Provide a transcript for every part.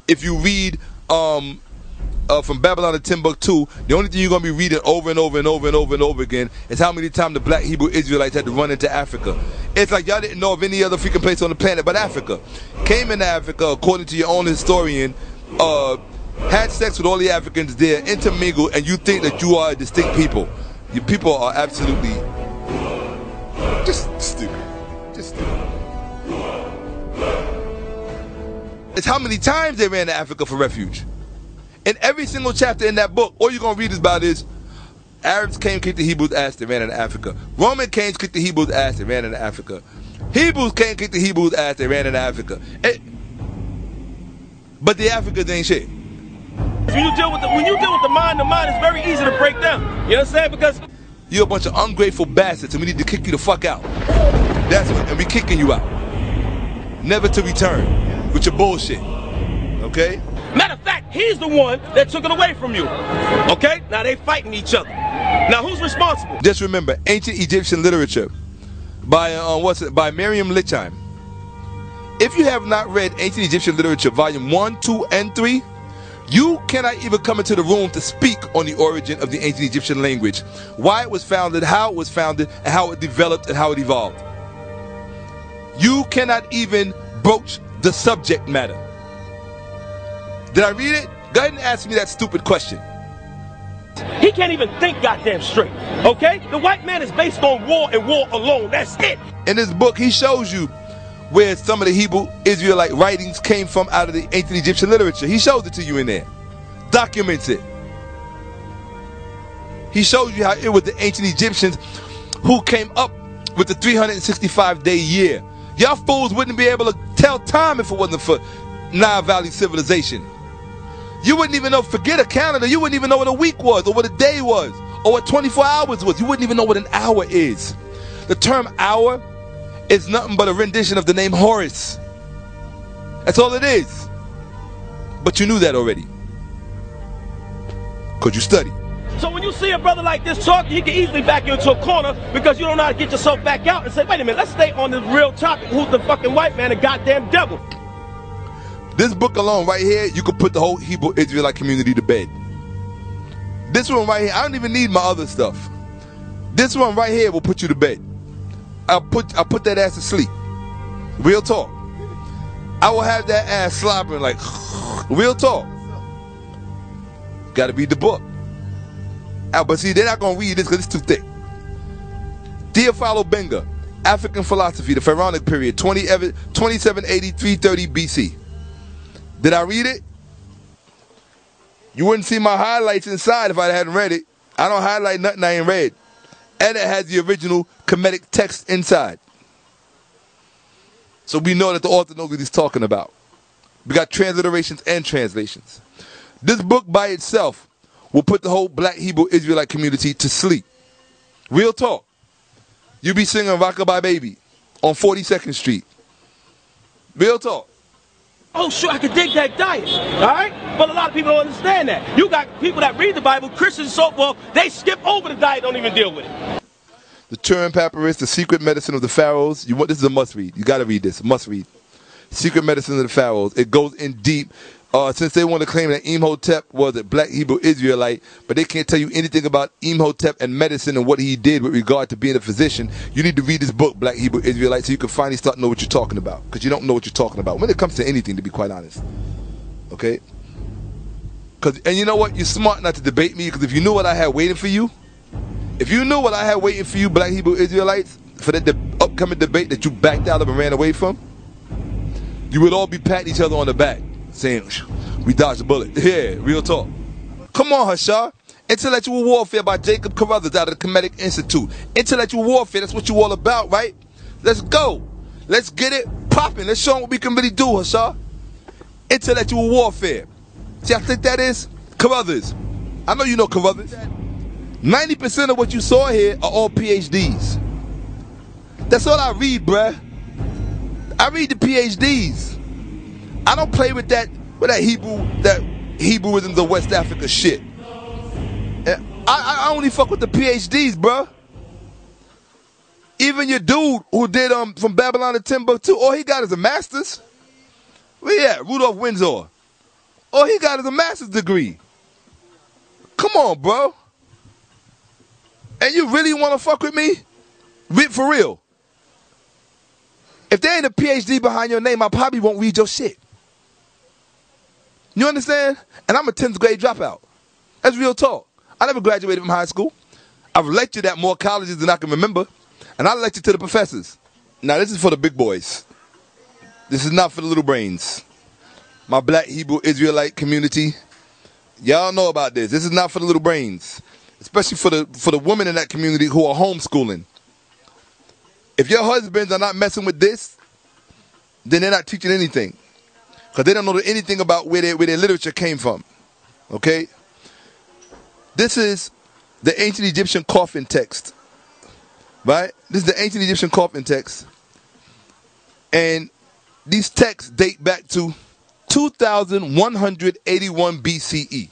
if you read from Babylon to Timbuktu, the only thing you're going to be reading over and over and over and over and over again is how many times the black Hebrew Israelites had to run into Africa. It's like y'all didn't know of any other freaking place on the planet but Africa. Came into Africa, according to your own historian, had sex with all the Africans there, intermingled, and you think that you are a distinct people. You people are absolutely just stupid. Just stupid. It's how many times they ran to Africa for refuge. In every single chapter in that book, all you're going to read about is Arabs came, kicked the Hebrews' ass, they ran into Africa. Roman came, kicked the Hebrews' ass, they ran into Africa. Hebrews came, kicked the Hebrews' ass, they ran into Africa. But the Africans ain't shit. When you deal with the mind is very easy to break down. You know what I'm saying? Because you're a bunch of ungrateful bastards and we need to kick you the fuck out. That's what, and we kicking you out. Never to return with your bullshit. Okay? Matter of fact, he's the one that took it away from you. Okay? Now they fighting each other. Now who's responsible? Just remember, ancient Egyptian literature by by Miriam Lichheim. If you have not read ancient Egyptian literature, volume 1, 2, and 3, you cannot even come into the room to speak on the origin of the ancient Egyptian language, why it was founded, how it was founded, and how it developed and how it evolved. You cannot even broach the subject matter. Did I read it? Go ahead and ask me that stupid question. He can't even think goddamn straight, okay? The white man is based on war and war alone, that's it. In this book, he shows you where some of the Hebrew Israelite writings came from out of the ancient Egyptian literature. He shows it to you in there. Documents it. He shows you how it was the ancient Egyptians who came up with the 365-day year. Y'all fools wouldn't be able to tell time if it wasn't for Nile Valley civilization. You wouldn't even know, forget a calendar, you wouldn't even know what a week was, or what a day was, or what 24 hours was. You wouldn't even know what an hour is. The term hour is nothing but a rendition of the name Horus. That's all it is. But you knew that already, because you studied. So when you see a brother like this talk, he can easily back you into a corner because you don't know how to get yourself back out and say, wait a minute, let's stay on the real topic. Who's the fucking white man, a goddamn devil? This book alone right here, you could put the whole Hebrew Israelite community to bed. This one right here, I don't even need my other stuff. This one right here will put you to bed. I'll put that ass to sleep. Real talk. I will have that ass slobbering like real talk. Gotta read the book. But see, they're not gonna read this because it's too thick. Theophilo Benga, African Philosophy, the Pharaonic Period, 2780 330 BC. Did I read it? You wouldn't see my highlights inside if I hadn't read it. I don't highlight nothing I ain't read. And it has the original Kemetic text inside. So we know that the author knows what he's talking about. We got transliterations and translations. This book by itself will put the whole black Hebrew Israelite community to sleep. Real talk. You be singing Rockabye Baby on 42nd Street. Real talk. Oh, sure, I can dig that diet, all right? But a lot of people don't understand that. You got people that read the Bible, Christians and so forth, they skip over the diet, don't even deal with it. The Turin Papyrus, The Secret Medicine of the Pharaohs. This is a must-read. You got to read this. Must-read. Secret Medicine of the Pharaohs. It goes in deep. Since they want to claim that Imhotep was a black Hebrew Israelite, but they can't tell you anything about Imhotep and medicine and what he did with regard to being a physician, you need to read this book, Black Hebrew Israelite, so you can finally start to know what you're talking about. Because you don't know what you're talking about when it comes to anything, to be quite honest. Okay? And you know what? You're smart not to debate me, because if you knew what I had waiting for you, Black Hebrew Israelites, for that upcoming debate that you backed out of and ran away from, you would all be patting each other on the back, saying, we dodged a bullet. Yeah, real talk. Come on, Hashar. Intellectual Warfare by Jacob Carruthers out of the Kemetic Institute. Intellectual warfare, that's what you all about, right? Let's go. Let's get it popping. Let's show them what we can really do, Hashar. Intellectual warfare. See, I think that is Carruthers. I know you know Carruthers. 90% of what you saw here are all PhDs. That's all I read, bruh. I read the PhDs. I don't play with that Hebrewism of West Africa shit. I only fuck with the PhDs, bruh. Even your dude who did from Babylon to Timbuktu, all he got is a master's. Where he at? Rudolph Windsor. All he got is a master's degree. Come on, bro. And you really want to fuck with me? For real. If there ain't a PhD behind your name, I probably won't read your shit. You understand? And I'm a 10th grade dropout. That's real talk. I never graduated from high school. I've lectured at more colleges than I can remember. And I lectured to the professors. Now, this is for the big boys. This is not for the little brains. My black Hebrew Israelite community. Y'all know about this. This is not for the little brains. Especially for the women in that community who are homeschooling. If your husbands are not messing with this, then they're not teaching anything. Because they don't know anything about where their literature came from. Okay? This is the ancient Egyptian coffin text. Right? This is the ancient Egyptian coffin text. And these texts date back to 2181 BCE.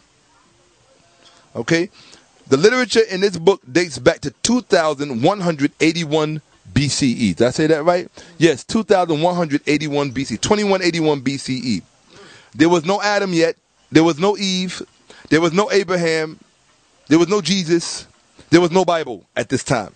Okay? The literature in this book dates back to 2181 BCE. Did I say that right? Yes, 2181 BC. 2181 BCE. There was no Adam yet. There was no Eve. There was no Abraham. There was no Jesus. There was no Bible at this time.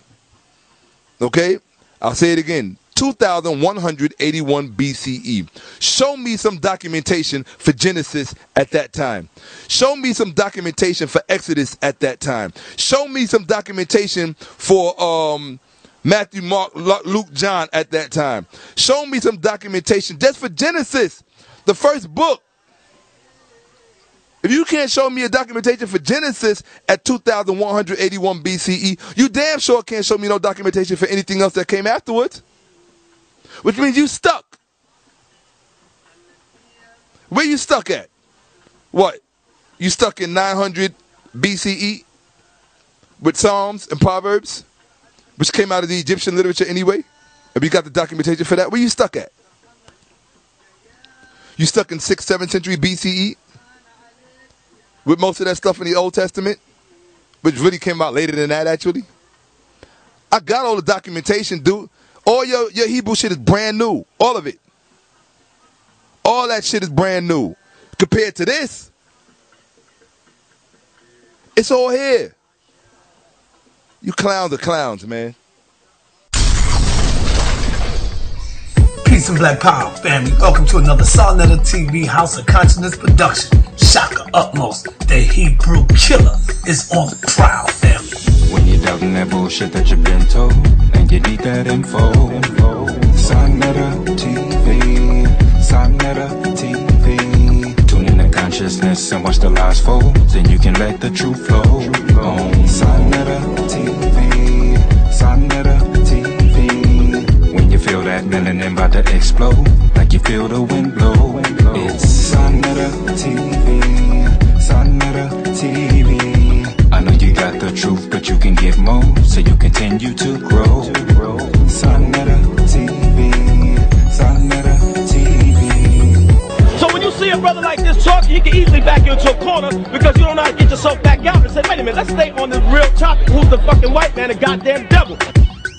Okay? I'll say it again. 2181 BCE. Show me some documentation for Genesis at that time. Show me some documentation for Exodus at that time. Show me some documentation for Matthew, Mark, Luke, John at that time. Show me some documentation just for Genesis, the first book. If you can't show me a documentation for Genesis at 2181 BCE, you damn sure can't show me no documentation for anything else that came afterwards. Which means you stuck. Where you stuck at? What? You stuck in 900 BCE with Psalms and Proverbs, which came out of the Egyptian literature anyway? Have you got the documentation for that? Where you stuck at? You stuck in 6th, 7th century BCE with most of that stuff in the Old Testament, which really came out later than that, actually? I got all the documentation, dude. All your Hebrew shit is brand new. All of it. All that shit is brand new. Compared to this, it's all here. You clowns are clowns, man. Peace and black power, family. Welcome to another Sarnetta TV House of Consciousness production. Shocker Utmost, the Hebrew killer, is on the prowl, family. When you're doubting that bullshit that you've been told, and you need that info, Sarnetta TV, Sarnetta TV. Tune in to consciousness and watch the lies fold, then you can let the truth flow. On Sarnetta TV, Sarnetta TV. When you feel that melanin about to explode, like you feel the wind blow, it's Sarnetta TV, Sarnetta TV. I know you got the truth, but you can get more, so you continue to grow. Sarnetta TV, Sarnetta TV. So when you see a brother like this talking, you can easily back you into a corner because you don't know how to get yourself back out and say, wait a minute, let's stay on this real topic. Who's the fucking white man, the goddamn devil?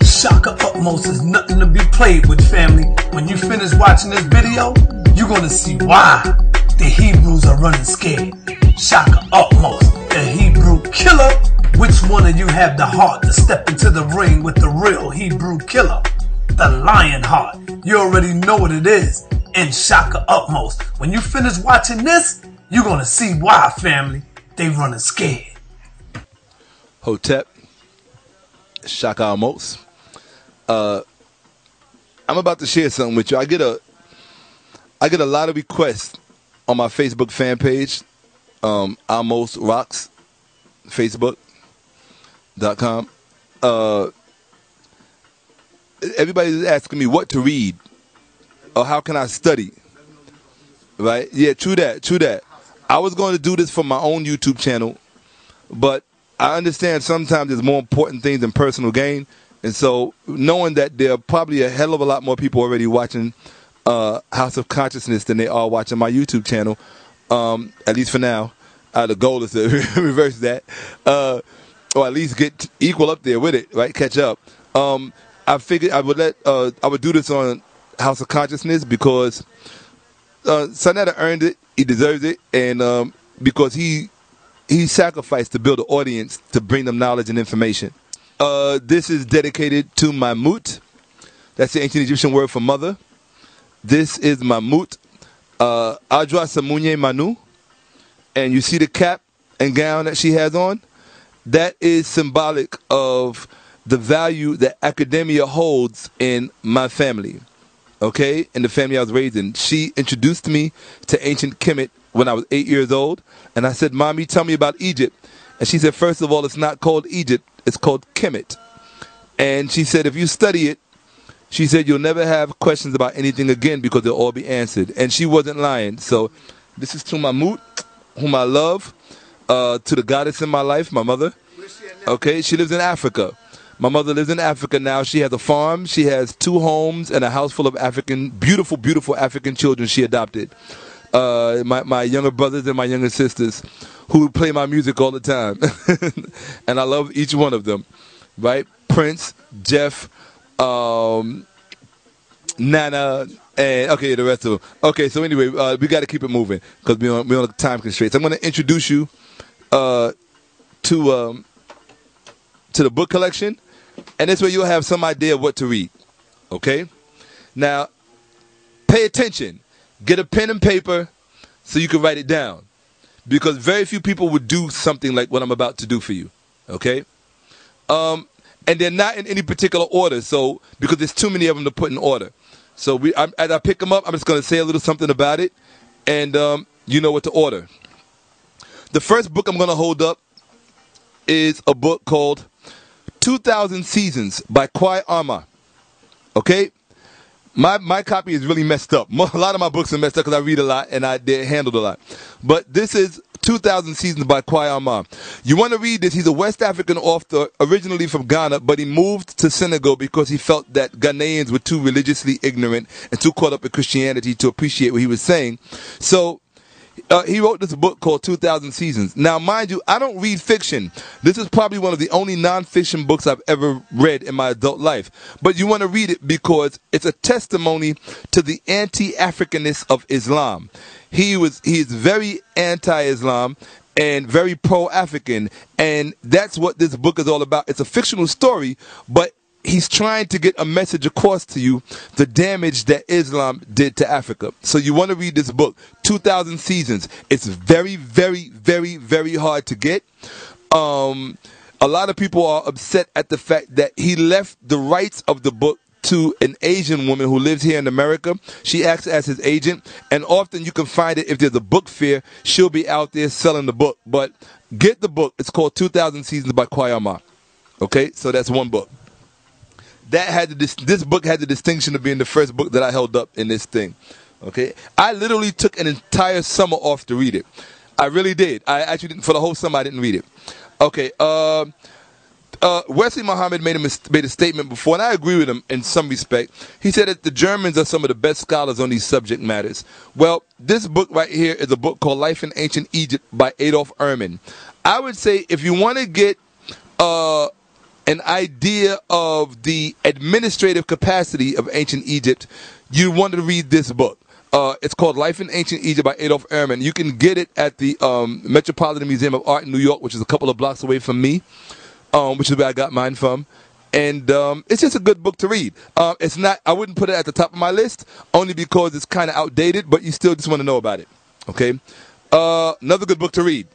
Shocker Utmost is nothing to be played with, family. When you finish watching this video, you're gonna see why the Hebrews are running scared. Shocker Utmost, the Hebrew killer. Which one of you have the heart to step into the ring with the real Hebrew killer? The lion heart. You already know what it is. And Shocker Utmost. When you finish watching this, you're gonna see why, family. They running scared. Hotep. Shocker Utmost. I'm about to share something with you. I get a lot of requests on my Facebook fan page, Almost Rocks, Facebook.com. Everybody's asking me what to read or how can I study. Right? Yeah, true that. I was going to do this for my own YouTube channel, but I understand sometimes there's more important things than personal gain. And so knowing that there are probably a hell of a lot more people already watching House of Consciousness than they are watching my YouTube channel, at least for now. The goal is to reverse that, or at least get equal up there with it, right? Catch up. I figured I would do this on House of Consciousness because Sanetta earned it. He deserves it, and because he sacrificed to build an audience to bring them knowledge and information. This is dedicated to Mamut. That's the ancient Egyptian word for mother. This is Mamut. Adra Samunye Manu. And you see the cap and gown that she has on? That is symbolic of the value that academia holds in my family. Okay? In the family I was raised in. She introduced me to ancient Kemet when I was 8 years old. And I said, Mommy, tell me about Egypt. And she said, first of all, it's not called Egypt. It's called Kemet. And she said, if you study it, she said, you'll never have questions about anything again because they'll all be answered. And she wasn't lying. So this is to Mamut, whom I love, to the goddess in my life, my mother. Okay, she lives in Africa. My mother lives in Africa now. She has a farm. She has 2 homes and a house full of beautiful, beautiful African children she adopted. My younger brothers and my younger sisters who play my music all the time. And I love each one of them. Right? Prince, Jeff, Nana, and okay, the rest of them. Okay, so anyway, we got to keep it moving because we're on a time constraints. I'm going to introduce you to the book collection, and this way you'll have some idea of what to read. Okay? Now, pay attention. Get a pen and paper so you can write it down, because very few people would do something like what I'm about to do for you. Okay? And they're not in any particular order, so because there's too many of them to put in order. So as I pick them up, I'm just going to say a little something about it, and you know what to order. The first book I'm going to hold up is a book called 2000 Seasons by Kwai Arma. Okay? My copy is really messed up. A lot of my books are messed up because I read a lot and they're handled a lot. But this is 2000 Seasons by Kwai Arma. You want to read this. He's a West African author, originally from Ghana, but he moved to Senegal because he felt that Ghanaians were too religiously ignorant and too caught up in Christianity to appreciate what he was saying. So he wrote this book called 2000 Seasons. Now, mind you, I don't read fiction. This is probably one of the only non-fiction books I've ever read in my adult life. But you want to read it because it's a testimony to the anti-Africanness of Islam. He is very anti-Islam and very pro-African, and that's what this book is all about. It's a fictional story, but he's trying to get a message across to you, the damage that Islam did to Africa. So you want to read this book, 2000 Seasons. It's very, very, very, very hard to get. A lot of people are upset at the fact that he left the rights of the book to an Asian woman who lives here in America. She acts as his agent, and often you can find it if there's a book fair. She'll be out there selling the book. But get the book. It's called 2000 Seasons by Kwai Arma. Okay, so that's one book. This book had the distinction of being the first book that I held up in this thing. Okay, I literally took an entire summer off to read it. I really did. I actually didn't, for the whole summer I didn't read it. Okay, Wesley Muhammad made a statement before, and I agree with him in some respect. He said that the Germans are some of the best scholars on these subject matters. Well, this book right here is a book called Life in Ancient Egypt by Adolf Ehrman. I would say if you want to get an idea of the administrative capacity of ancient Egypt, you want to read this book. It's called Life in Ancient Egypt by Adolf Ehrman. You can get it at the Metropolitan Museum of Art in New York, which is a couple of blocks away from me, which is where I got mine from. And it's just a good book to read. It's not. I wouldn't put it at the top of my list, only because it's kind of outdated, but you still just want to know about it. Okay? Another good book to read.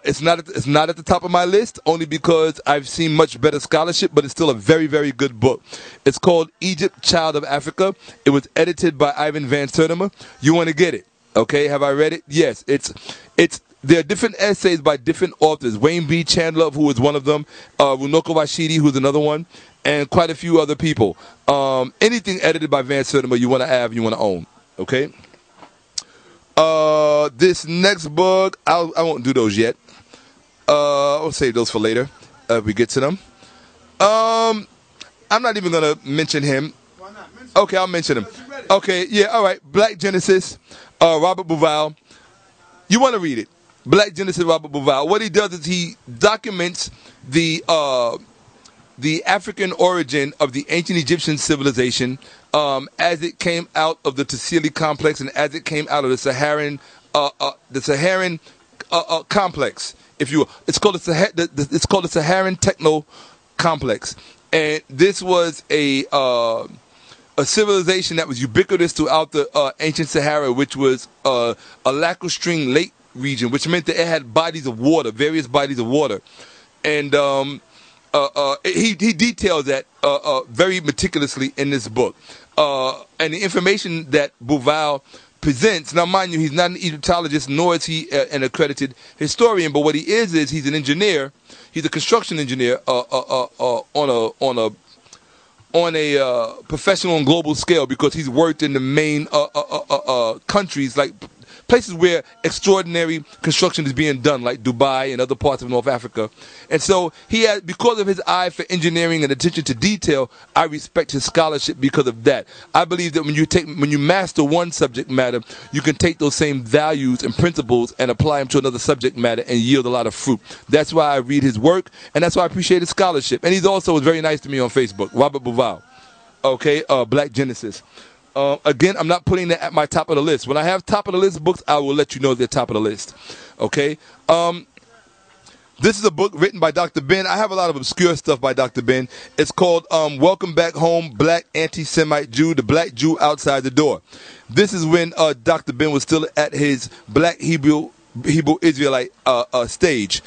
It's not at the top of my list, only because I've seen much better scholarship, but it's still a very, very good book. It's called Egypt, Child of Africa. It was edited by Ivan Van Sertima. You want to get it. Okay, have I read it? Yes, there are different essays by different authors. Wayne B. Chandler, who is one of them, Runoko Rashidi, who's another one, and quite a few other people. Anything edited by Van Sertima you want to have, you want to own. Okay? This next book, I won't do those yet. I'll save those for later if we get to them. I'm not even going to mention him. Why not? Okay, I'll mention him. Okay, yeah, all right. Black Genesis, Robert Bouval. You want to read it. Black Genesis, Robert Bouval. What he does is he documents the African origin of the ancient Egyptian civilization as it came out of the Tassili complex and as it came out of the Saharan complex, if you will. It's called the Saharan Techno Complex, and this was a civilization that was ubiquitous throughout the ancient Sahara, which was a lacustrine lake region, which meant that it had bodies of water, various bodies of water, and he details that very meticulously in this book, and the information that Bouval presents. Now, mind you, he's not an Egyptologist, nor is he an accredited historian. But what he is he's an engineer. He's a construction engineer on a professional and global scale, because he's worked in the main countries, like places where extraordinary construction is being done, like Dubai and other parts of North Africa. And so he has, because of his eye for engineering and attention to detail, I respect his scholarship because of that. I believe that when you master one subject matter, you can take those same values and principles and apply them to another subject matter and yield a lot of fruit. That's why I read his work, and that's why I appreciate his scholarship. And he's also was very nice to me on Facebook, Robert Bouval. Okay, Black Genesis. Again, I'm not putting that at my top of the list. When I have top of the list books, I will let you know they're top of the list. Okay? This is a book written by Dr. Ben. I have a lot of obscure stuff by Dr. Ben. It's called Welcome Back Home, Black Anti-Semite Jew, the Black Jew Outside the Door. This is when Dr. Ben was still at his Black Hebrew Israelite stage.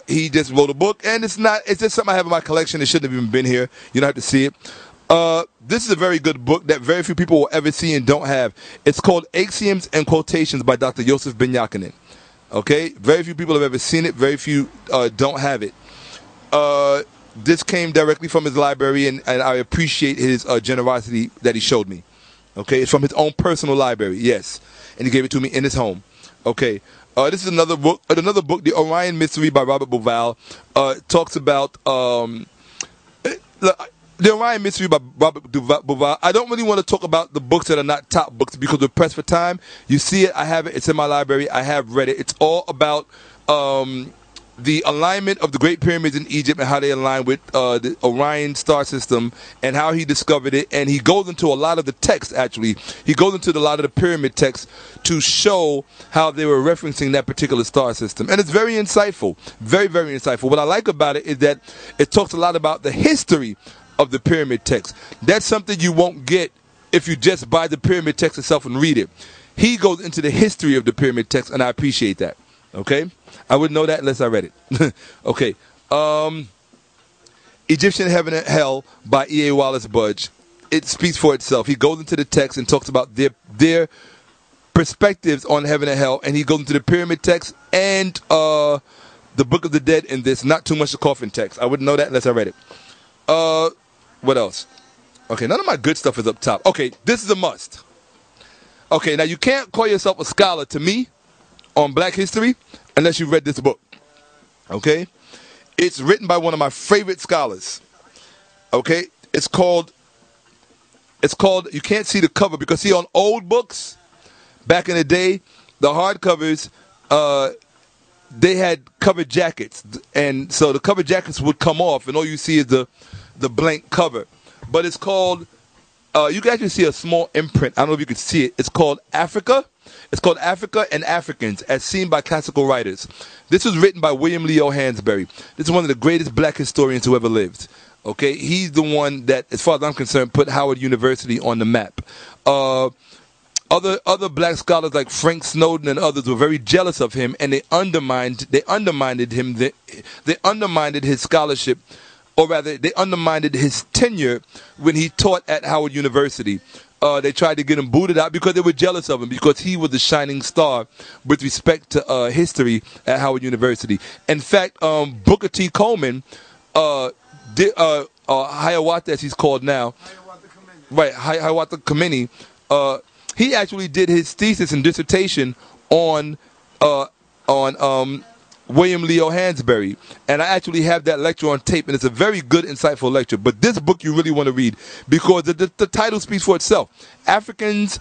He just wrote a book, and it's just something I have in my collection. It shouldn't have even been here. You don't have to see it. This is a very good book that very few people will ever see and don't have. It's called Axioms and Quotations by Dr. Yosef Ben Yakinen. Okay? Very few people have ever seen it. Very few don't have it. This came directly from his library, and I appreciate his generosity that he showed me. Okay? It's from his own personal library, yes. And he gave it to me in his home. Okay? This is another book, The Orion Mystery by Robert Bouval. Talks about... The Orion Mystery by Robert Bouval. I don't really want to talk about the books that are not top books because we're pressed for time. You see it, I have it, it's in my library, I have read it. It's all about the alignment of the Great Pyramids in Egypt and how they align with the Orion star system and how he discovered it. And he goes into a lot of the text, actually. He goes into a lot of the pyramid text to show how they were referencing that particular star system. And it's very insightful, very, very insightful. What I like about it is that it talks a lot about the history of the pyramid text. That's something you won't get if you just buy the pyramid text itself and read it. He goes into the history of the pyramid text, and I appreciate that. Okay? I wouldn't know that unless I read it. Okay. Egyptian Heaven and Hell by E.A. Wallace Budge. It speaks for itself. He goes into the text and talks about their perspectives on heaven and hell, and he goes into the pyramid text and the Book of the Dead in this. Not too much the coffin text. I wouldn't know that unless I read it. What else? Okay, none of my good stuff is up top. Okay, this is a must. Okay, now you can't call yourself a scholar to me on black history unless you've read this book. Okay? It's written by one of my favorite scholars. Okay? It's called, you can't see the cover because see on old books, back in the day, the hardcovers, they had cover jackets. And so the cover jackets would come off and all you see is the blank cover. But it's called, you can actually see a small imprint. I don't know if you can see it. It's called Africa. It's called Africa and Africans as Seen by Classical Writers. This was written by William Leo Hansberry. This is one of the greatest black historians who ever lived. Okay, he's the one that, as far as I'm concerned, put Howard University on the map. Other black scholars like Frank Snowden and others were very jealous of him, and they undermined him. They undermined his scholarship, or rather, they undermined his tenure when he taught at Howard University. They tried to get him booted out because they were jealous of him, because he was a shining star with respect to history at Howard University. In fact, Booker T. Coleman, Hiawatha as he's called now, Hiawatha Khomeini, he actually did his thesis and dissertation on William Leo Hansberry, and I actually have that lecture on tape, and it's a very good, insightful lecture. But this book you really want to read because the title speaks for itself. Africa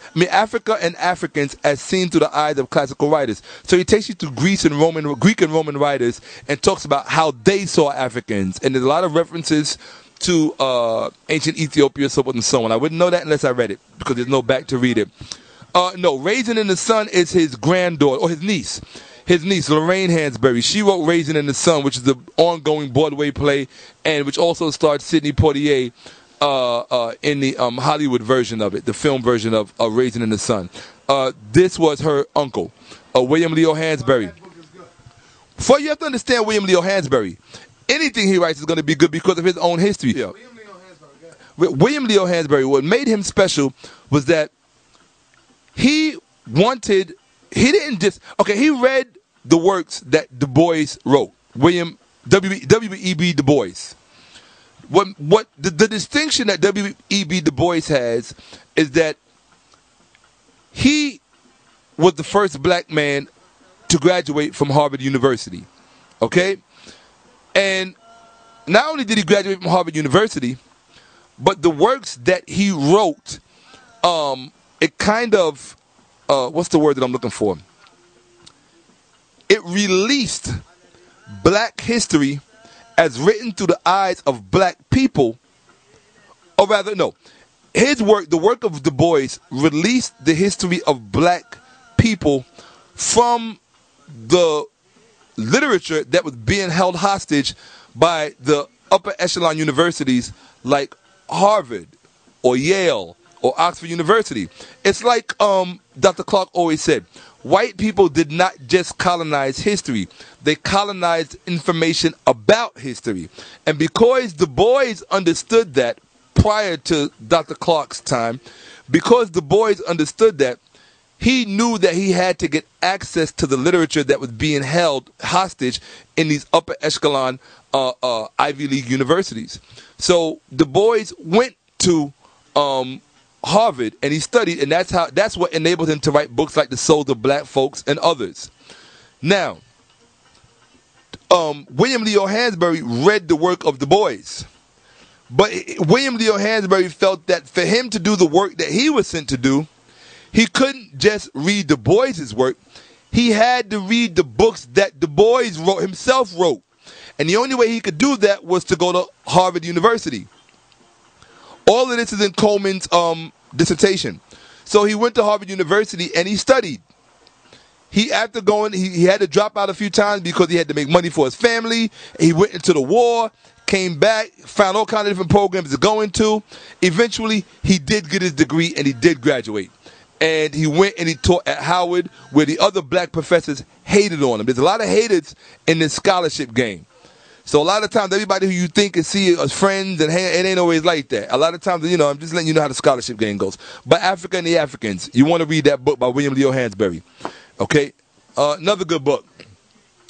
and Africans as seen through the eyes of classical writers. So he takes you to Greek and Roman writers and talks about how they saw Africans, and there's a lot of references to ancient Ethiopia, so forth and so on. I wouldn't know that unless I read it, because there's no back to read it. No, Raisin in the Sun is his granddaughter, or his niece. His niece, Lorraine Hansberry. She wrote Raisin in the Sun, which is the ongoing Broadway play, and which also starred Sidney Poitier in the Hollywood version of it, the film version of Raisin in the Sun. This was her uncle, William Leo Hansberry. For you have to understand William Leo Hansberry. Anything he writes is going to be good because of his own history. Yeah. William Leo Hansberry, what made him special was that he read the works that Du Bois wrote. W.E.B. Du Bois. What the distinction that W.E.B. Du Bois has is that he was the first black man to graduate from Harvard University. Okay? And not only did he graduate from Harvard University, but the works that he wrote, it kind of, what's the word that I'm looking for? It released black history as written through the eyes of black people, or rather, no. His work, the work of Du Bois, released the history of black people from the literature that was being held hostage by the upper echelon universities like Harvard or Yale or Oxford University. It's like Dr. Clark always said, white people did not just colonize history, they colonized information about history. And because Du Bois understood that prior to Dr. Clark's time, because Du Bois understood that, he knew that he had to get access to the literature that was being held hostage in these upper echelon Ivy League universities. So Du Bois went to Harvard and he studied, and that's what enabled him to write books like The Souls of Black Folks and others. Now, William Leo Hansberry read the work of Du Bois, but William Leo Hansberry felt that for him to do the work that he was sent to do, he couldn't just read Du Bois's work. He had to read the books that Du Bois himself wrote. And the only way he could do that was to go to Harvard University. All of this is in Coleman's dissertation. So he went to Harvard University and he studied. He had to drop out a few times because he had to make money for his family. He went into the war, came back, found all kinds of different programs to go into. Eventually, he did get his degree and he did graduate. And he went and he taught at Howard, where the other black professors hated on him. There's a lot of haters in this scholarship game. So a lot of times, everybody who you think and see as friends, and it ain't always like that. A lot of times, I'm just letting you know how the scholarship game goes. But Africa and the Africans, you want to read that book by William Leo Hansberry. Okay? Another good book.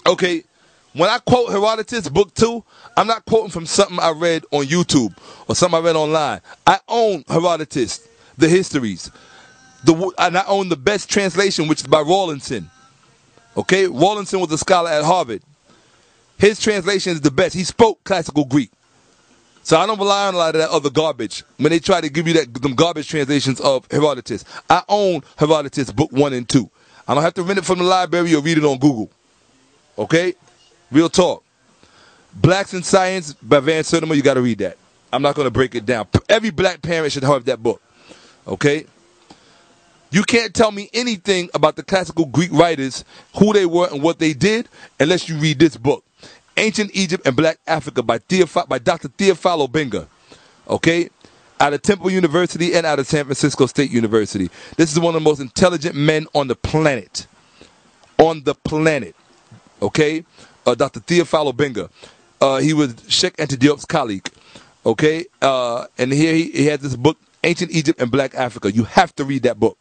Okay? When I quote Herodotus, book 2, I'm not quoting from something I read on YouTube or something I read online. I own Herodotus, the histories. And I own the best translation, which is by Rawlinson. Okay? Rawlinson was a scholar at Harvard. His translation is the best. He spoke classical Greek. So I don't rely on a lot of that other garbage when they try to give you them garbage translations of Herodotus. I own Herodotus book 1 and 2. I don't have to rent it from the library or read it on Google. Okay? Real talk. Blacks in Science by Van Sertima, you got to read that. I'm not going to break it down. Every black parent should have that book. Okay? You can't tell me anything about the classical Greek writers, who they were and what they did, unless you read this book. Ancient Egypt and Black Africa by Dr. Theophilo Benga. Okay? Out of Temple University and out of San Francisco State University. This is one of the most intelligent men on the planet. On the planet. Okay? Dr. Theophilo Benga. He was Sheikh Anta Diop's colleague. Okay? And here he has this book, Ancient Egypt and Black Africa. You have to read that book.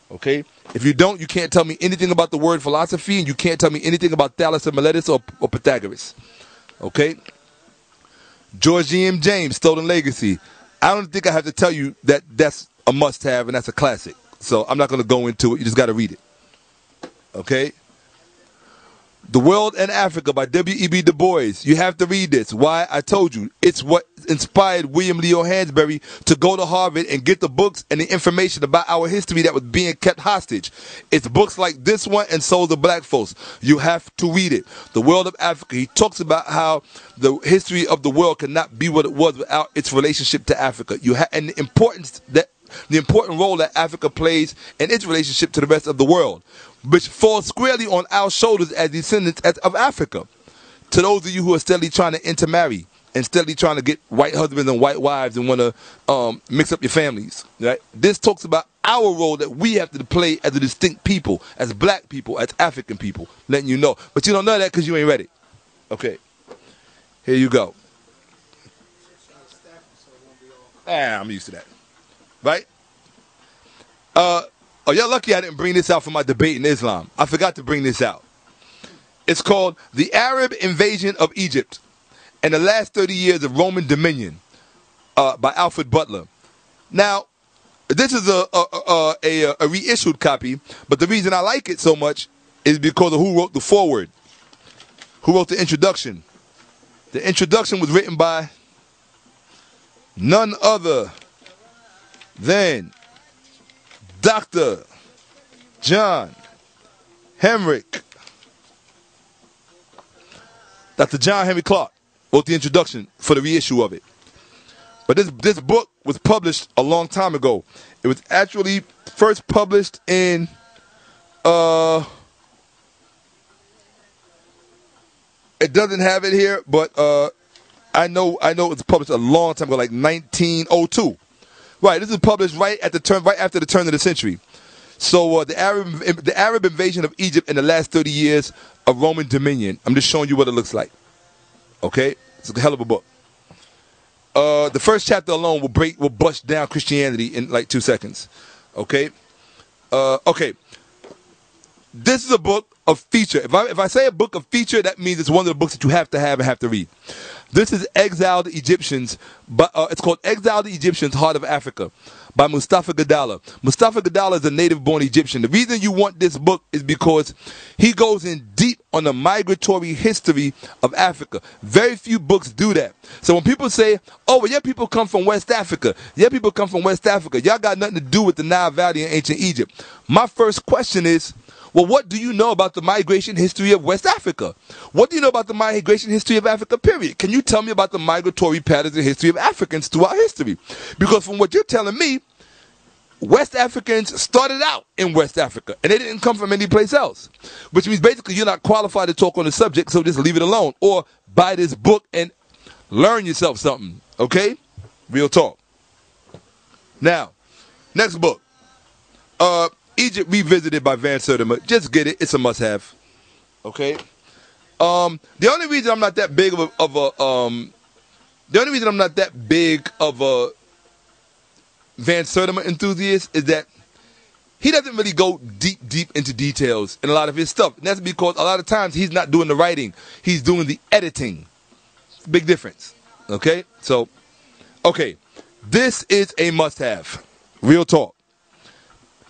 Okay? If you don't, you can't tell me anything about the word philosophy, and you can't tell me anything about Thales of Miletus or Pythagoras. Okay? George G.M. James, Stolen Legacy. I don't think I have to tell you that that's a must-have and that's a classic. So I'm not going to go into it. You just got to read it. Okay? The World and Africa by W.E.B. Du Bois. You have to read this. Why? I told you. It's what inspired William Leo Hansberry to go to Harvard and get the books and the information about our history that was being kept hostage. It's books like this one and Souls of Black Folks. You have to read it. The World of Africa. He talks about how the history of the world cannot be what it was without its relationship to Africa. And the important role that Africa plays in its relationship to the rest of the world, which falls squarely on our shoulders as descendants of Africa. To those of you who are steadily trying to intermarry and steadily trying to get white husbands and white wives and want to mix up your families, right? This talks about our role that we have to play as a distinct people, as black people, as African people, letting you know. But you don't know that because you ain't read it. Okay, here you go. I'm used to that, right? Oh, y'all lucky I didn't bring this out for my debate in Islam. I forgot to bring this out. It's called The Arab Invasion of Egypt and the Last 30 Years of Roman Dominion by Alfred Butler. Now, this is a reissued copy, but the reason I like it so much is because of who wrote the foreword, who wrote the introduction. The introduction was written by none other than Dr. John Henry Clark wrote the introduction for the reissue of it. But this book was published a long time ago. It was actually first published in it doesn't have it here, but I know it was published a long time ago, like 1902. Right, this is published right after the turn of the century. So the Arab invasion of Egypt in the last 30 years of Roman dominion. I'm just showing you what it looks like. Okay, it's a hell of a book. The first chapter alone will bust down Christianity in like 2 seconds. Okay, okay. This is a book of feature. If I say a book of feature, that means it's one of the books that you have to have and have to read. This is Exiled Egyptians, but it's called Exiled Egyptians, Heart of Africa, by Mustafa Gadala. Mustafa Gadala is a native-born Egyptian. The reason you want this book is because he goes in deep on the migratory history of Africa. Very few books do that. So when people say, oh, well, your people come from West Africa, your people come from West Africa, y'all got nothing to do with the Nile Valley in ancient Egypt. My first question is, well, what do you know about the migration history of West Africa? What do you know about the migration history of Africa, period? Can you tell me about the migratory patterns and history of Africans throughout history? Because from what you're telling me, West Africans started out in West Africa, and they didn't come from any place else. Which means basically you're not qualified to talk on the subject, so just leave it alone. Or buy this book and learn yourself something, okay? Real talk. Now, next book. Egypt Revisited by Van Sertima. Just get it. It's a must-have. Okay. The only reason I'm not that big of a Van Sertima enthusiast is that he doesn't really go deep into details in a lot of his stuff. And that's because a lot of times he's not doing the writing. He's doing the editing. It's a big difference. Okay. So, okay. This is a must-have. Real talk.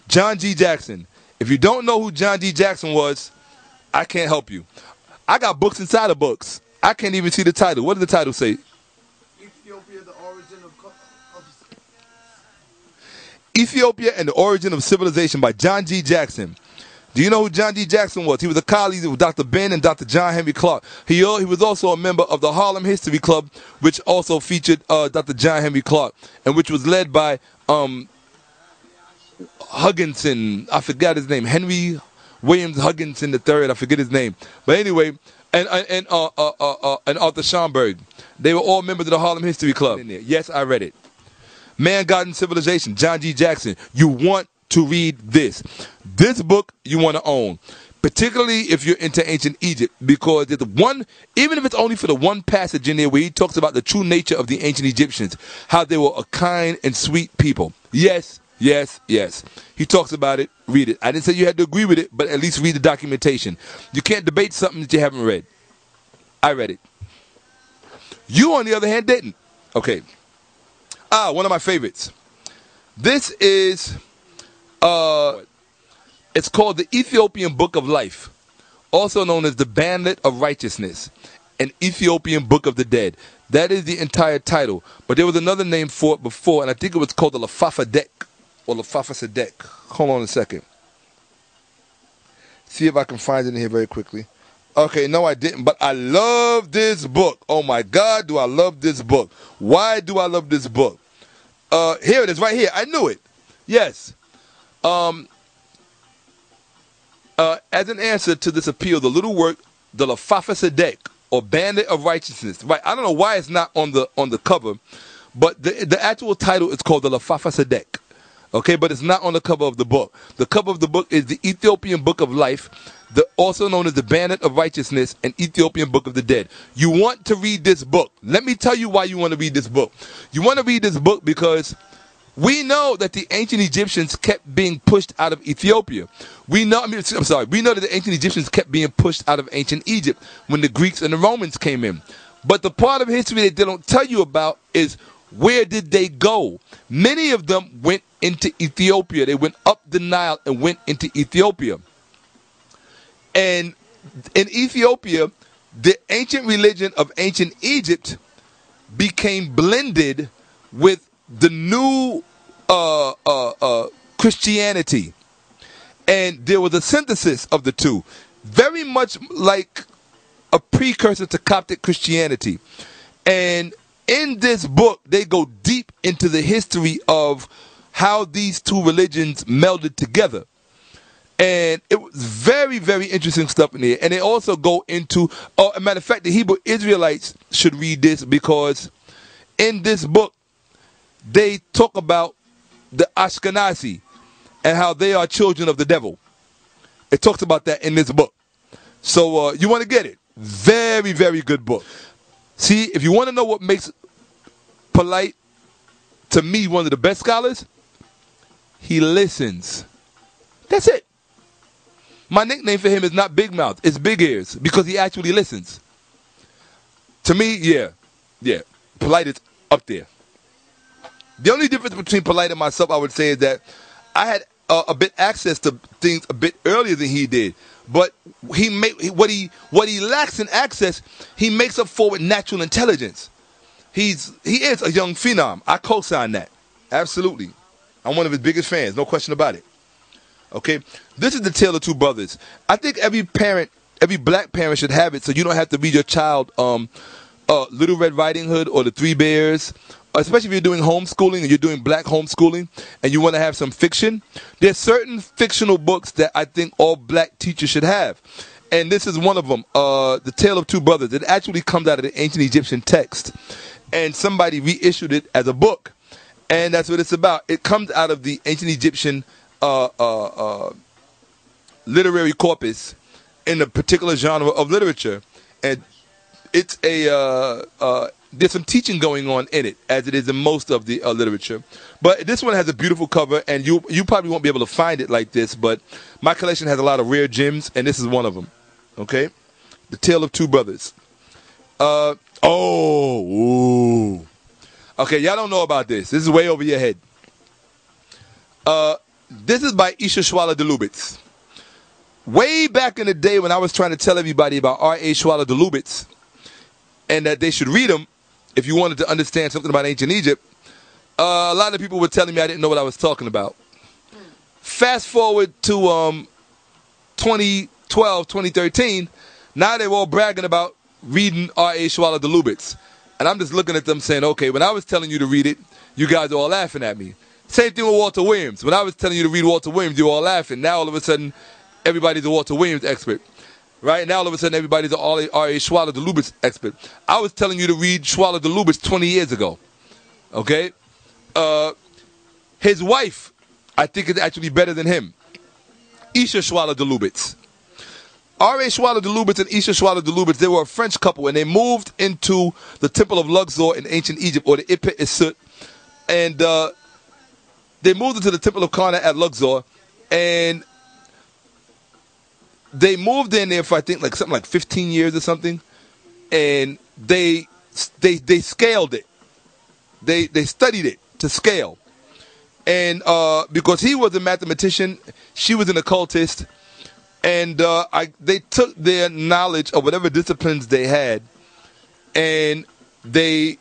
John G. Jackson. If you don't know who John G. Jackson was, I can't help you. I got books inside of books. I can't even see the title. What does the title say? Ethiopia, the origin of Ethiopia and the Origin of Civilization by John G. Jackson. Do you know who John G. Jackson was? He was a colleague of Dr. Ben and Dr. John Henry Clark. He was also a member of the Harlem History Club, which also featured Dr. John Henry Clark, and which was led by Hugginson, I forgot his name, Henry Williams Hugginson III, I forget his name. But anyway, and Arthur Schomburg. They were all members of the Harlem History Club. Yes, I read it. Man, God, and Civilization, John G. Jackson. You want to read this. This book you want to own. Particularly if you're into ancient Egypt, because there's even if it's only for the one passage in there where he talks about the true nature of the ancient Egyptians, how they were a kind and sweet people. Yes. Yes, yes. He talks about it. Read it. I didn't say you had to agree with it, but at least read the documentation. You can't debate something that you haven't read. I read it. You, on the other hand, didn't. Okay. One of my favorites. This is, it's called the Ethiopian Book of Life, also known as the Banlet of Righteousness, an Ethiopian Book of the Dead. That is the entire title. But there was another name for it before, and I think it was called the Lafafa Dek, or Lafafa Sadek. Hold on a second. See if I can find it in here very quickly. Okay, no I didn't, but I love this book. Oh my God, do I love this book. Why do I love this book? Here it is, right here. I knew it. Yes. As an answer to this appeal, the little work, the Lafafa Sadek, or Bandit of Righteousness. Right? I don't know why it's not on the cover, but the actual title is called the Lafafa Sadek. Okay, but it's not on the cover of the book. The cover of the book is the Ethiopian Book of Life, also known as the Bandit of Righteousness and Ethiopian Book of the Dead. You want to read this book. Let me tell you why you want to read this book. You want to read this book because we know that the ancient Egyptians kept being pushed out of Ethiopia. We know that the ancient Egyptians kept being pushed out of ancient Egypt when the Greeks and the Romans came in. But the part of history that they don't tell you about is, where did they go? Many of them went into Ethiopia. They went up the Nile and went into Ethiopia. And in Ethiopia, the ancient religion of ancient Egypt became blended with the new Christianity. And there was a synthesis of the two, very much like a precursor to Coptic Christianity. And in this book, they go deep into the history of how these two religions melded together. And it was very, very interesting stuff in there. And they also go into, as a matter of fact, the Hebrew Israelites should read this, because in this book, they talk about the Ashkenazi and how they are children of the devil. It talks about that in this book. So you want to get it. Very, very good book. See, if you want to know what makes Polite, to me, one of the best scholars, he listens. That's it. My nickname for him is not Big Mouth, it's Big Ears, because he actually listens. To me, yeah, Polite is up there. The only difference between Polite and myself, I would say, is that I had a bit access to things a bit earlier than he did. But what he lacks in access, he makes up for with natural intelligence. He is a young phenom. I co-sign that. Absolutely. I'm one of his biggest fans, no question about it. Okay? This is The Tale of Two Brothers. I think every black parent should have it, so you don't have to read your child Little Red Riding Hood or The Three Bears, especially if you're doing homeschooling and you're doing black homeschooling and you want to have some fiction. There's certain fictional books that I think all black teachers should have. And this is one of them, The Tale of Two Brothers. It actually comes out of the ancient Egyptian text. And somebody reissued it as a book. And that's what it's about. It comes out of the ancient Egyptian literary corpus in a particular genre of literature. And it's there's some teaching going on in it, as it is in most of the literature. But this one has a beautiful cover, and you probably won't be able to find it like this, but my collection has a lot of rare gems, and this is one of them. Okay? The Tale of Two Brothers. Okay, y'all don't know about this. This is way over your head. This is by Isha Shwala de Lubitz. Way back in the day when I was trying to tell everybody about R.A. Shwala de Lubitz, and that they should read them if you wanted to understand something about ancient Egypt, a lot of people were telling me I didn't know what I was talking about. Fast forward to 2012, 2013, now they're all bragging about reading R.A. Shwala de Lubitz. And I'm just looking at them saying, okay, when I was telling you to read it, you guys are all laughing at me. Same thing with Walter Williams. When I was telling you to read Walter Williams, you were all laughing. Now all of a sudden, everybody's a Walter Williams expert. Right? Now all of a sudden, everybody's an R.A. Shwala de Lubitz expert. I was telling you to read Shwala de Lubitz 20 years ago. Okay? His wife, I think, is actually better than him. Isha Shwala de Lubitz. R.A. Shwala de Lubitz and Isha Shwala de Lubitz, they were a French couple, and they moved into the Temple of Luxor in ancient Egypt, or the Ipet Isut. And they moved into the Temple of Karnak at Luxor, and they moved in there for, I think, something like 15 years or something, and they scaled it. They studied it to scale. And because he was a mathematician, she was an occultist, and they took their knowledge of whatever disciplines they had, and they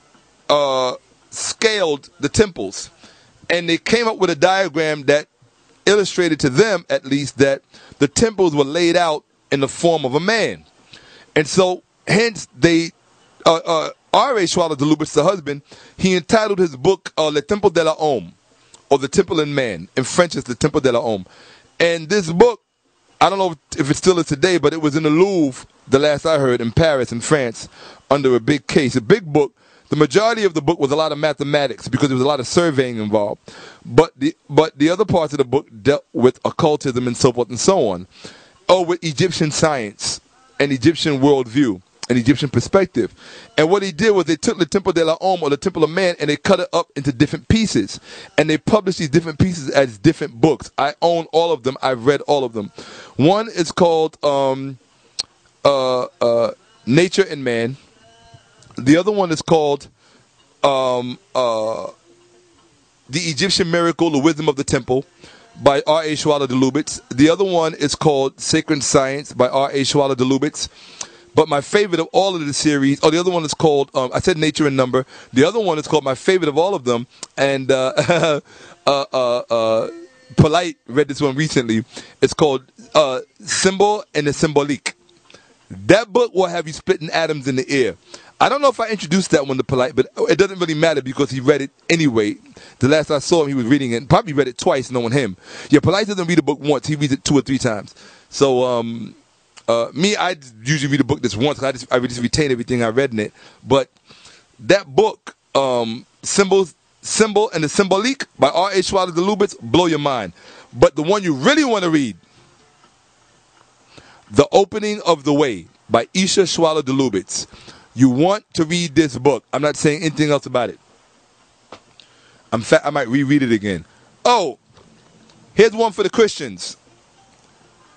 scaled the temples, and they came up with a diagram that illustrated to them, at least, that the temples were laid out in the form of a man. And so, hence, they, R.A. Schwaller de Lubitz, the husband, he entitled his book Le Temple de l'Homme, or The Temple in Man. In French, it's The Temple de l'Homme. And this book, I don't know if it still is today, but it was in the Louvre, the last I heard, in Paris, in France, under a big case, a big book. The majority of the book was a lot of mathematics because there was a lot of surveying involved. But the other parts of the book dealt with occultism and so forth and so on. Or with Egyptian science and Egyptian worldview and Egyptian perspective. And what he did was they took the Temple de l'Homme, or the Temple of Man, and they cut it up into different pieces. And they published these different pieces as different books. I own all of them. I've read all of them. One is called Nature and Man. The other one is called The Egyptian Miracle, The Wisdom of the Temple, by R.A. Schwaller de Lubitz. The other one is called Sacred Science by R.A. Schwaller de Lubitz. But my favorite of all of the series, the other one is called, I said Nature and Number. The other one is called my favorite of all of them, and Polite read this one recently. It's called Symbol and the Symbolique. That book will have you spitting atoms in the air. I don't know if I introduced that one to Polite, but it doesn't really matter because he read it anyway. The last I saw him, he was reading it. Probably read it twice, knowing him. Yeah, Polite doesn't read a book once. He reads it 2 or 3 times. So, me, I usually read a book this once. I just retain everything I read in it. But that book, Symbol and the Symbolique by R.A. Schwaller de Lubitz, blow your mind. But the one you really want to read, The Opening of the Way by Isha Schwaller de Lubitz. You want to read this book. I'm not saying anything else about it. I might reread it again. Oh, here's one for the Christians.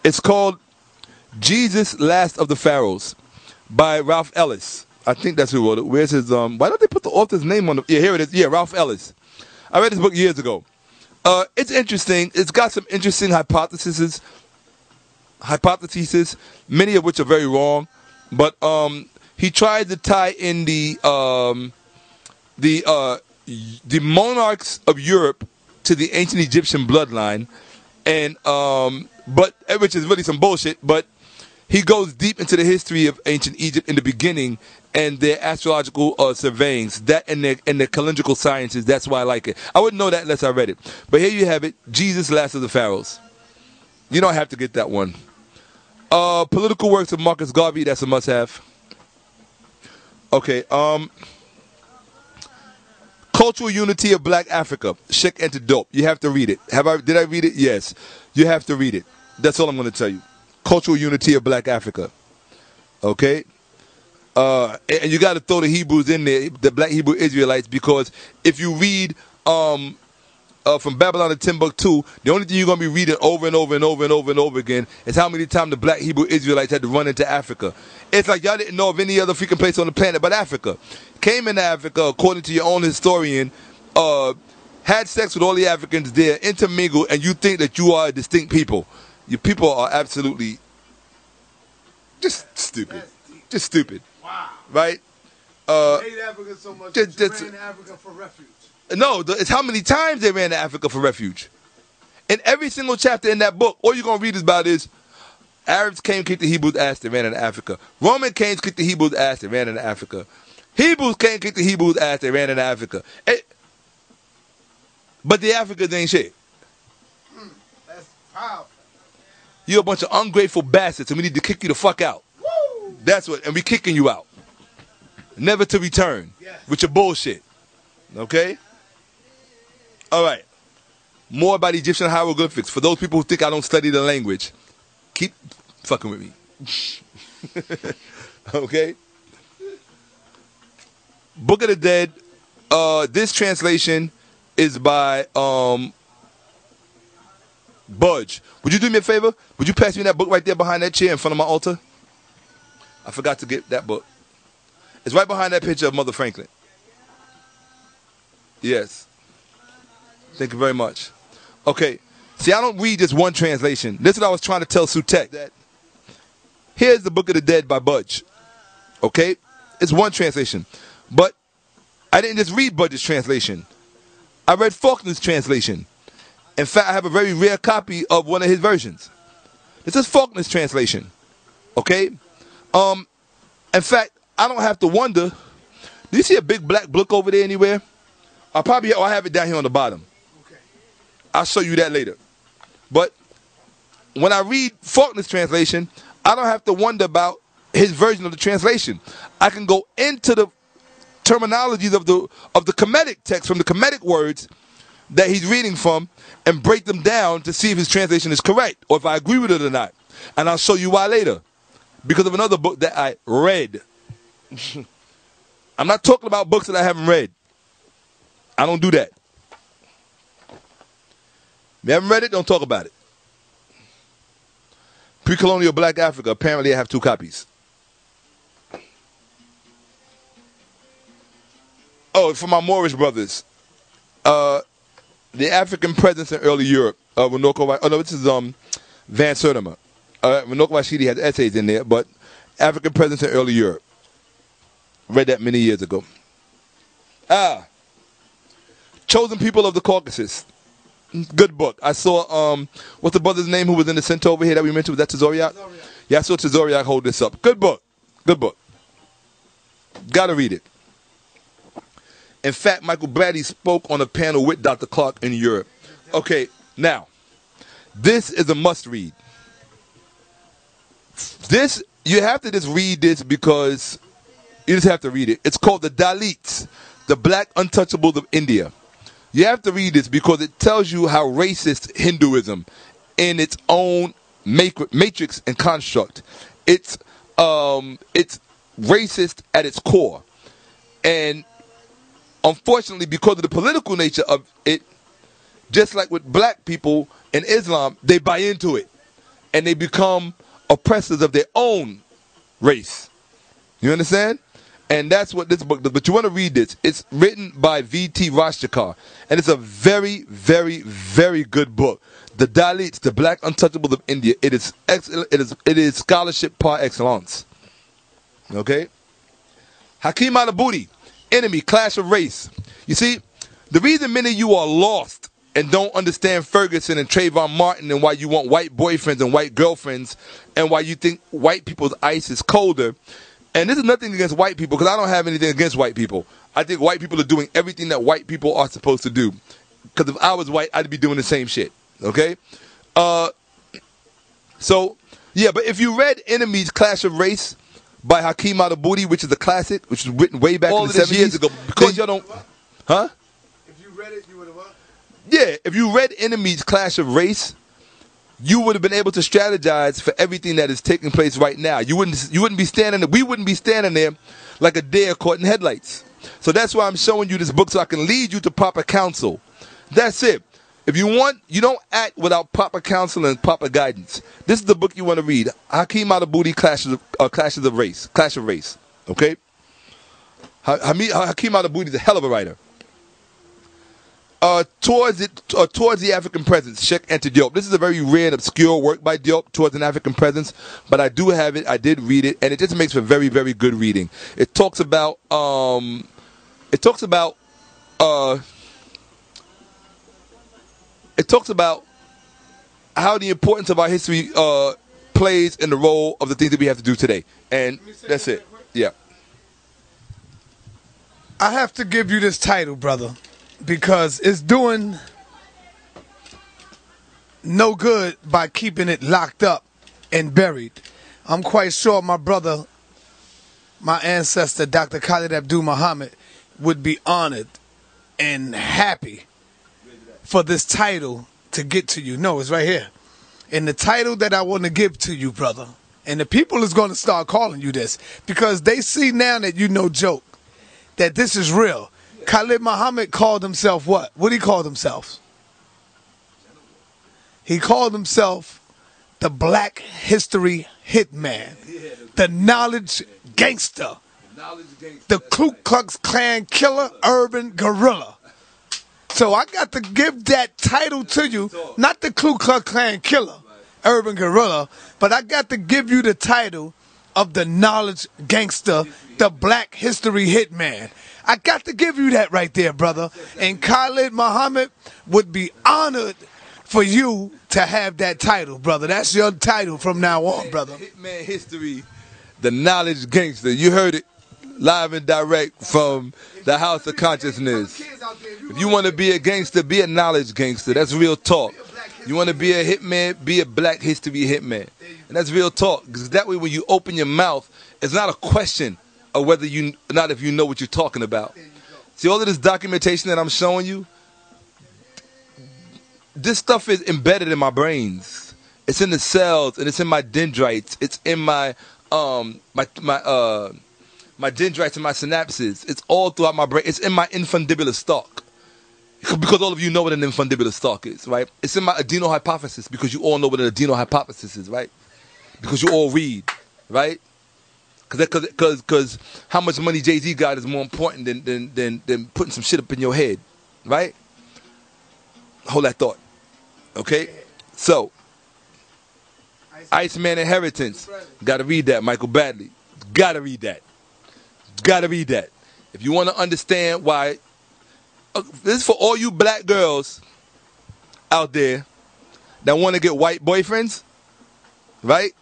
It's called Jesus, Last of the Pharaohs by Ralph Ellis. I think that's who wrote it. Where's his, why don't they put the author's name on the, yeah, here it is. Yeah, Ralph Ellis. I read this book years ago. It's interesting. It's got some interesting hypotheses, many of which are very wrong. But, he tried to tie in the monarchs of Europe to the ancient Egyptian bloodline, and but which is really some bullshit. But he goes deep into the history of ancient Egypt in the beginning and their astrological surveyings, that and their calendrical sciences. That's why I like it. I wouldn't know that unless I read it. But here you have it: Jesus, Last of the Pharaohs. You don't have to get that one. Political works of Marcus Garvey. That's a must-have. Okay, Cultural Unity of Black Africa, Sheikh Antidote. You have to read it. Did I read it? Yes. You have to read it. That's all I'm going to tell you. Cultural Unity of Black Africa. Okay? And you got to throw the Hebrews in there, the Black Hebrew Israelites, because if you read from Babylon to Timbuktu, the only thing you're going to be reading over and over and over and over and over again is how many times the Black Hebrew Israelites had to run into Africa. It's like y'all didn't know of any other freaking place on the planet but Africa. Came into Africa, according to your own historian, had sex with all the Africans there, intermingled, and you think that you are a distinct people. Your people are absolutely just stupid. Just stupid. Wow. Right? Hate Africa so much that you ran to Africa for refuge. No, it's how many times they ran to Africa for refuge. In every single chapter in that book, all you're going to read about is Arabs came, kicked the Hebrews' ass, they ran into Africa. Roman came, kicked the Hebrews' ass, they ran into Africa. Hebrews came, kicked the Hebrews' ass, they ran into Africa. But the Africans ain't shit. That's powerful. You're a bunch of ungrateful bastards, and we need to kick you the fuck out. Woo! That's what, and we kicking you out. Never to return. Yes. With your bullshit. Okay? All right. More about Egyptian hieroglyphics. For those people who think I don't study the language, keep fucking with me. Okay? Book of the Dead. This translation is by Budge. Would you do me a favor? Would you pass me that book right there behind that chair in front of my altar? I forgot to get that book. It's right behind that picture of Mother Franklin. Yes. Thank you very much. Okay. See, I don't read just one translation. This is what I was trying to tell Sutek. That here's the Book of the Dead by Budge. Okay? It's one translation. But I didn't just read Budge's translation. I read Faulkner's translation. In fact, I have a very rare copy of one of his versions. This is Faulkner's translation. Okay? In fact, I don't have to wonder. Do you see a big black book over there anywhere? I have it down here on the bottom. Okay. I'll show you that later. But when I read Faulkner's translation, I don't have to wonder about his version of the translation. I can go into the terminologies of the Kemetic text, from the Kemetic words that he's reading from, and break them down to see if his translation is correct or if I agree with it or not. And I'll show you why later, because of another book that I read. I'm not talking about books that I haven't read. I don't do that. If you haven't read it, don't talk about it. Pre-colonial Black Africa. Apparently I have 2 copies. Oh, for my Moorish brothers. The African presence in early Europe. This is Van Sertima. Runoko Washidi has essays in there, but African presence in early Europe. Read that many years ago. Chosen People of the Caucasus. Good book. I saw, what's the brother's name who was in the center over here that we mentioned? Was that Tazoriak? Yeah, I saw Tazoriak hold this up. Good book. Good book. Gotta read it. In fact, Michael Bradley spoke on a panel with Dr. Clark in Europe. Okay, now, this is a must-read. This, you have to just read this because you just have to read it. It's called The Dalits, the Black Untouchables of India. You have to read this because it tells you how racist Hinduism, in its own matrix and construct, it's racist at its core. And unfortunately, because of the political nature of it, just like with black people in Islam, they buy into it and they become oppressors of their own race. You understand? And that's what this book does. But you want to read this. It's written by V.T. Rashtakar. And it's a very, very, very good book. The Dalits, the Black Untouchables of India. It is excellent. It is scholarship par excellence. Okay? Hakeem Al-Abudi, Enemy, Clash of Race. You see, the reason many of you are lost and don't understand Ferguson and Trayvon Martin and why you want white boyfriends and white girlfriends and why you think white people's ice is colder. And this is nothing against white people, because I don't have anything against white people. I think white people are doing everything that white people are supposed to do. Because if I was white, I'd be doing the same shit. Okay? So, yeah, but if you read Enemies, Clash of Race by Hakeem Al-Abudi, which is a classic, which was written way back in the 70s. Years ago. Because y'all don't... Huh? If you read it, you would have what? Yeah, if you read Enemies, Clash of Race, you would have been able to strategize for everything that is taking place right now. You wouldn't be standing there. We wouldn't be standing there like a deer caught in headlights. So that's why I'm showing you this book, so I can lead you to proper counsel. That's it. If you want, you don't act without proper counsel and proper guidance. This is the book you want to read. Hakeem Al-Abudi, Clash of Race. Okay? Hakeem Al-Abudi is a hell of a writer. Towards the African Presence, Sheikh Anta Diop. This is a very rare and obscure work by Diop, Towards an African Presence, but I do have it. I did read it, and it just makes for very, very good reading. It talks about how the importance of our history plays in the role of the things that we have to do today, and that's it. Yeah. I have to give you this title, brother, because it's doing no good by keeping it locked up and buried. I'm quite sure my brother, my ancestor, Dr. Khalid Abdul Muhammad, would be honored and happy for this title to get to you. No, it's right here. And the title that I want to give to you, brother, and the people is going to start calling you this, because they see now that you no joke, that this is real. Khalid Muhammad called himself what? What did he call himself? He called himself the Black History Hitman, the Knowledge Gangster, the Ku Klux Klan Killer, Urban Guerrilla. So I got to give that title to you, not the Ku Klux Klan Killer, Urban Guerrilla, but I got to give you the title of the knowledge gangster, the Black History Hitman. I got to give you that right there, brother. And Khalid Muhammad would be honored for you to have that title, brother. That's your title from now on, brother. Hitman History, the knowledge gangster. You heard it live and direct from the House of Consciousness. If you want to be a gangster, be a knowledge gangster. That's real talk. You want to be a hitman, be a Black History hitman. And that's real talk. Because that way when you open your mouth, it's not a question of whether you, not if you know what you're talking about. See, all of this documentation that I'm showing you, this stuff is embedded in my brains. It's in the cells, and it's in my dendrites. It's in my my dendrites and my synapses. It's all throughout my brain. It's in my infundibular stalk. Because all of you know what an infundibular stalk is, right? It's in my adenohypophysis, because you all know what an adenohypophysis is, right? Because you all read, right? Because how much money Jay-Z got is more important than putting some shit up in your head, right? Hold that thought, okay? So, Iceman Inheritance. Got to read that, Michael Badley. Got to read that. Got to read that. If you want to understand why, this is for all you black girls out there that want to get white boyfriends, right?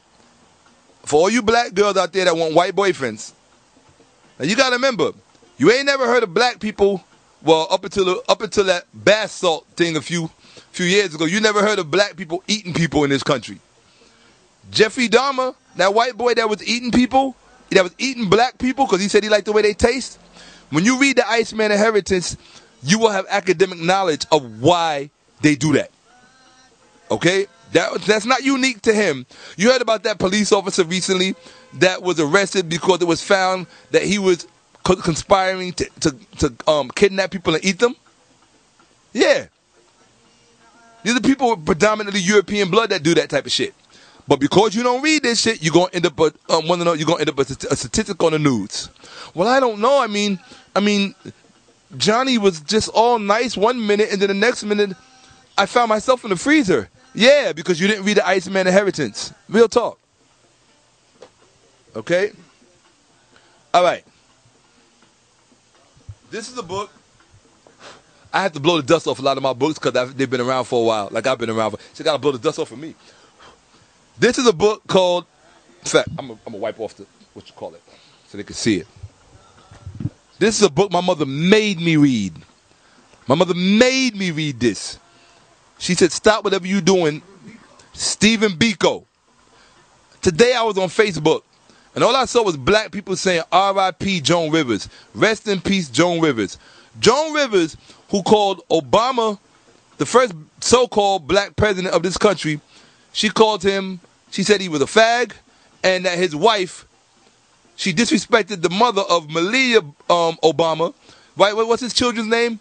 For all you black girls out there that want white boyfriends. Now you got to remember, you ain't never heard of black people, well, up until that bath salt thing a few years ago, you never heard of black people eating people in this country. Jeffrey Dahmer, that white boy that was eating people, that was eating black people because he said he liked the way they taste. When you read the Iceman Inheritance, you will have academic knowledge of why they do that. Okay? That's not unique to him. You heard about that police officer recently that was arrested because it was found that he was conspiring to kidnap people and eat them? Yeah. These are people with predominantly European blood that do that type of shit. But because you don't read this shit, you're gonna end up a statistic on the news. Well, I don't know. I mean, Johnny was just all nice one minute, and then the next minute, I found myself in the freezer. Yeah, because you didn't read the Iceman Inheritance. Real talk. Okay. All right. This is a book. I have to blow the dust off a lot of my books because they've been around for a while. Like I've been around for. So I gotta blow the dust off of me. This is a book called, in fact, I'm gonna wipe off what you call it, so they can see it. This is a book my mother made me read. My mother made me read this. She said, stop whatever you're doing, Stephen Biko. Today I was on Facebook, and all I saw was black people saying, R.I.P. Joan Rivers. Rest in peace, Joan Rivers. Joan Rivers, who called Obama the first so-called black president of this country, she called him, she said he was a fag, and that his wife, she disrespected the mother of Malia Obama. Right? What's his children's name?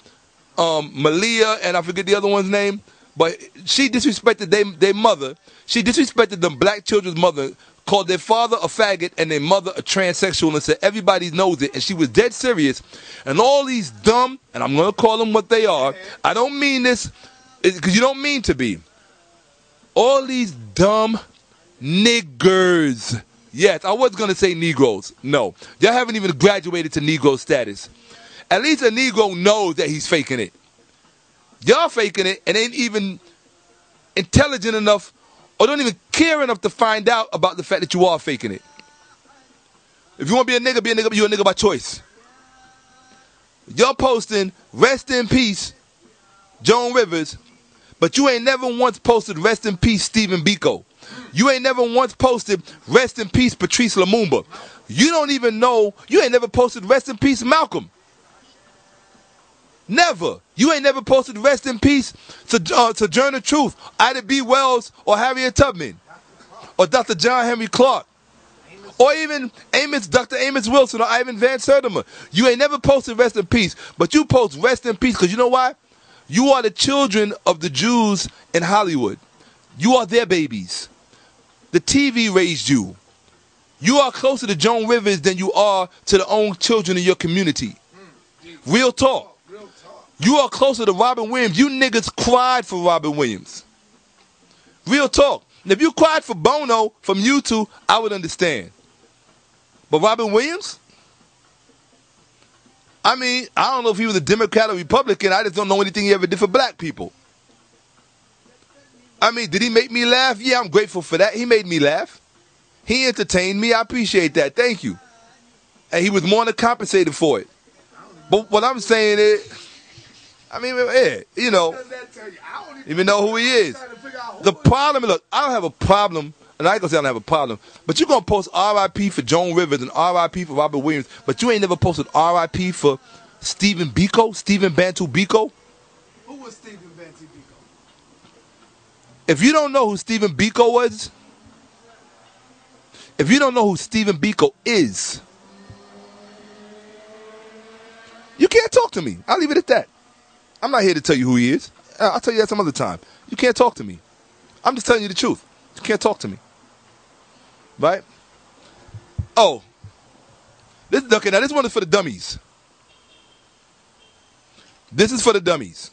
Malia, and I forget the other one's name. But she disrespected their mother. She disrespected the black children's mother, called their father a faggot and their mother a transsexual, and said everybody knows it. And she was dead serious. And all these dumb, and I'm going to call them what they are. I don't mean this, because you don't mean to be. All these dumb niggers. Yes, I was going to say Negroes. No. Y'all haven't even graduated to Negro status. At least a Negro knows that he's faking it. Y'all faking it and ain't even intelligent enough or don't even care enough to find out about the fact that you are faking it. If you want to be a nigga, you're a nigga by choice. Y'all posting, rest in peace, Joan Rivers, but you ain't never once posted rest in peace Stephen Biko. You ain't never once posted rest in peace Patrice Lumumba. You don't even know, you ain't never posted rest in peace Malcolm. Never. You ain't never posted rest in peace Sojourner Truth, Ida B. Wells, or Harriet Tubman, or Dr. John Henry Clark, or even Dr. Amos Wilson or Ivan Van Sertima. You ain't never posted rest in peace, but you post rest in peace because you know why? You are the children of the Jews in Hollywood. You are their babies. The TV raised you. You are closer to Joan Rivers than you are to the own children in your community. Real talk. You are closer to Robin Williams. You niggas cried for Robin Williams. Real talk. And if you cried for Bono from U2, I would understand. But Robin Williams, I mean, I don't know if he was a Democrat or Republican. I just don't know anything he ever did for black people. I mean, did he make me laugh? Yeah, I'm grateful for that. He made me laugh. He entertained me. I appreciate that. Thank you. And he was more than compensated for it. But what I'm saying is, I mean, yeah, you know, even know who he is. The problem, look, I don't have a problem, and I ain't gonna say I don't have a problem, but you're gonna post R.I.P. for Joan Rivers and R.I.P. for Robert Williams, but you ain't never posted R.I.P. for Stephen Biko, Stephen Bantu Biko. Who was Stephen Bantu Biko? If you don't know who Stephen Biko was, if you don't know who Stephen Biko is, you can't talk to me. I'll leave it at that. I'm not here to tell you who he is. I'll tell you that some other time. You can't talk to me. I'm just telling you the truth. You can't talk to me. Right? Oh. Okay, now this one is for the dummies. This is for the dummies.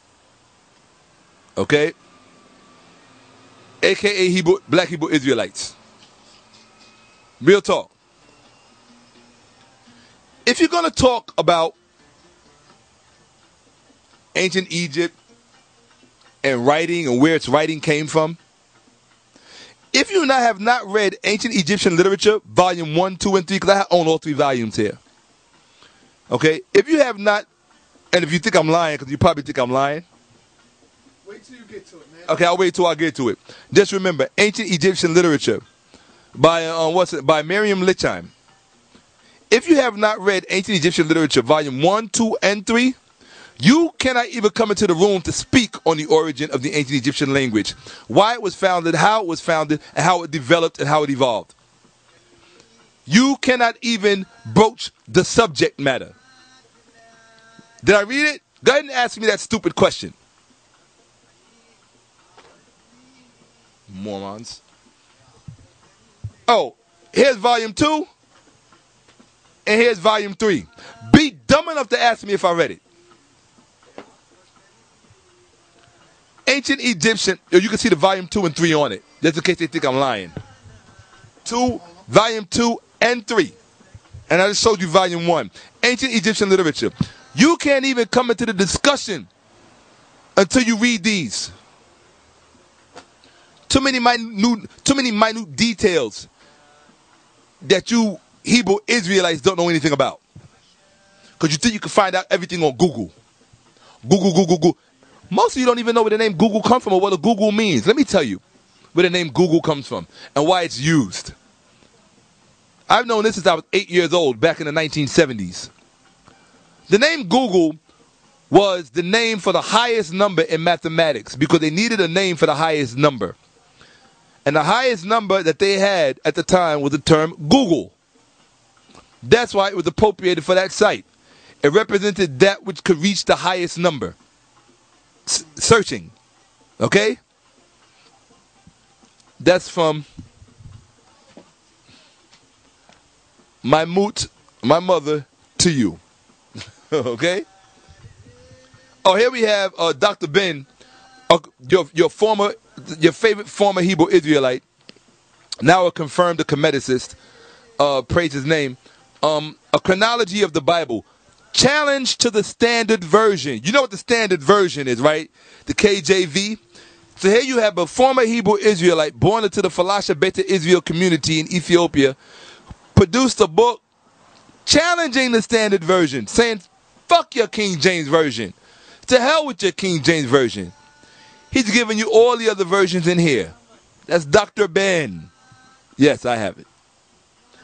Okay? AKA Black Hebrew Israelites. Real talk. If you're going to talk about ancient Egypt and writing and where its writing came from, if you have not read Ancient Egyptian Literature, Volume 1, 2, and 3, because I own all 3 volumes here. Okay? If you have not, and if you think I'm lying, because you probably think I'm lying. Wait till you get to it, man. Okay, I'll wait till I get to it. Just remember, Ancient Egyptian Literature by, by Miriam Lichheim. If you have not read Ancient Egyptian Literature, Volume 1, 2, and 3, you cannot even come into the room to speak on the origin of the ancient Egyptian language, why it was founded, how it was founded, and how it developed and how it evolved. You cannot even broach the subject matter. Did I read it? Go ahead and ask me that stupid question. Morons. Oh, here's Volume 2, and here's Volume 3. Be dumb enough to ask me if I read it. Ancient Egyptian, you can see the Volume 2 and 3 on it, just in case they think I'm lying. Volume 2 and 3. And I just showed you Volume 1. Ancient Egyptian Literature. You can't even come into the discussion until you read these. Too many minute details that you Hebrew Israelites don't know anything about. Because you think you can find out everything on Google. Google. Most of you don't even know where the name Google comes from or what a Google means. Let me tell you where the name Google comes from and why it's used. I've known this since I was 8 years old, back in the 1970s. The name Google was the name for the highest number in mathematics because they needed a name for the highest number. And the highest number that they had at the time was the term Google. That's why it was appropriated for that site. It represented that which could reach the highest number. Searching. Okay? That's from my mother to you. Okay? Oh, here we have Dr. Ben, your favorite former Hebrew Israelite, now a confirmed Kemeticist, praise his name, a chronology of the Bible. Challenge to the standard version. You know what the standard version is, right? The KJV. So here you have a former Hebrew Israelite born into the Falasha Beta Israel community in Ethiopia, produced a book challenging the standard version, saying, fuck your King James Version. To hell with your King James Version. He's giving you all the other versions in here. That's Dr. Ben. Yes, I have it.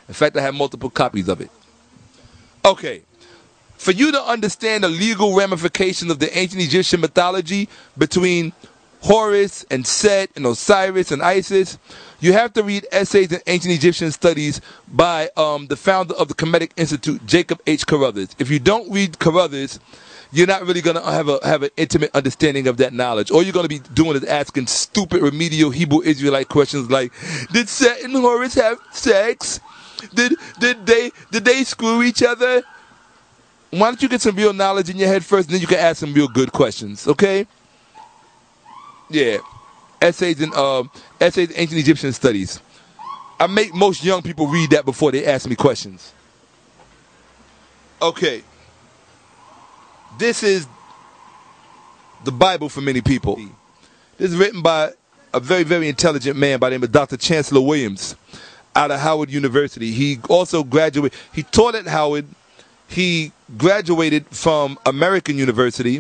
In fact, I have multiple copies of it. Okay. For you to understand the legal ramifications of the ancient Egyptian mythology between Horus and Set and Osiris and Isis, you have to read essays in ancient Egyptian studies by the founder of the Kemetic Institute, Jacob H. Carruthers. If you don't read Carruthers, you're not really going to have an intimate understanding of that knowledge. All you're going to be doing is asking stupid remedial Hebrew Israelite questions like, did Set and Horus have sex? Did they screw each other? Why don't you get some real knowledge in your head first, and then you can ask some real good questions, okay? Yeah. Essays in ancient Egyptian studies. I make most young people read that before they ask me questions. Okay. This is the Bible for many people. This is written by a very, very intelligent man by the name of Dr. Chancellor Williams out of Howard University. He also graduated. He taught at Howard. He graduated from American University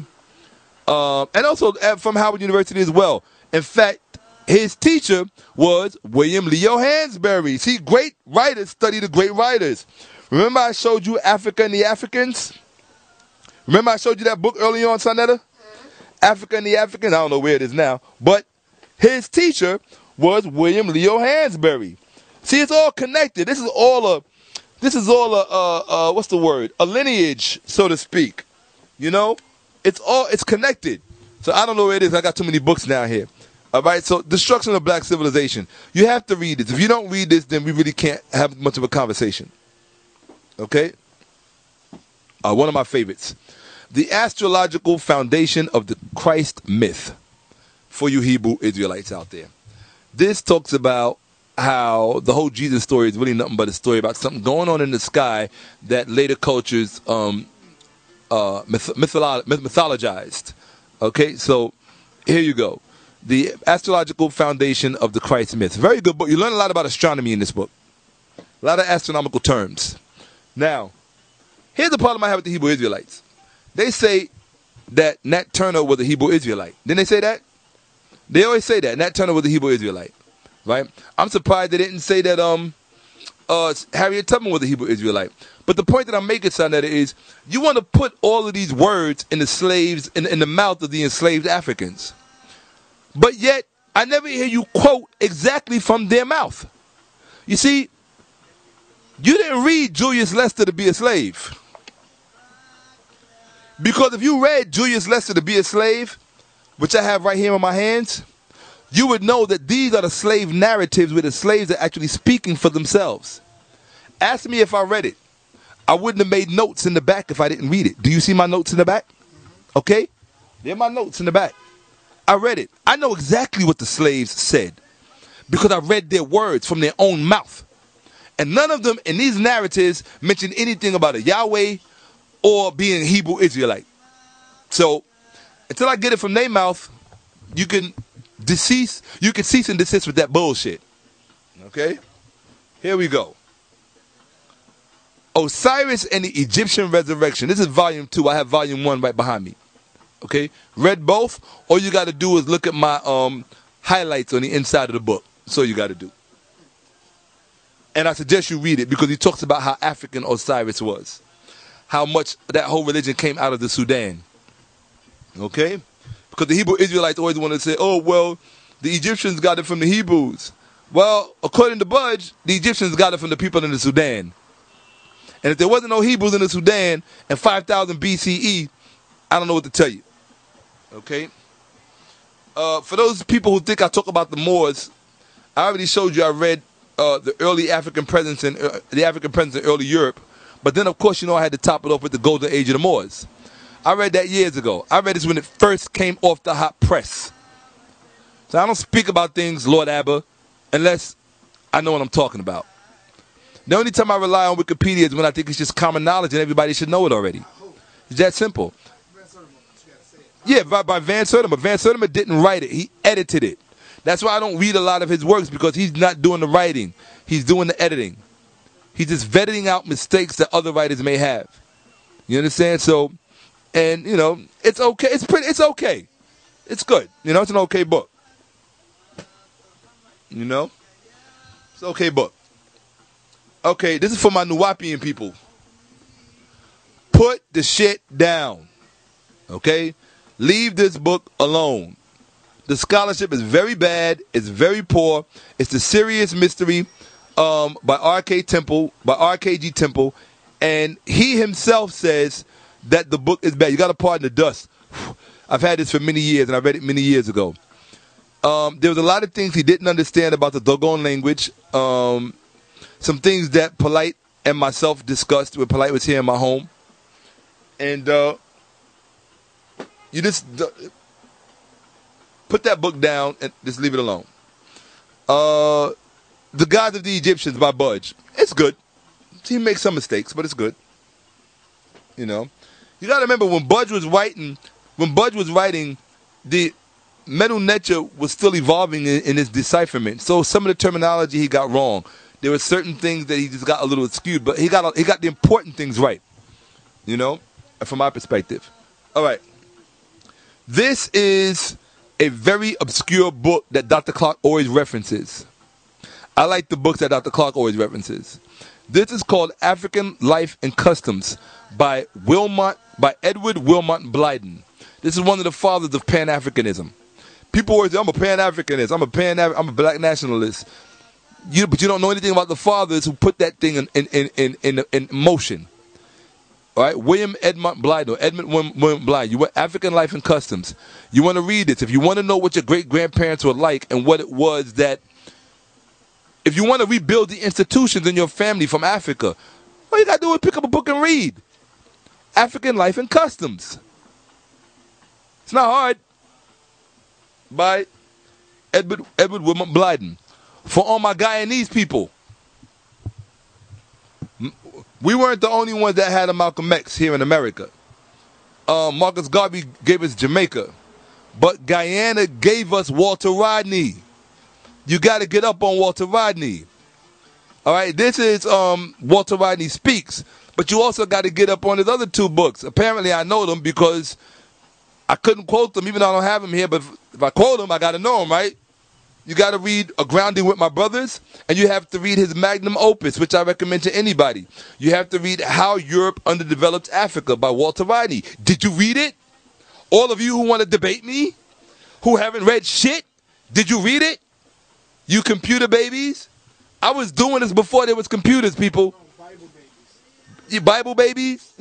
and also from Howard University as well. In fact, his teacher was William Leo Hansberry. See, great writers study the great writers. Remember I showed you Africa and the Africans? Remember I showed you that book early on, Sonetta? Africa and the Africans. I don't know where it is now. But his teacher was William Leo Hansberry. See, it's all connected. This is all a what's the word? A lineage, so to speak. You know? It's connected. So I don't know where it is. I got too many books down here. All right, so Destruction of Black Civilization. You have to read this. If you don't read this, then we really can't have much of a conversation. Okay? One of my favorites. The Astrological Foundation of the Christ Myth. For you Hebrew Israelites out there. This talks about how the whole Jesus story is really nothing but a story about something going on in the sky that later cultures mythologized. Okay, so here you go. The Astrological Foundation of the Christ Myth. Very good book. You learn a lot about astronomy in this book. A lot of astronomical terms. Now, here's the problem I have with the Hebrew Israelites. They say that Nat Turner was a Hebrew Israelite. Didn't they say that? They always say that. Nat Turner was a Hebrew Israelite. Right? I'm surprised they didn't say that Harriet Tubman was a Hebrew Israelite. But the point that I'm making, Sonetta, is you want to put all of these words in the slaves, in the mouth of the enslaved Africans. But yet, I never hear you quote exactly from their mouth. You see, you didn't read Julius Lester to be a slave. Because if you read Julius Lester to be a slave, which I have right here in my hands, you would know that these are the slave narratives where the slaves are actually speaking for themselves. Ask me if I read it. I wouldn't have made notes in the back if I didn't read it. Do you see my notes in the back? Okay? They're my notes in the back. I read it. I know exactly what the slaves said because I read their words from their own mouth. And none of them in these narratives mention anything about a Yahweh or being a Hebrew Israelite. So, until I get it from their mouth, you can cease and desist with that bullshit. Okay? Here we go. Osiris and the Egyptian Resurrection. This is volume 2. I have volume 1 right behind me. Okay? Read both. All you got to do is look at my highlights on the inside of the book. That's all you got to do. And I suggest you read it because he talks about how African Osiris was. How much that whole religion came out of the Sudan. Okay? Because the Hebrew Israelites always want to say, oh, well, the Egyptians got it from the Hebrews. Well, according to Budge, the Egyptians got it from the people in the Sudan. And if there wasn't no Hebrews in the Sudan in 5000 BCE, I don't know what to tell you. Okay? For those people who think I talk about the Moors, I already showed you I read the early African presence in early Europe. But then, of course, you know I had to top it off with the Golden Age of the Moors. I read that years ago. I read this when it first came off the hot press. So I don't speak about things, Lord Abba, unless I know what I'm talking about. The only time I rely on Wikipedia is when I think it's just common knowledge and everybody should know it already. It's that simple. Yeah, by Van Sertima. Van Sertima didn't write it. He edited it. That's why I don't read a lot of his works, because he's not doing the writing. He's doing the editing. He's just vetting out mistakes that other writers may have. You understand? So, and, you know, it's okay. It's okay. It's good. You know, it's an okay book. You know? It's an okay book. Okay, this is for my Nuwapian people. Put the shit down. Okay? Leave this book alone. The scholarship is very bad. It's very poor. It's the Serious Mystery by RKG Temple. And he himself says that the book is bad. You got to pardon the dust. I've had this for many years, and I read it many years ago. There was a lot of things he didn't understand about the Dogon language. Some things that Polite and myself discussed when Polite was here in my home. And you just put that book down and just leave it alone. The Gods of the Egyptians by Budge. It's good. He makes some mistakes, but it's good. You know, you got to remember when Budge was writing, the Medu Neter was still evolving in his decipherment. So some of the terminology he got wrong. There were certain things that he just got a little skewed, but he got the important things right. You know, from my perspective. All right. This is a very obscure book that Dr. Clark always references. I like the books that Dr. Clark always references. This is called African Life and Customs by Edward Wilmot Blyden. This is one of the fathers of Pan-Africanism. People always say, I'm a Pan-Africanist, I'm a black nationalist. But you don't know anything about the fathers who put that thing in motion. All right, William Edmund Blyden, or Edmund William Blyden. You want African Life and Customs. You want to read this. If you want to know what your great-grandparents were like and what it was that, if you want to rebuild the institutions in your family from Africa, all you got to do is pick up a book and read. African Life and Customs. It's not hard. By Edward Wilmot Blyden. For all my Guyanese people. We weren't the only ones that had a Malcolm X here in America. Marcus Garvey gave us Jamaica. But Guyana gave us Walter Rodney. You got to get up on Walter Rodney. All right, this is Walter Rodney Speaks. But you also got to get up on his other two books. Apparently I know them because I couldn't quote them, even though I don't have them here. But if I quote them, I got to know them, right? You got to read A Grounding with My Brothers, and you have to read his magnum opus, which I recommend to anybody. You have to read How Europe Underdeveloped Africa by Walter Rodney. Did you read it? All of you who want to debate me, who haven't read shit, did you read it? You computer babies? I was doing this before there was computers, people. Bible babies. You Bible babies?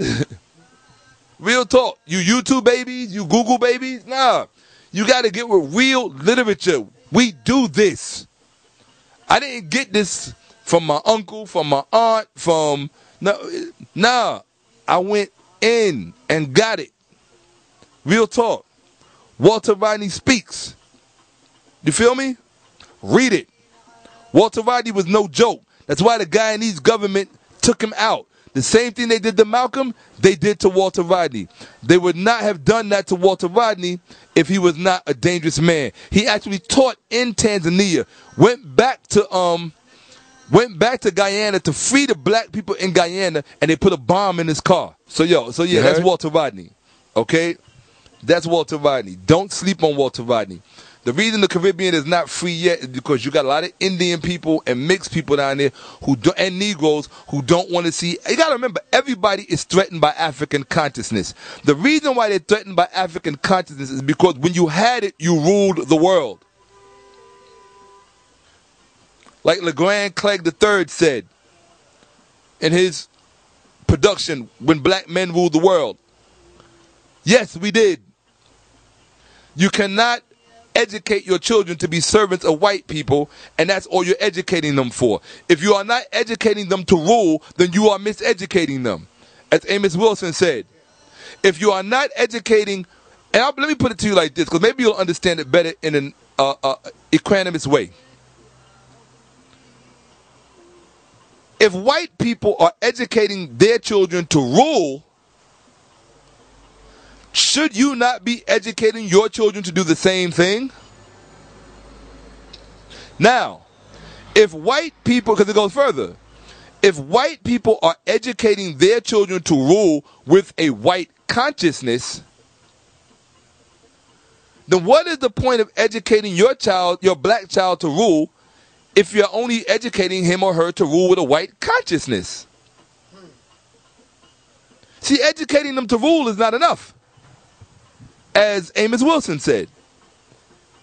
Real talk. You YouTube babies? You Google babies? Nah. You got to get with real literature. We do this. I didn't get this from my uncle, from my aunt, from... Nah. I went in and got it. Real talk. Walter Rodney Speaks. You feel me? Read it. Walter Rodney was no joke. That's why the Guyanese government took him out. The same thing they did to Malcolm, they did to Walter Rodney. They would not have done that to Walter Rodney if he was not a dangerous man. He actually taught in Tanzania, went back to Guyana to free the black people in Guyana, and they put a bomb in his car. So yeah, that's Walter Rodney. Okay? That's Walter Rodney. Don't sleep on Walter Rodney. The reason the Caribbean is not free yet is because you got a lot of Indian people and mixed people down there and Negroes who don't want to see. You got to remember, everybody is threatened by African consciousness. The reason why they're threatened by African consciousness is because when you had it, you ruled the world. Like LeGrand Clegg III said in his production, When Black Men Ruled the World. Yes, we did. You cannot educate your children to be servants of white people, and that's all you're educating them for. If you are not educating them to rule, then you are miseducating them. As Amos Wilson said, if you are not educating, and let me put it to you like this, because maybe you'll understand it better in an equanimous way. If white people are educating their children to rule, should you not be educating your children to do the same thing? Now, if white people, because it goes further, if white people are educating their children to rule with a white consciousness, then what is the point of educating your child, your black child, to rule if you're only educating him or her to rule with a white consciousness? See, educating them to rule is not enough. As Amos Wilson said,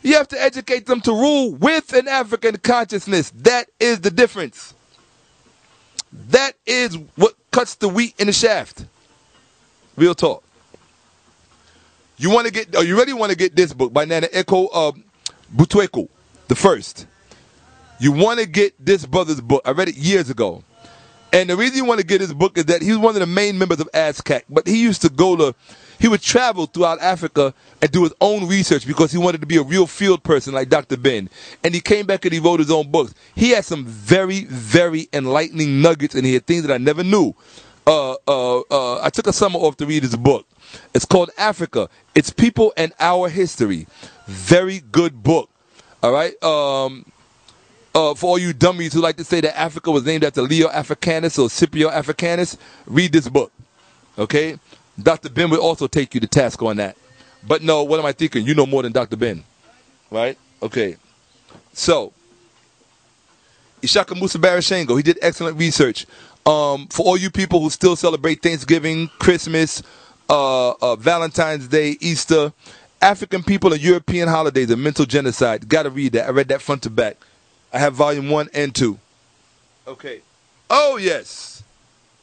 you have to educate them to rule with an African consciousness. That is the difference. That is what cuts the wheat in the shaft. Real talk. You want to get? You really want to get this book by Nana Eko Butweko, the first. You want to get this brother's book. I read it years ago. And the reason you want to get his book is that he was one of the main members of ASCAC. But he used to he would travel throughout Africa and do his own research because he wanted to be a real field person like Dr. Ben. And he came back and he wrote his own books. He had some very, very enlightening nuggets in here, things that I never knew. I took a summer off to read his book. It's called Africa, Its People and Our History. Very good book. All right. For all you dummies who like to say that Africa was named after Leo Africanus or Scipio Africanus, read this book. Okay? Dr. Ben will also take you to task on that. But no, what am I thinking? You know more than Dr. Ben. Right? Okay. So, Ishaka Musa Barashango, he did excellent research. For all you people who still celebrate Thanksgiving, Christmas, Valentine's Day, Easter, African people and European holidays are mental genocide. Gotta read that. I read that front to back. I have volume 1 and 2. Okay. Oh, yes.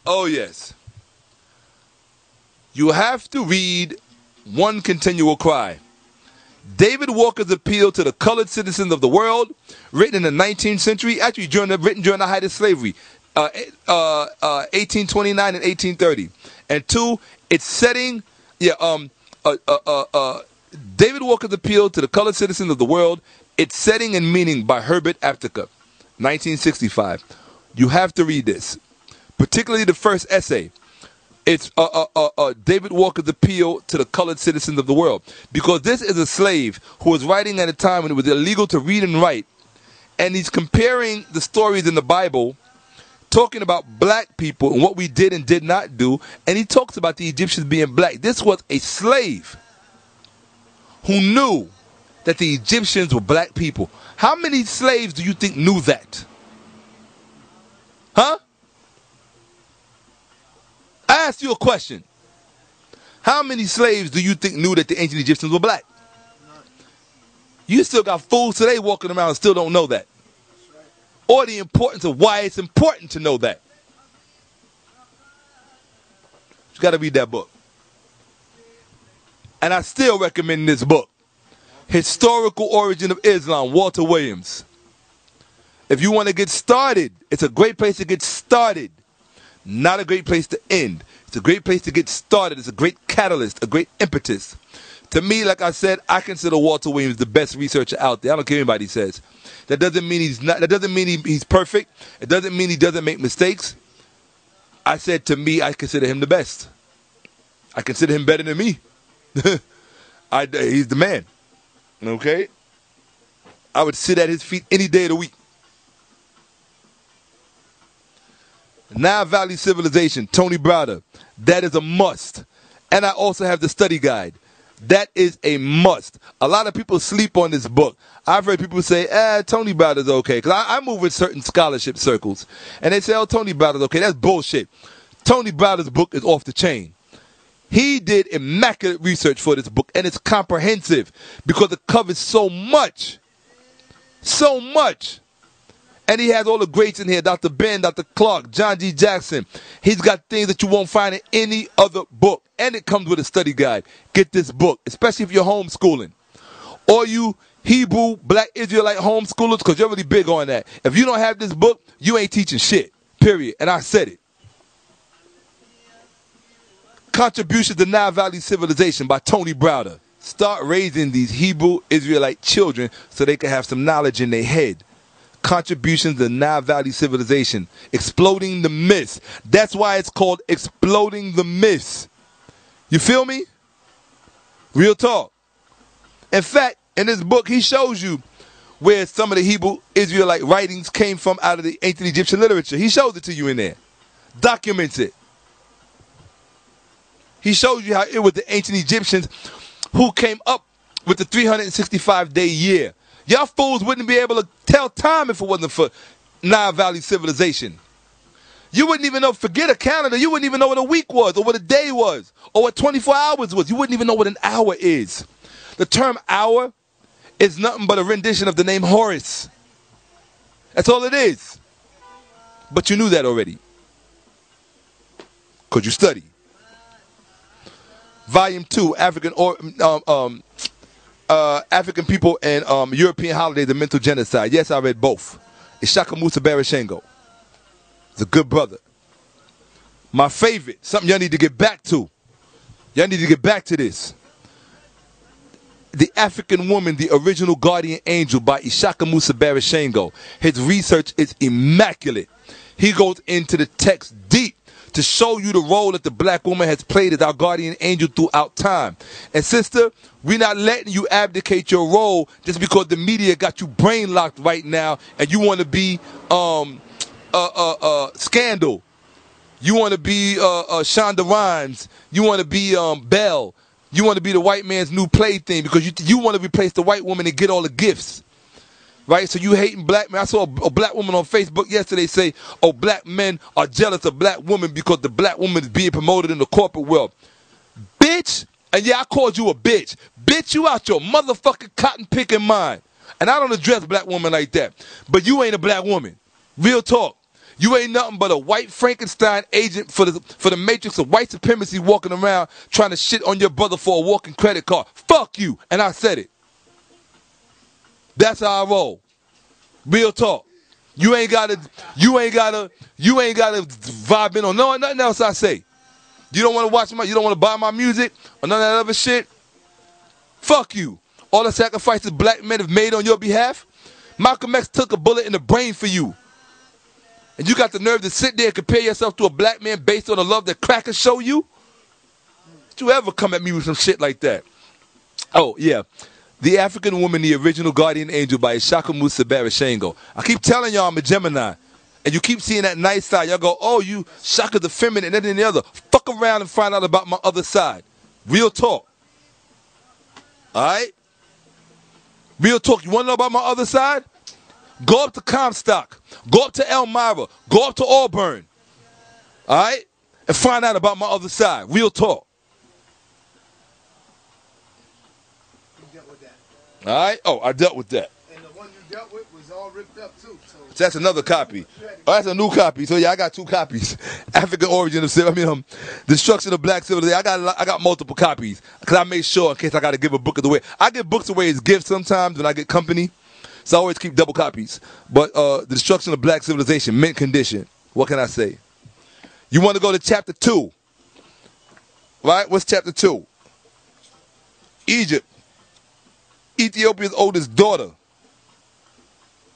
Oh, yes. You have to read One Continual Cry. David Walker's appeal to the colored citizens of the world, written in the 19th century, actually written during the height of slavery, 1829 and 1830. And 2, it's setting, David Walker's appeal to the colored citizens of the world, its setting and meaning by Herbert Aptheker, 1965. You have to read this, particularly the first essay. It's David Walker's appeal to the colored citizens of the world, because this is a slave who was writing at a time when it was illegal to read and write, and he's comparing the stories in the Bible, talking about black people and what we did and did not do, and he talks about the Egyptians being black. This was a slave who knew that the Egyptians were black people. How many slaves do you think knew that? Huh? I asked you a question. How many slaves do you think knew that the ancient Egyptians were black? You still got fools today walking around and still don't know that. Or the importance of why it's important to know that. You got to read that book. And I still recommend this book. Historical Origin of Islam, Walter Williams. If you want to get started, it's a great place to get started. Not a great place to end. It's a great place to get started. It's a great catalyst, a great impetus. To me, like I said, I consider Walter Williams the best researcher out there. I don't care what anybody says. That doesn't mean he's not. That doesn't mean he's perfect. It doesn't mean he doesn't make mistakes. I said, to me, I consider him the best. I consider him better than me. He's the man. Okay? I would sit at his feet any day of the week. Nile Valley Civilization, Tony Browder. That is a must. And I also have the study guide. That is a must. A lot of people sleep on this book. I've heard people say, Tony Browder's okay. Because I move with certain scholarship circles. And they say, oh, Tony Browder's okay. That's bullshit. Tony Browder's book is off the chain. He did immaculate research for this book. And it's comprehensive. Because it covers so much. So much. And he has all the greats in here. Dr. Ben, Dr. Clark, John G. Jackson. He's got things that you won't find in any other book. And it comes with a study guide. Get this book, especially if you're homeschooling. Or you Hebrew, Black Israelite homeschoolers, because you're really big on that. If you don't have this book, you ain't teaching shit. Period. And I said it. Contributions to Nile Valley Civilization by Tony Browder. Start raising these Hebrew Israelite children so they can have some knowledge in their head. Contributions to Nile Valley Civilization. Exploding the Myths. That's why it's called Exploding the Myths. You feel me? Real talk. In fact, in this book, he shows you where some of the Hebrew Israelite writings came from out of the ancient Egyptian literature. He shows it to you in there. Documents it. He shows you how it was the ancient Egyptians who came up with the 365-day year. Y'all fools wouldn't be able to tell time if it wasn't for Nile Valley Civilization. You wouldn't even know, forget a calendar, you wouldn't even know what a week was, or what a day was, or what 24 hours was. You wouldn't even know what an hour is. The term hour is nothing but a rendition of the name Horus. That's all it is. But you knew that already. Because you study. Volume 2, African people and European holidays and mental genocide. Yes, I read both. Ishaka Musa Barashango. He's a good brother. My favorite, something y'all need to get back to. Y'all need to get back to this. The African Woman, the Original Guardian Angel by Ishaka Musa Barashango. His research is immaculate. He goes into the text deep to show you the role that the black woman has played as our guardian angel throughout time. And sister, we're not letting you abdicate your role just because the media got you brain locked right now and you want to be Scandal. You want to be Shonda Rhimes. You want to be Belle. You want to be the white man's new plaything because you want to replace the white woman and get all the gifts. Right? So you hating black men. I saw a black woman on Facebook yesterday say, oh, black men are jealous of black women because the black woman is being promoted in the corporate world. Bitch. And yeah, I called you a bitch. Bitch, you out your motherfucking cotton picking mind. And I don't address black women like that. But you ain't a black woman. Real talk. You ain't nothing but a white Frankenstein agent for the matrix of white supremacy walking around trying to shit on your brother for a walking credit card. Fuck you. And I said it. That's how I roll. Real talk. You ain't gotta vibe in on nothing else I say. You don't want to watch you don't want to buy my music or none of that other shit. Fuck you. All the sacrifices black men have made on your behalf. Malcolm X took a bullet in the brain for you. And you got the nerve to sit there and compare yourself to a black man based on the love that crackers show you? Did you ever come at me with some shit like that? Oh, yeah. The African Woman, the Original Guardian Angel by Ishaka Musa Barashango. I keep telling y'all I'm a Gemini. And you keep seeing that nice side. Y'all go, oh, you Shaka the feminine and then the other. Fuck around and find out about my other side. Real talk. Alright? Real talk. You want to know about my other side? Go up to Comstock. Go up to Elmira. Go up to Auburn. Alright? And find out about my other side. Real talk. You dealt with that. Alright? Oh, I dealt with that. And the one you dealt with was all ripped up too. So that's another copy. Oh, that's a new copy. So yeah, I got two copies. African Origin of Destruction of Black Civilization. I got multiple copies because I made sure in case I got to give a book away. I give books away as gifts sometimes when I get company, so I always keep double copies. But the Destruction of Black Civilization, mint condition. What can I say? You want to go to chapter 2, right? What's chapter 2? Egypt, Ethiopia's oldest daughter.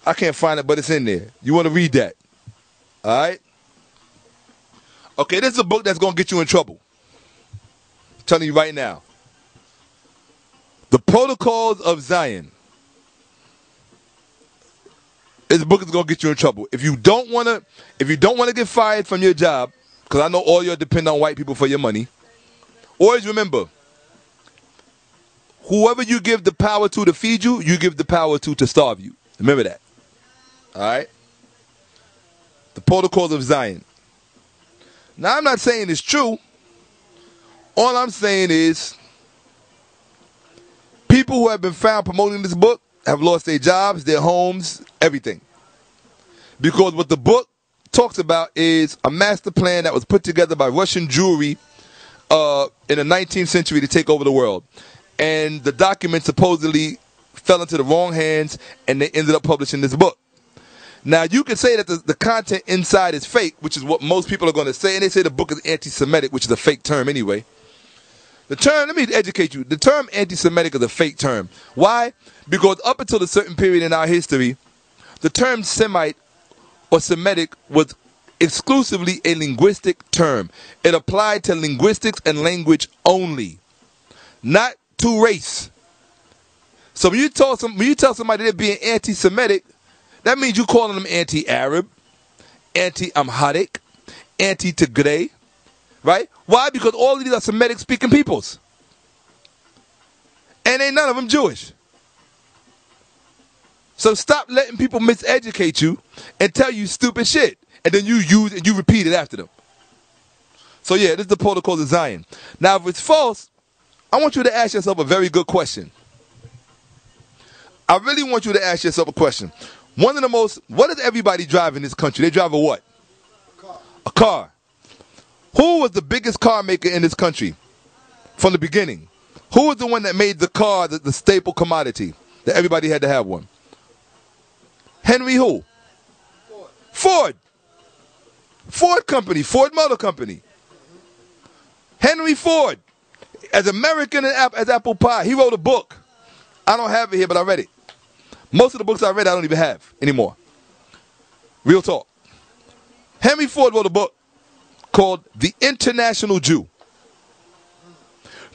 I can't find it, but it's in there. You want to read that? All right? Okay, this is a book that's going to get you in trouble. I'm telling you right now. The Protocols of Zion. This book is going to get you in trouble. If you don't want to get fired from your job, because I know all you depend on white people for your money, always remember, whoever you give the power to feed you, you give the power to starve you. Remember that. All right? The Protocols of Zion. Now, I'm not saying it's true. All I'm saying is people who have been found promoting this book have lost their jobs, their homes, everything. Because what the book talks about is a master plan that was put together by Russian Jewry in the 19th century to take over the world. And the document supposedly fell into the wrong hands, and they ended up publishing this book. Now, you can say that the content inside is fake, which is what most people are going to say, and they say the book is anti-Semitic, which is a fake term anyway. The term, let me educate you, the term anti-Semitic is a fake term. Why? Because up until a certain period in our history, the term Semite or Semitic was exclusively a linguistic term. It applied to linguistics and language only, not to race. So when you tell somebody they're being anti-Semitic, that means you're calling them anti-Arab, anti-Amharic, anti-Tigray, right? Why? Because all of these are Semitic-speaking peoples. And ain't none of them Jewish. So stop letting people miseducate you and tell you stupid shit. And then you use and you repeat it after them. So yeah, this is the Protocol of Zion. Now, if it's false, I want you to ask yourself a very good question. I really want you to ask yourself a question. What does everybody drive in this country? They drive a what? A car. Who was the biggest car maker in this country from the beginning? Who was the one that made the car the staple commodity that everybody had to have one? Henry who? Ford. Ford Company, Ford Motor Company. Henry Ford, as American as apple pie, he wrote a book. I don't have it here, but I read it. Most of the books I read, I don't even have anymore. Real talk. Henry Ford wrote a book called The International Jew.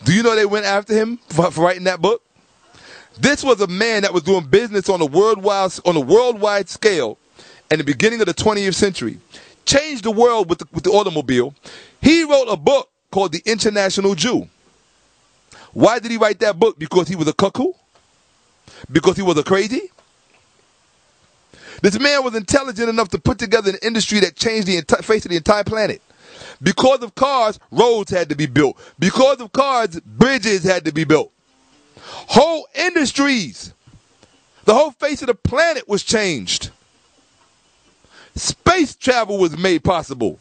Do you know they went after him for writing that book? This was a man that was doing business on a worldwide scale in the beginning of the 20th century. Changed the world with the automobile. He wrote a book called The International Jew. Why did he write that book? Because he was a cuckoo? Because he was a crazy? This man was intelligent enough to put together an industry that changed the face of the entire planet. Because of cars, roads had to be built. Because of cars, bridges had to be built. Whole industries, the whole face of the planet was changed. Space travel was made possible.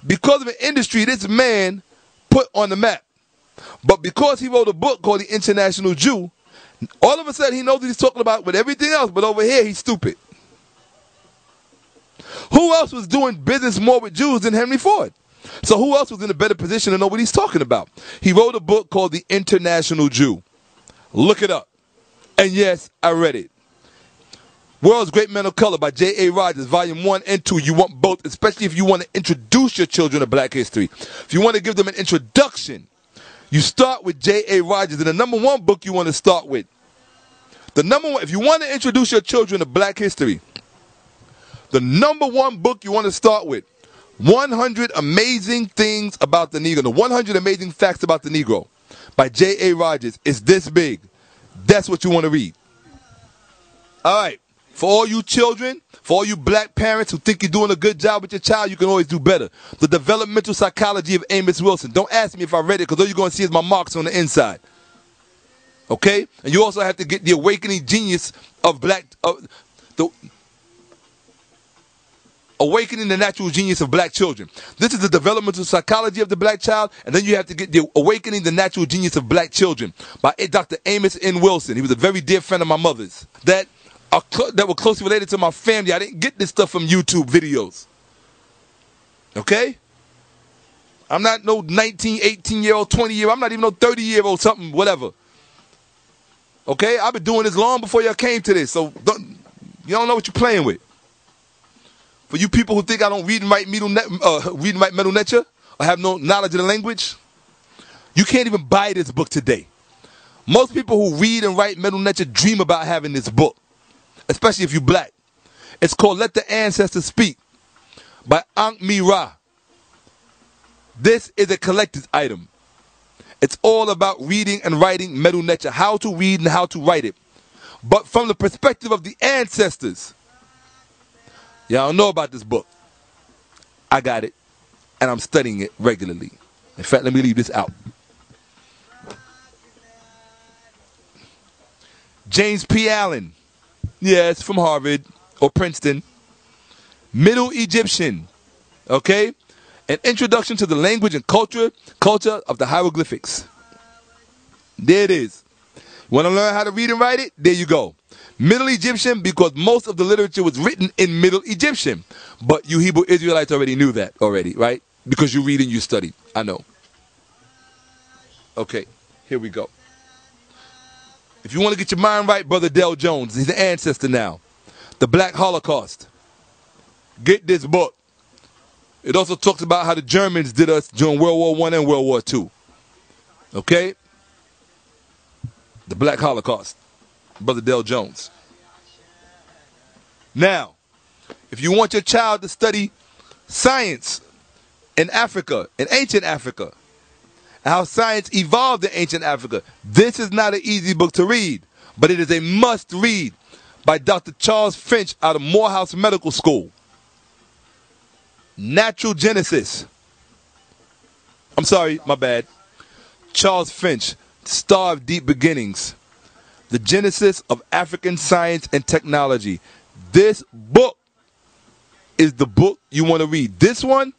Because of an industry this man put on the map. But because he wrote a book called The International Jew, all of a sudden he knows what he's talking about with everything else, but over here he's stupid. Who else was doing business more with Jews than Henry Ford? So who else was in a better position to know what he's talking about? He wrote a book called The International Jew. Look it up. And yes, I read it. World's Great Men of Color by J.A. Rogers, Volume 1 and 2. You want both, especially if you want to introduce your children to black history. If you want to give them an introduction, you start with J.A. Rogers. And the number one book you want to start with. The number one, if you want to introduce your children to black history, the number one book you want to start with, 100 Amazing Things About the Negro, the 100 Amazing Facts About the Negro by J.A. Rogers is this big. That's what you want to read. All right. For all you children, for all you black parents who think you're doing a good job with your child, you can always do better. The Developmental Psychology of Amos Wilson. Don't ask me if I read it, because all you're going to see is my marks on the inside. Okay? And you also have to get The Awakening Genius of Awakening the Natural Genius of Black Children. This is the Developmental Psychology of the Black Child, and then you have to get the Awakening the Natural Genius of Black Children by Dr. Amos N. Wilson. He was a very dear friend of my mother's that were closely related to my family. I didn't get this stuff from YouTube videos. Okay? I'm not no 19, 18-year-old, 20-year-old. I'm not even no 30-year-old, something, whatever. Okay? I've been doing this long before y'all came to this, so you don't know what you're playing with. For you people who think I don't read and write metal nature or have no knowledge of the language, you can't even buy this book today. Most people who read and write metal nature dream about having this book, especially if you're black. It's called Let the Ancestors Speak by Ankh Mi Ra. This is a collector's item. It's all about reading and writing metal nature, how to read and how to write it, but from the perspective of the ancestors. Y'all don't know about this book. I got it, and I'm studying it regularly. In fact, let me leave this out. James P. Allen. Yes, from Harvard or Princeton. Middle Egyptian. Okay? An introduction to the language and culture of the hieroglyphics. There it is. Want to learn how to read and write it? There you go. Middle Egyptian, because most of the literature was written in Middle Egyptian. But you Hebrew Israelites already knew that already, right? Because you read and you study. I know. Okay, here we go. If you want to get your mind right, Brother Del Jones, he's an ancestor now. The Black Holocaust. Get this book. It also talks about how the Germans did us during World War I and World War II. Okay? The Black Holocaust. Brother Del Jones. Now, if you want your child to study science in Africa, in ancient Africa, and how science evolved in ancient Africa, this is not an easy book to read, but it is a must read by Dr. Charles Finch out of Morehouse Medical School. Natural Genesis. I'm sorry, my bad. Charles Finch, Star of Deep Beginnings. The Genesis of African Science and Technology. This book is the book you want to read. This one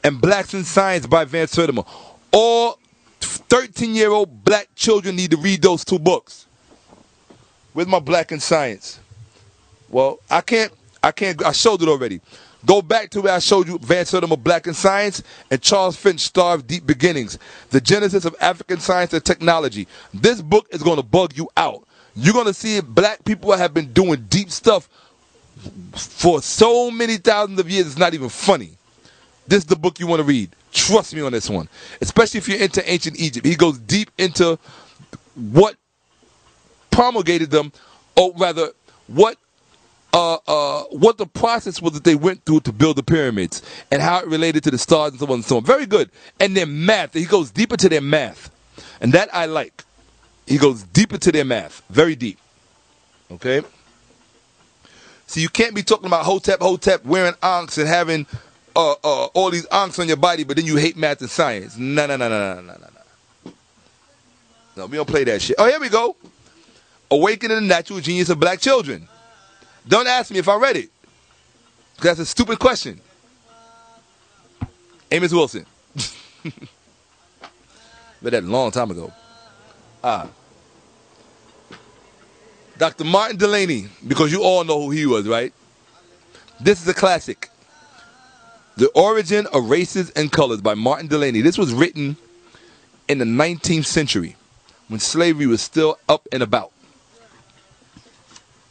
and Blacks in Science by Van Sertima. All 13-year-old black children need to read those two books. Where's my Black in Science? Well, I showed it already. Go back to where I showed you Van Sertima Black in Science and Charles Finch Star of Deep Beginnings. The Genesis of African Science and Technology. This book is going to bug you out. You're going to see black people have been doing deep stuff for so many thousands of years, it's not even funny. this is the book you want to read. Trust me on this one. Especially if you're into ancient Egypt. He goes deep into what promulgated them, or rather, what the process was that they went through to build the pyramids, and how it related to the stars and so on and so on. Very good. And their math. He goes deep into their math. And that I like. He goes deep into their math. Very deep. Okay? So you can't be talking about Hotep wearing ankhs and having all these ankhs on your body, but then you hate math and science. No. No, we don't play that shit. Oh, here we go. Awakening the Natural Genius of Black Children. Don't ask me if I read it. That's a stupid question. Amos Wilson. Read that a long time ago. Dr. Martin Delaney, because you all know who he was, right? This is a classic. The Origin of Races and Colors by Martin Delaney. This was written in the 19th century when slavery was still up and about.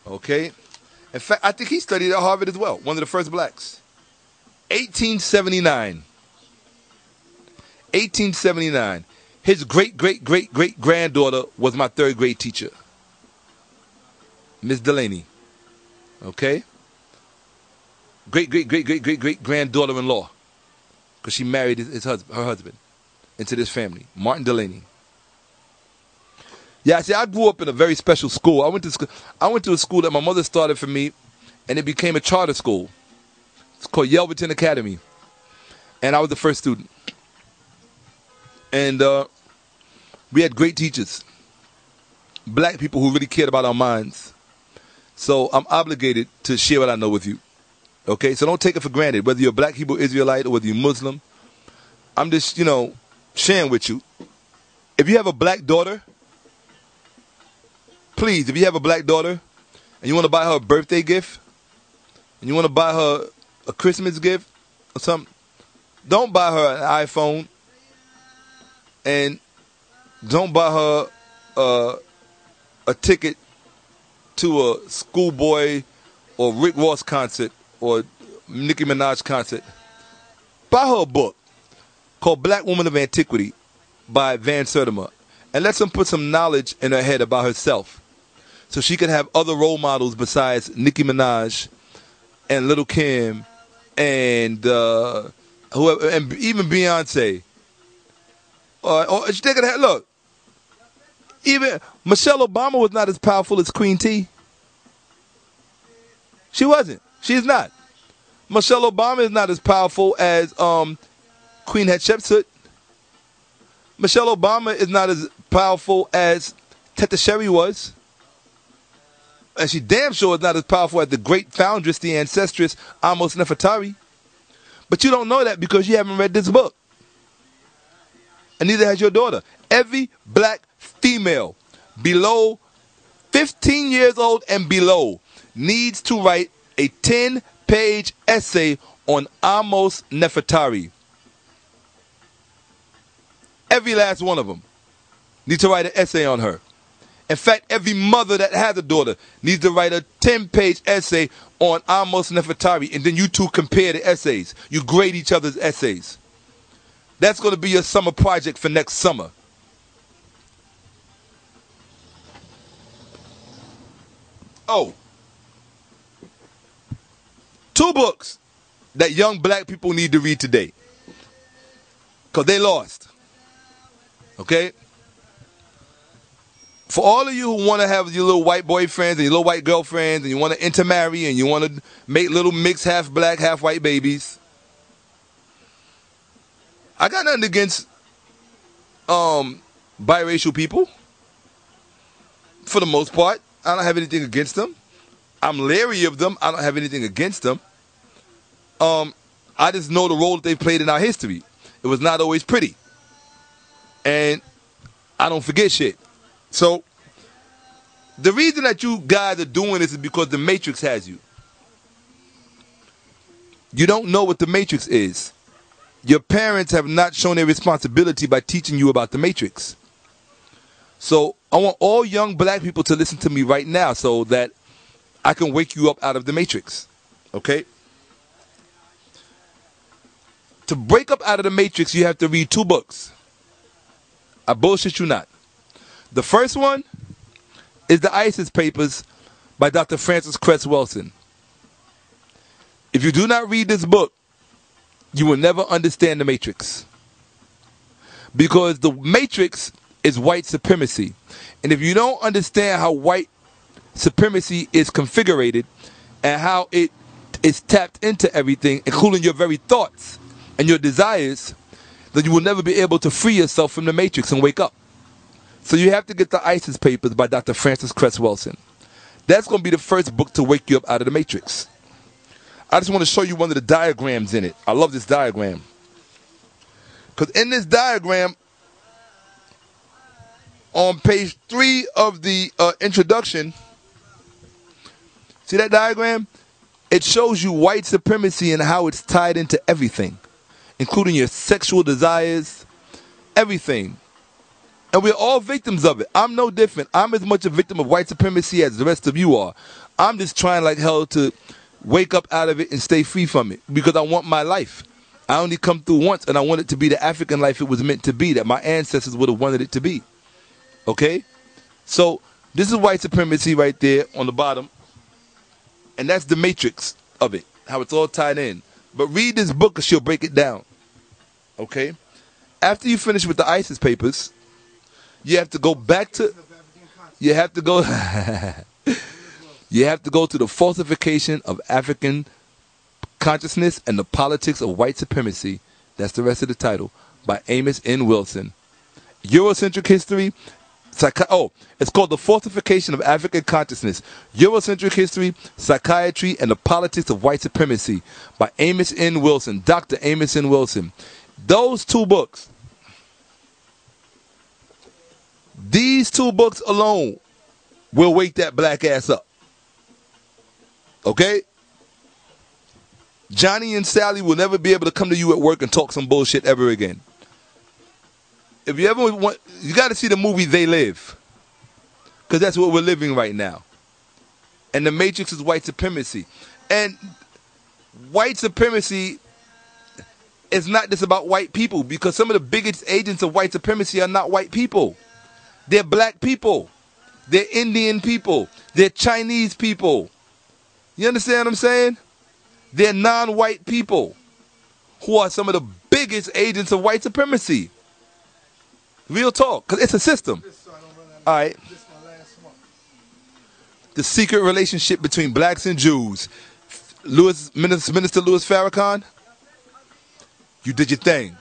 Okay? In fact, I think he studied at Harvard as well. One of the first blacks. 1879. 1879. His great-great-great-great-granddaughter was my third grade teacher. Miss Delaney. Okay? Great-great-great-great-great-great-granddaughter-in-law. Because she married her husband into this family. Martin Delaney. Yeah, see, I grew up in a very special school. I went to a school that my mother started for me, and it became a charter school. It's called Yelverton Academy. And I was the first student. And we had great teachers. Black people who really cared about our minds. So I'm obligated to share what I know with you. Okay? So don't take it for granted, whether you're a black Hebrew Israelite or whether you're Muslim. I'm just, sharing with you. If you have a black daughter, please, if you have a black daughter and you want to buy her a birthday gift, and you want to buy her a Christmas gift or something, don't buy her an iPhone, and don't buy her a ticket to a Schoolboy or Rick Ross concert or Nicki Minaj concert. Buy her a book called Black Woman of Antiquity by Van Sertima, and let them put some knowledge in her head about herself, so she can have other role models besides Nicki Minaj and Lil' Kim and whoever, and even Beyonce. Or she can have, look, even Michelle Obama was not as powerful as Queen T. She wasn't. She's not. Michelle Obama is not as powerful as Queen Hatshepsut. Michelle Obama is not as powerful as Teta Sherry was. And she damn sure is not as powerful as the great foundress, the ancestress, Amos Nefertari. But you don't know that because you haven't read this book. And neither has your daughter. Every black female below 15 years old and below needs to write a 10-page essay on Amos Nefertari. Every last one of them needs to write an essay on her. In fact, every mother that has a daughter needs to write a 10-page essay on Amos Nefertari, and then you two compare the essays. You grade each other's essays. That's going to be your summer project for next summer. Oh. 2 books that young black people need to read today. Because they lost. Okay? For all of you who want to have your little white boyfriends and your little white girlfriends, and you want to intermarry and you want to make little mixed half black, half white babies, I got nothing against biracial people. For the most part, I don't have anything against them. I'm leery of them. I don't have anything against them. I just know the role that they played in our history. It was not always pretty. And I don't forget shit. So, the reason that you guys are doing this is because the Matrix has you. You don't know what the Matrix is. Your parents have not shown their responsibility by teaching you about the Matrix. So, I want all young black people to listen to me right now so that I can wake you up out of the Matrix. Okay? To break up out of the matrix, you have to read 2 books. I bullshit you not. The first one is the ISIS Papers by Dr. Francis Cress Welsing. If you do not read this book, you will never understand the matrix. Because the matrix is white supremacy. And if you don't understand how white supremacy is configured and how it is tapped into everything, including your very thoughts and your desires, then you will never be able to free yourself from the matrix and wake up. So you have to get the ISIS Papers by Dr. Francis Cress Welsing. That's going to be the first book to wake you up out of the matrix. I just want to show you one of the diagrams in it. I love this diagram. Because in this diagram, on page 3 of the introduction, see that diagram? It shows you white supremacy and how it's tied into everything, including your sexual desires, everything. And we're all victims of it. I'm no different. I'm as much a victim of white supremacy as the rest of you are. I'm just trying like hell to wake up out of it and stay free from it because I want my life. I only come through once, and I want it to be the African life it was meant to be, that my ancestors would have wanted it to be. Okay? So this is white supremacy right there on the bottom. And that's the matrix of it, how it's all tied in. But read this book because she'll break it down. Okay? After you finish with the ISIS Papers, you have to go back to... You have to go... You have to go to the falsification of African consciousness and the politics of white supremacy. That's the rest of the title, by Amos N. Wilson. Eurocentric history. It's called The Falsification of African Consciousness. Eurocentric history, psychiatry, and the politics of white supremacy, by Amos N. Wilson. Dr. Amos N. Wilson. Those 2 books. These 2 books alone will wake that black ass up. Okay? Johnny and Sally will never be able to come to you at work and talk some bullshit ever again. If you ever want, you got to see the movie They Live. Because that's what we're living right now. And the matrix is white supremacy. And white supremacy is not just about white people, because some of the biggest agents of white supremacy are not white people. They're black people. They're Indian people. They're Chinese people. You understand what I'm saying? They're non-white people who are some of the biggest agents of white supremacy. Real talk, because it's a system. All right. The secret relationship between blacks and Jews. Minister Louis Farrakhan, you did your thing.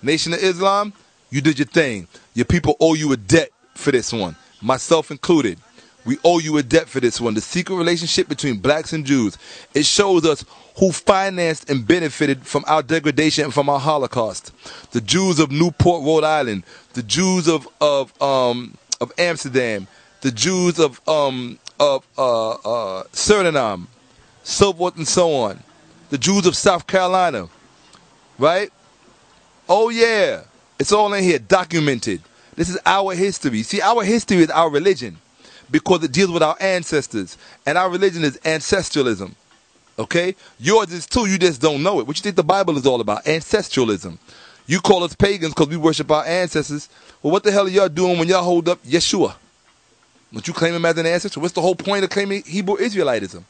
Nation of Islam, you did your thing. Your people owe you a debt for this one, myself included. We owe you a debt for this one. The secret relationship between blacks and Jews. It shows us who financed and benefited from our degradation and from our Holocaust. The Jews of Newport, Rhode Island. The Jews of Amsterdam. The Jews of Suriname. So forth and so on. The Jews of South Carolina. Right? Oh yeah. It's all in here, documented. This is our history. See, our history is our religion, because it deals with our ancestors. And our religion is ancestralism. Okay? Yours is too, you just don't know it. What you think the Bible is all about? Ancestralism. You call us pagans because we worship our ancestors. Well, what the hell are y'all doing when y'all hold up Yeshua? Don't you claim him as an ancestor? What's the whole point of claiming Hebrew Israelitism?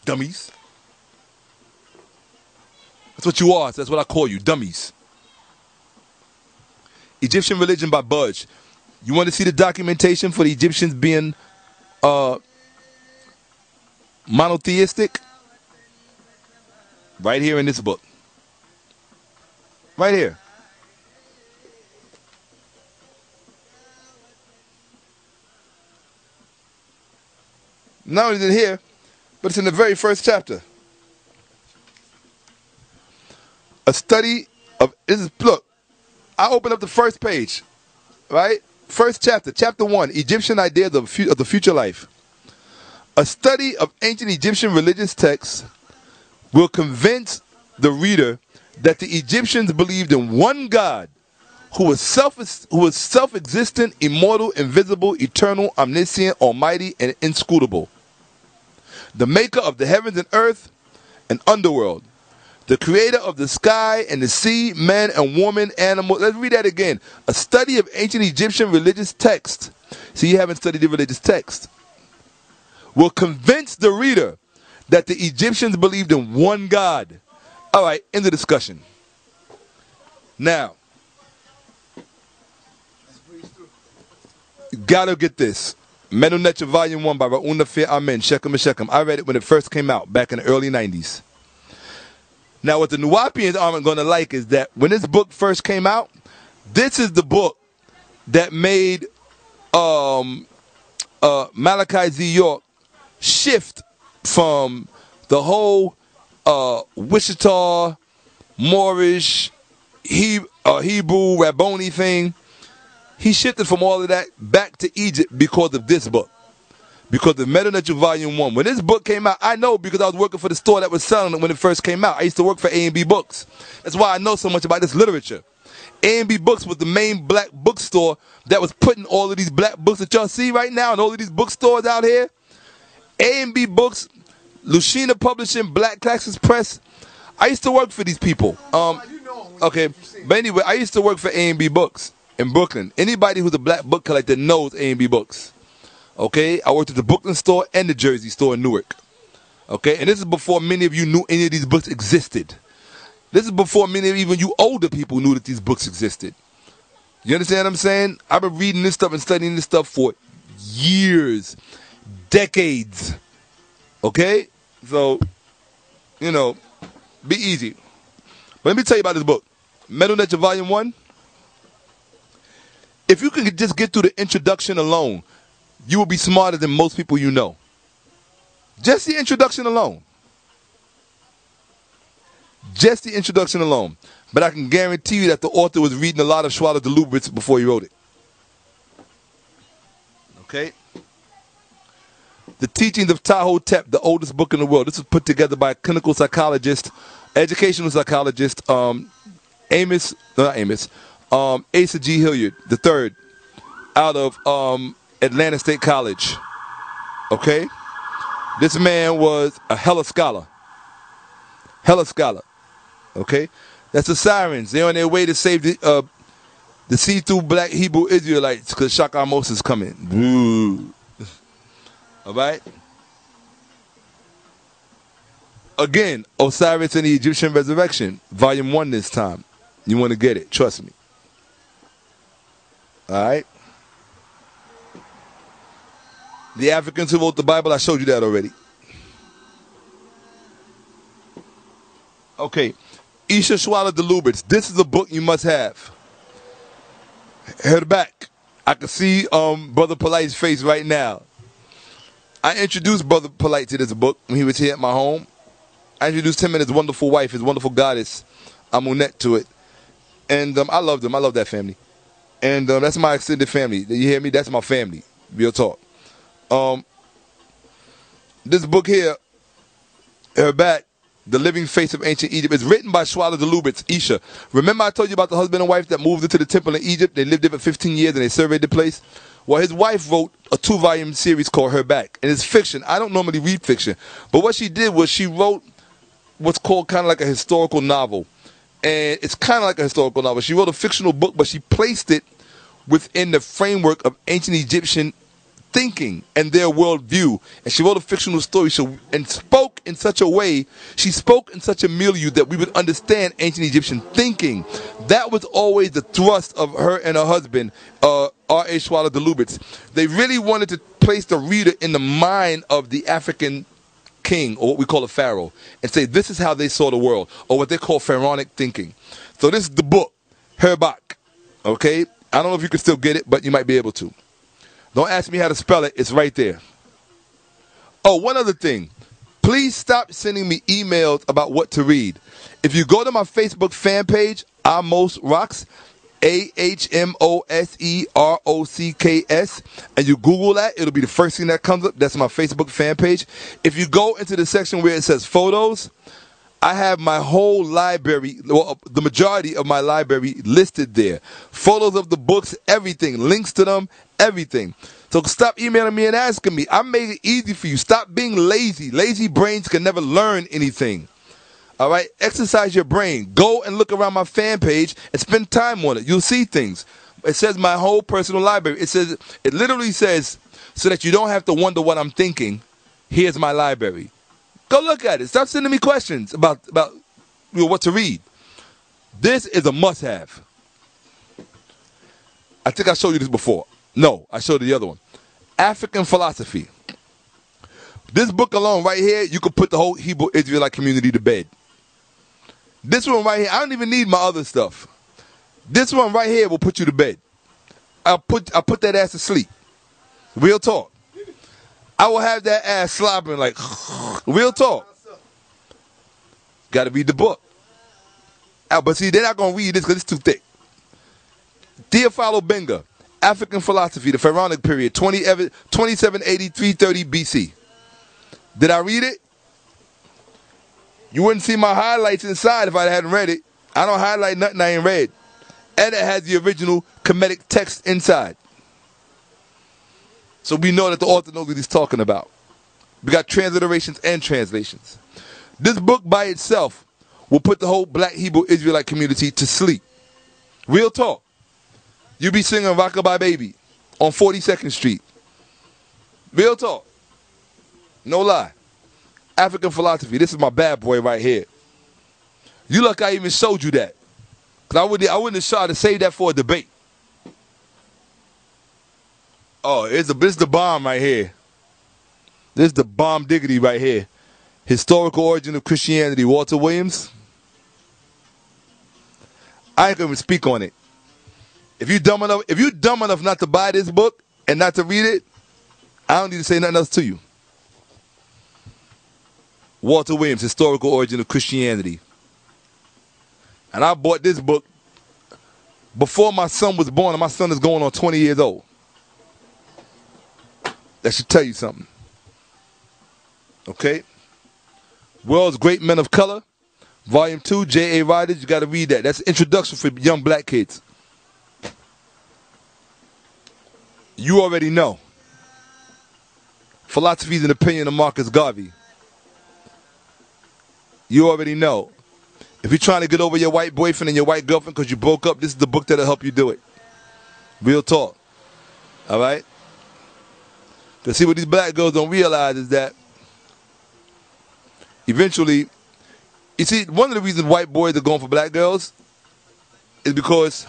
Dummies. That's what you are. So that's what I call you, dummies. Egyptian religion by Budge. You want to see the documentation for the Egyptians being monotheistic? Right here in this book. Right here. Not only is it here, but it's in the very first chapter. A study of, look, I open up the first page, right? First chapter, chapter 1, Egyptian ideas of the future life. A study of ancient Egyptian religious texts will convince the reader that the Egyptians believed in one God who was self-existent, immortal, invisible, eternal, omniscient, almighty, and inscrutable. The maker of the heavens and earth and underworld. The creator of the sky and the sea, men and women, animals. Let's read that again. A study of ancient Egyptian religious texts. See, you haven't studied the religious text. Will convince the reader that the Egyptians believed in one God. All right, end the discussion. Now, you gotta get this. Medu Neter Volume 1 by Ra'una Fir Amen, Shechem and Shechem. I read it when it first came out, back in the early 90s. Now, what the Nuwapians aren't going to like is that when this book first came out, this is the book that made Malachi Z. York shift from the whole Wichita, Moorish, Hebrew, Rabboni thing. He shifted from all of that back to Egypt because of this book. Because of Medu Neter Volume 1. When this book came out, I know because I was working for the store that was selling it when it first came out. I used to work for A&B Books. That's why I know so much about this literature. A&B Books was the main black bookstore that was putting all of these black books that y'all see right now and all of these bookstores out here. A&B Books, Lucina Publishing, Black Classics Press. I used to work for these people. Okay, but anyway, I used to work for A&B Books in Brooklyn. Anybody who's a black book collector knows A&B Books. Okay, I worked at the Brooklyn store and the Jersey store in Newark. Okay, and this is before many of you knew any of these books existed. This is before many of even you older people knew that these books existed. You understand what I'm saying? I've been reading this stuff and studying this stuff for years, decades. Okay, so, you know, be easy. But let me tell you about this book, Medu Neter Volume 1. If you can just get through the introduction alone, you will be smarter than most people you know. Just the introduction alone. Just the introduction alone. But I can guarantee you that the author was reading a lot of Schwaller de Lubitz before he wrote it. Okay? The Teachings of Tahotep, the oldest book in the world. This was put together by a clinical psychologist, educational psychologist, Asa G. Hilliard III, out of Atlanta State College. Okay? This man was a hella scholar. Hella scholar. Okay? That's the Sirens. They're on their way to save the see-through black Hebrew Israelites because Shaka Amos is coming. Alright? Again, Osiris and the Egyptian Resurrection. Volume 1 this time. You want to get it. Trust me. Alright? The Africans who wrote the Bible, I showed you that already. Okay. Isha Schwaller de Lubitz. This is a book you must have. Head back. I can see Brother Polite's face right now. I introduced Brother Polite to this book when he was here at my home. I introduced him and his wonderful wife, his wonderful goddess, Amunet, to it. And I loved them. I love that family. And that's my extended family. You hear me? That's my family. Real talk. This book here, Her Back, The Living Face of Ancient Egypt, is written by Schwaller de Lubitz, Isha. Remember I told you about the husband and wife that moved into the temple in Egypt? They lived there for 15 years and they surveyed the place. Well, his wife wrote a 2-volume series called Her Back. And it's fiction. I don't normally read fiction. But what she did was she wrote what's called kind of like a historical novel. And it's kind of like a historical novel. She wrote a fictional book, but she placed it within the framework of ancient Egyptian thinking and their worldview. And she wrote a fictional story and spoke in such a way, she spoke in such a milieu that we would understand ancient Egyptian thinking. That was always the thrust of her and her husband, R.A. Schwaller de Lubitz. They really wanted to place the reader in the mind of the African king, or what we call a pharaoh, and say this is how they saw the world, or what they call pharaonic thinking. So this is the book, Her Back. Okay? I don't know if you can still get it, but you might be able to. Don't ask me how to spell it. It's right there. Oh, one other thing. Please stop sending me emails about what to read. If you go to my Facebook fan page, Amos Rocks, AHMOSEROCKS, and you Google that, it'll be the first thing that comes up. That's my Facebook fan page. If you go into the section where it says photos, I have my whole library, well, the majority of my library listed there. Photos of the books, everything, links to them, everything. So stop emailing me and asking me. I made it easy for you. Stop being lazy. Lazy brains can never learn anything. All right? Exercise your brain. Go and look around my fan page and spend time on it. You'll see things. It says my whole personal library. It literally says, so that you don't have to wonder what I'm thinking, here's my library. Go look at it. Stop sending me questions about what to read. This is a must-have. I think I showed you this before. No, I showed you the other one. African philosophy. This book alone right here, you could put the whole Hebrew Israelite community to bed. This one right here, I don't even need my other stuff. This one right here will put you to bed. I'll put that ass to sleep. Real talk. I will have that ass slobbering like, real talk. Got to read the book. But see, they're not going to read this because it's too thick. Theophilo Benga, African Philosophy, the Pharaonic Period, 2780-330 BC. Did I read it? You wouldn't see my highlights inside if I hadn't read it. I don't highlight nothing I ain't read. And it has the original Kemetic text inside. So we know that the author knows what he's talking about. We got transliterations and translations. This book by itself will put the whole black Hebrew Israelite community to sleep. Real talk. You be singing Rockabye Baby on 42nd Street. Real talk. No lie. African philosophy. This is my bad boy right here. You look, I even showed you that. Because I wouldn't have tried to save that for a debate. Oh, this is the bomb right here. This is the bomb diggity right here. Historical Origin of Christianity, Walter Williams. I ain't gonna speak on it. If you dumb enough not to buy this book and not to read it, I don't need to say nothing else to you. Walter Williams, Historical Origin of Christianity. And I bought this book before my son was born, and my son is going on 20 years old. That should tell you something. Okay? World's Great Men of Color, Volume 2, J.A. Riders. You got to read that. That's an introduction for young black kids. You already know. Philosophies and Opinion of Marcus Garvey. You already know. If you're trying to get over your white boyfriend and your white girlfriend because you broke up, this is the book that'll help you do it. Real talk. All right? Because see, what these black girls don't realize is that eventually, you see, one of the reasons white boys are going for black girls is because,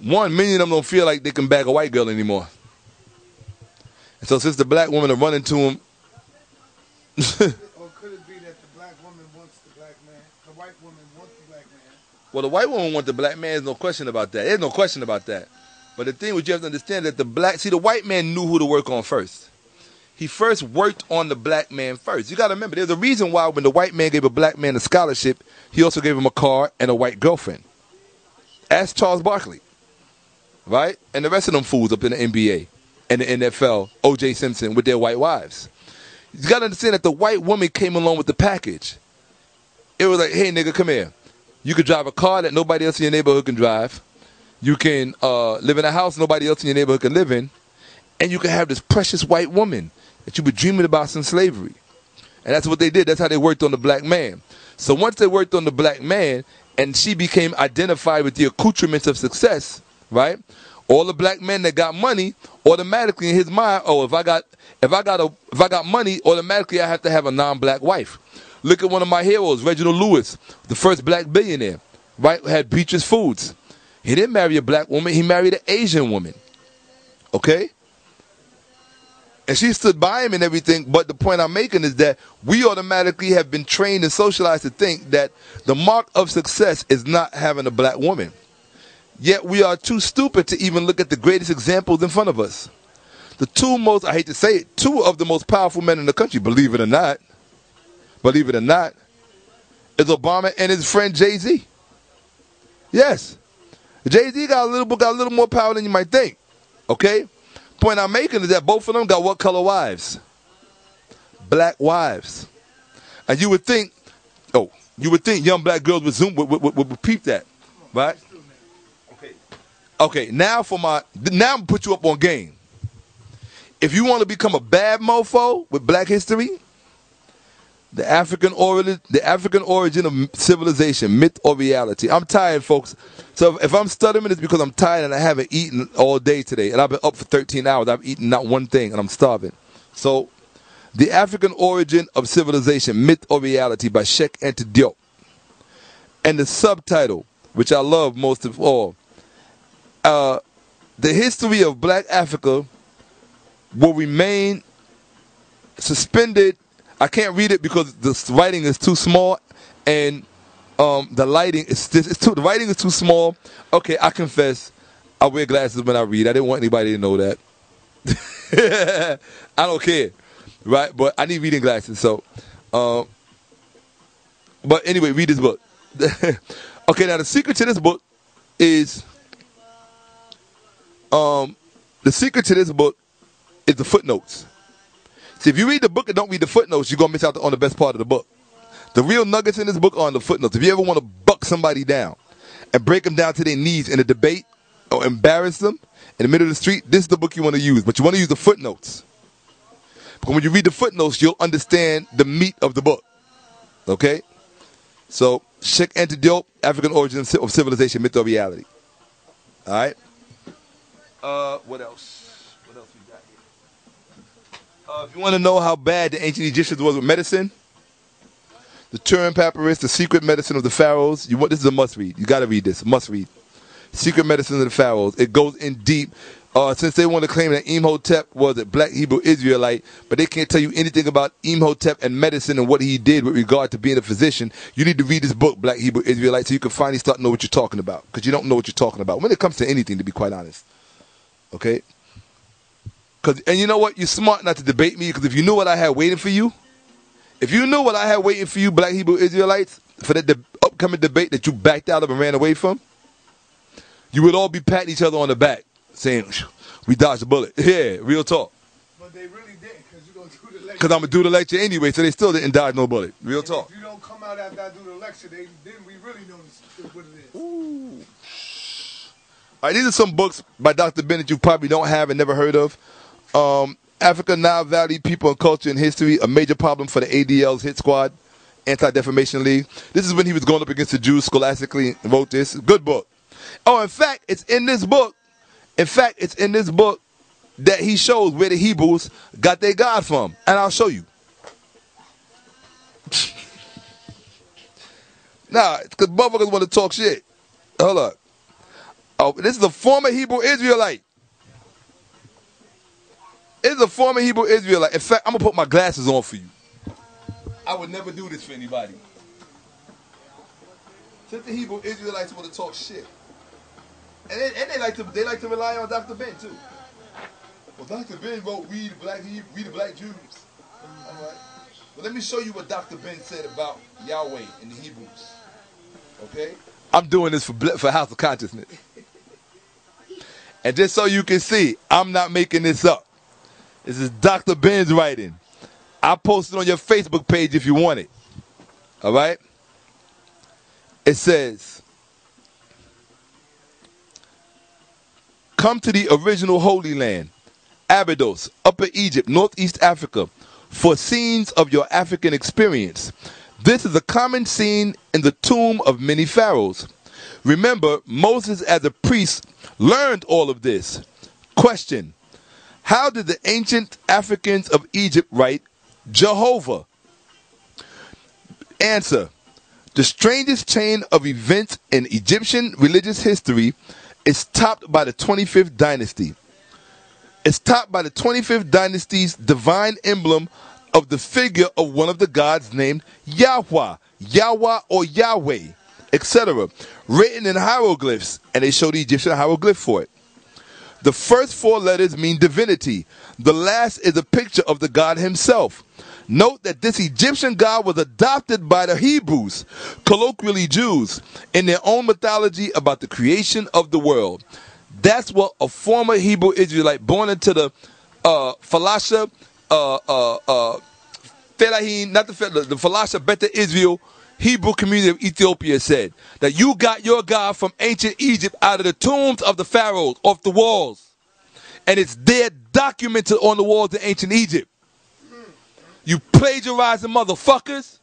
one, many of them don't feel like they can bag a white girl anymore. And so since the black women are running to them, Or could it be that the black woman wants the black man? The white woman wants the black man. well, the white woman wants the black man. There's no question about that. There's no question about that. But the thing what you have to understand is that the white man knew who to work on first. He first worked on the black man first. You got to remember, there's a reason why when the white man gave a black man a scholarship, he also gave him a car and a white girlfriend. Ask Charles Barkley, right? And the rest of them fools up in the NBA and the NFL, O.J. Simpson, with their white wives. You got to understand that the white woman came along with the package. It was like, hey, nigga, come here. You can drive a car that nobody else in your neighborhood can drive. You can live in a house nobody else in your neighborhood can live in. And you can have this precious white woman that you were dreaming about since slavery. And that's what they did. That's how they worked on the black man. So once they worked on the black man and she became identified with the accoutrements of success, right? All the black men that got money, automatically in his mind, oh, if I got money, automatically I have to have a non-black wife. Look at one of my heroes, Reginald Lewis, the first black billionaire, right? Had Beatrice Foods. He didn't marry a black woman, he married an Asian woman. Okay? And she stood by him and everything, but the point I'm making is that we automatically have been trained and socialized to think that the mark of success is not having a black woman. Yet we are too stupid to even look at the greatest examples in front of us. The two most, I hate to say it, two of the most powerful men in the country, believe it or not, is Obama and his friend Jay-Z. Yes. Jay-Z got a little more power than you might think. Okay? Point I'm making is that both of them got what color wives? Black wives. And you would think young black girls would peep that. Right? Okay, now I'm gonna put you up on game. If you want to become a bad mofo with black history, The African origin of civilization, myth or reality. I'm tired, folks. So if I'm stuttering, it's because I'm tired and I haven't eaten all day today. And I've been up for 13 hours. I've eaten not one thing and I'm starving. So, The African Origin of Civilization, Myth or Reality by Cheikh Anta Diop. And the subtitle, which I love most of all, the history of black Africa will remain suspended. I can't read it because the writing is too small and the lighting is the writing is too small. Okay, I confess, I wear glasses when I read. I didn't want anybody to know that. I don't care, right? But I need reading glasses, so. But anyway, read this book. Okay, now the secret to this book is the footnotes. See, if you read the book and don't read the footnotes, you're going to miss out on the best part of the book. The real nuggets in this book are in the footnotes. If you ever want to buck somebody down and break them down to their knees in a debate or embarrass them in the middle of the street, this is the book you want to use. But you want to use the footnotes. Because when you read the footnotes, you'll understand the meat of the book. Okay? So, Cheikh Anta Diop, African Origin of Civilization, Myth or Reality. All right? What else? What else we got here? If you want to know how bad the ancient Egyptians was with medicine, the Turin Papyrus, The Secret Medicine of the Pharaohs. This is a must-read. You got to read this. Must-read. Secret Medicine of the Pharaohs. It goes in deep. Since they want to claim that Imhotep was a black Hebrew Israelite, but they can't tell you anything about Imhotep and medicine and what he did with regard to being a physician, you need to read this book, Black Hebrew Israelite, so you can finally start to know what you're talking about. Because you don't know what you're talking about when it comes to anything, to be quite honest. Okay? And you know what? You're smart not to debate me, because if you knew what I had waiting for you, Black Hebrew Israelites, for that upcoming debate that you backed out of and ran away from, you would all be patting each other on the back, saying, we dodged a bullet. Yeah, real talk. But they really didn't, because you're going to do the lecture. Because I'm going to do the lecture anyway, so they still didn't dodge no bullet. Real talk. If you don't come out after I do the lecture, then we really know what it is. Ooh. All right, these are some books by Dr. Bennett you probably don't have and never heard of. Africa, Nile Valley, People and Culture and History, a major problem for the ADL's hit squad, Anti-Defamation League. This is when he was going up against the Jews scholastically and wrote this. Good book. Oh, in fact, it's in this book that he shows where the Hebrews got their God from. And I'll show you. Nah, because motherfuckers want to talk shit. Hold up. Oh, this is a former Hebrew Israelite. It's a former Hebrew Israelite. In fact, I'm going to put my glasses on for you. I would never do this for anybody. Since the Hebrew Israelites want to talk shit. And they like to rely on Dr. Ben too. Well, Dr. Ben wrote We the Black Jews. All right. Well, let me show you what Dr. Ben said about Yahweh and the Hebrews. Okay? I'm doing this for House of Consciousness. And just so you can see, I'm not making this up. This is Dr. Ben's writing. I'll post it on your Facebook page if you want it. All right? It says, come to the original Holy Land, Abydos, Upper Egypt, Northeast Africa, for scenes of your African experience. This is a common scene in the tomb of many pharaohs. Remember, Moses as a priest learned all of this. Question: how did the ancient Africans of Egypt write Jehovah? Answer: the strangest chain of events in Egyptian religious history is topped by the 25th dynasty. It's topped by the 25th dynasty's divine emblem of the figure of one of the gods named Yahweh, Yahweh or Yahweh, etc., written in hieroglyphs, and they show the Egyptian hieroglyph for it. The first four letters mean divinity. The last is a picture of the God himself. Note that this Egyptian God was adopted by the Hebrews, colloquially Jews, in their own mythology about the creation of the world. That's what a former Hebrew Israelite born into the Falasha, Felahin, not the Falasha Beta Israel Hebrew community of Ethiopia said. That you got your God from ancient Egypt out of the tombs of the pharaohs, off the walls. And it's there documented on the walls of ancient Egypt. You plagiarizing motherfuckers.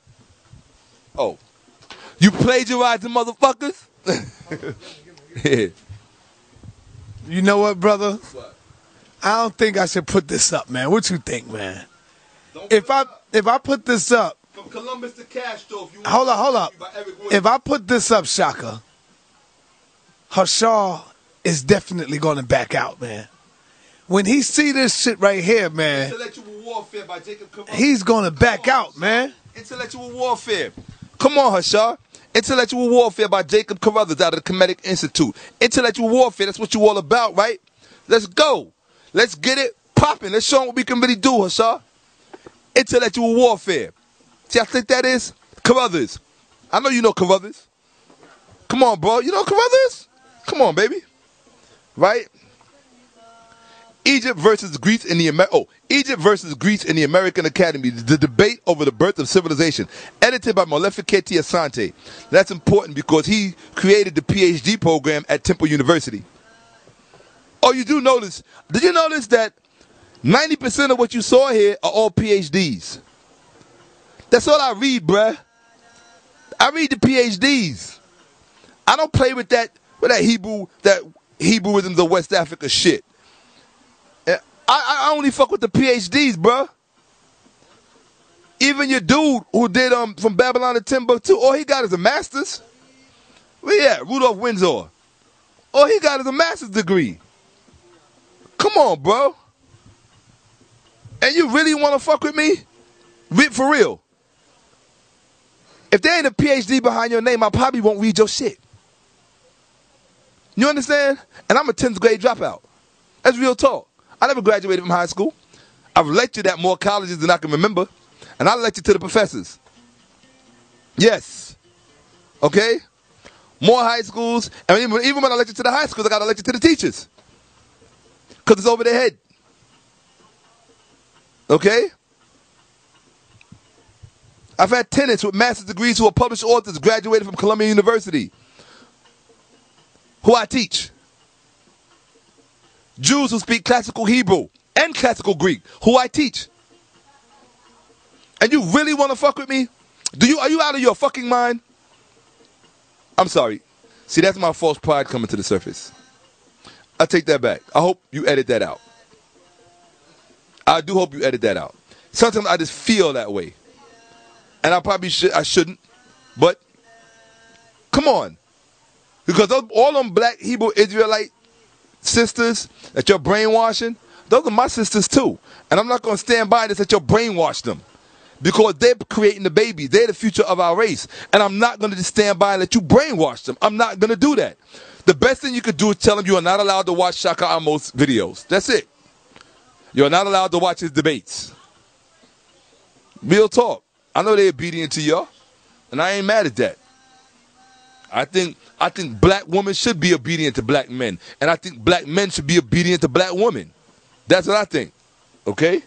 Oh. You plagiarizing motherfuckers. Yeah. You know what, brother? What? I don't think I should put this up, man. What you think, man? If I put this up, from Columbus to Castro, if you want hold up. If I put this up, Shaka, Hashar is definitely going to back out, man. When he see this shit right here, man, Intellectual Warfare by Jacob Carruthers. He's going to back out, man. Intellectual Warfare. Come on, Hashar. Intellectual Warfare by Jacob Carruthers out of the Kemetic Institute. Intellectual Warfare, that's what you all about, right? Let's go. Let's get it popping. Let's show them what we can really do, Hashar. Intellectual Warfare. See, I think that is Carruthers. I know you know Carruthers. Come on, bro. You know Carruthers? Come on, baby. Right? Egypt versus Greece in the American Academy, the debate over the birth of civilization, edited by Molefiketi Asante. That's important because he created the PhD program at Temple University. Oh, you do notice, did you notice that 90% of what you saw here are all PhDs? That's all I read, bruh. I read the PhDs. I don't play with that Hebrewism of West Africa shit. I only fuck with the PhDs, bruh. Even your dude who did from Babylon to Timbuktu, all he got is a master's. Where he at? Rudolph Windsor. All he got is a master's degree. Come on, bro. And you really want to fuck with me? For real. If there ain't a PhD behind your name, I probably won't read your shit. You understand? And I'm a 10th grade dropout. That's real talk. I never graduated from high school. I've lectured at more colleges than I can remember. And I lectured to the professors. Yes. Okay? More high schools. And even when I lectured to the high schools, I got to lecture to the teachers. Because it's over their head. Okay? I've had tenants with master's degrees who are published authors graduated from Columbia University. Who I teach. Jews who speak classical Hebrew and classical Greek, who I teach. And you really want to fuck with me? Are you out of your fucking mind? I'm sorry. See, that's my false pride coming to the surface. I take that back. I hope you edit that out. I do hope you edit that out. Sometimes I just feel that way. And I probably shouldn't. But, come on. Because all them black Hebrew Israelite sisters that you're brainwashing, those are my sisters too. And I'm not going to stand by this that you're brainwash them. Because they're creating the babies. They're the future of our race. And I'm not going to just stand by and let you brainwash them. I'm not going to do that. The best thing you could do is tell them you are not allowed to watch Shaka Amos videos. That's it. You're not allowed to watch his debates. Real talk. I know they're obedient to y'all. And I ain't mad at that. I think black women should be obedient to black men. And I think black men should be obedient to black women. That's what I think. Okay?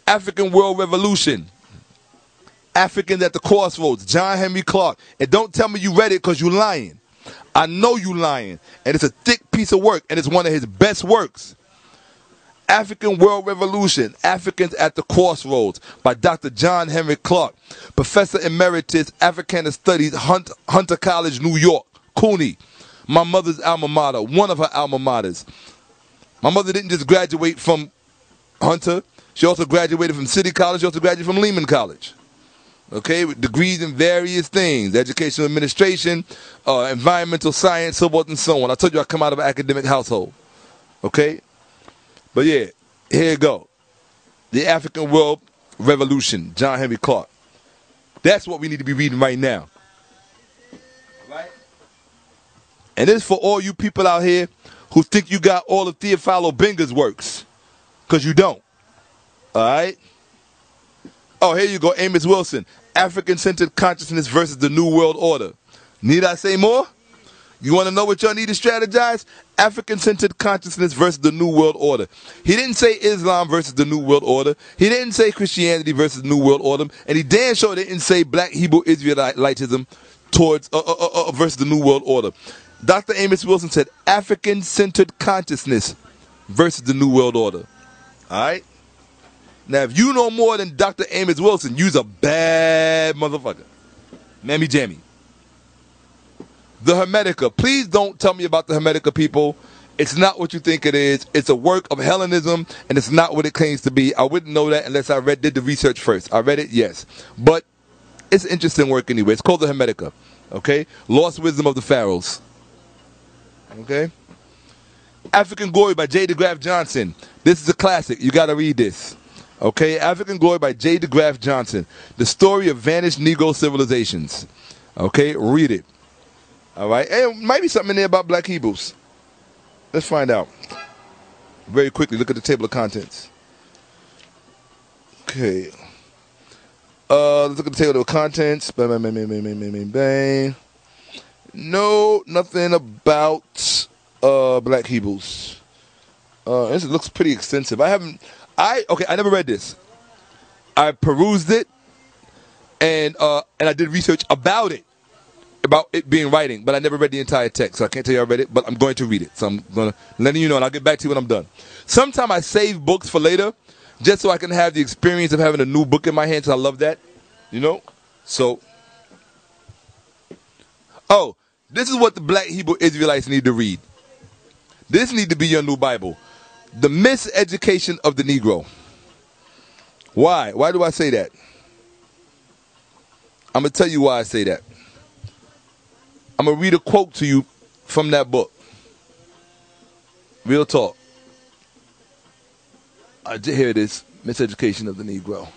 African World Revolution. Africans at the Crossroads. John Henry Clark. And don't tell me you read it because you lying. I know you lying. And it's a thick piece of work. And it's one of his best works. African World Revolution, Africans at the Crossroads by Dr. John Henry Clark, Professor Emeritus, Africana Studies, Hunter College, New York, Cooney, my mother's alma mater, one of her alma maters. My mother didn't just graduate from Hunter, she also graduated from City College, she also graduated from Lehman College. Okay, with degrees in various things, educational administration, environmental science, so forth and so on. I told you I come out of an academic household. Okay? But yeah, here you go. The African World Revolution, John Henry Clark. That's what we need to be reading right now. Right? And this is for all you people out here who think you got all of Theophilo Benger's works. Because you don't. Alright? Oh, here you go, Amos Wilson. African-centered consciousness versus the New World Order. Need I say more? You want to know what y'all need to strategize? African-centered consciousness versus the New World Order. He didn't say Islam versus the New World Order. He didn't say Christianity versus the New World Order. And he damn sure didn't say Black Hebrew Israelitism towards versus the New World Order. Dr. Amos Wilson said African-centered consciousness versus the New World Order. All right? Now, if you know more than Dr. Amos Wilson, you's a bad motherfucker. Mammy Jammy. The Hermetica. Please don't tell me about the Hermetica, people. It's not what you think it is. It's a work of Hellenism, and it's not what it claims to be. I wouldn't know that unless I did the research first. I read it, yes. But it's interesting work anyway. It's called the Hermetica. Okay? Lost Wisdom of the Pharaohs. Okay? African Glory by J. DeGraff Johnson. This is a classic. You got to read this. Okay? African Glory by J. DeGraff Johnson. The story of vanished Negro civilizations. Okay? Read it. All right? And it might be something in there about black Hebrews. Let's find out. Very quickly, look at the table of contents. Okay. Let's look at the table of contents. Bang, bang, bang, bang, bang, bang, bang, bang. No, nothing about black Hebrews. This looks pretty extensive. I never read this. I perused it, and I did research about it being writing, but I never read the entire text, so I can't tell you I read it, but I'm going to read it. So I'm going to letting you know, and I'll get back to you when I'm done. Sometimes I save books for later, just so I can have the experience of having a new book in my hands. I love that, you know? So, this is what the black Hebrew Israelites need to read. This need to be your new Bible. The Miseducation of the Negro. Why? Why do I say that? I'm going to tell you why I say that. I'm going to read a quote to you from that book. Real talk. Here it is. Miseducation of the Negro.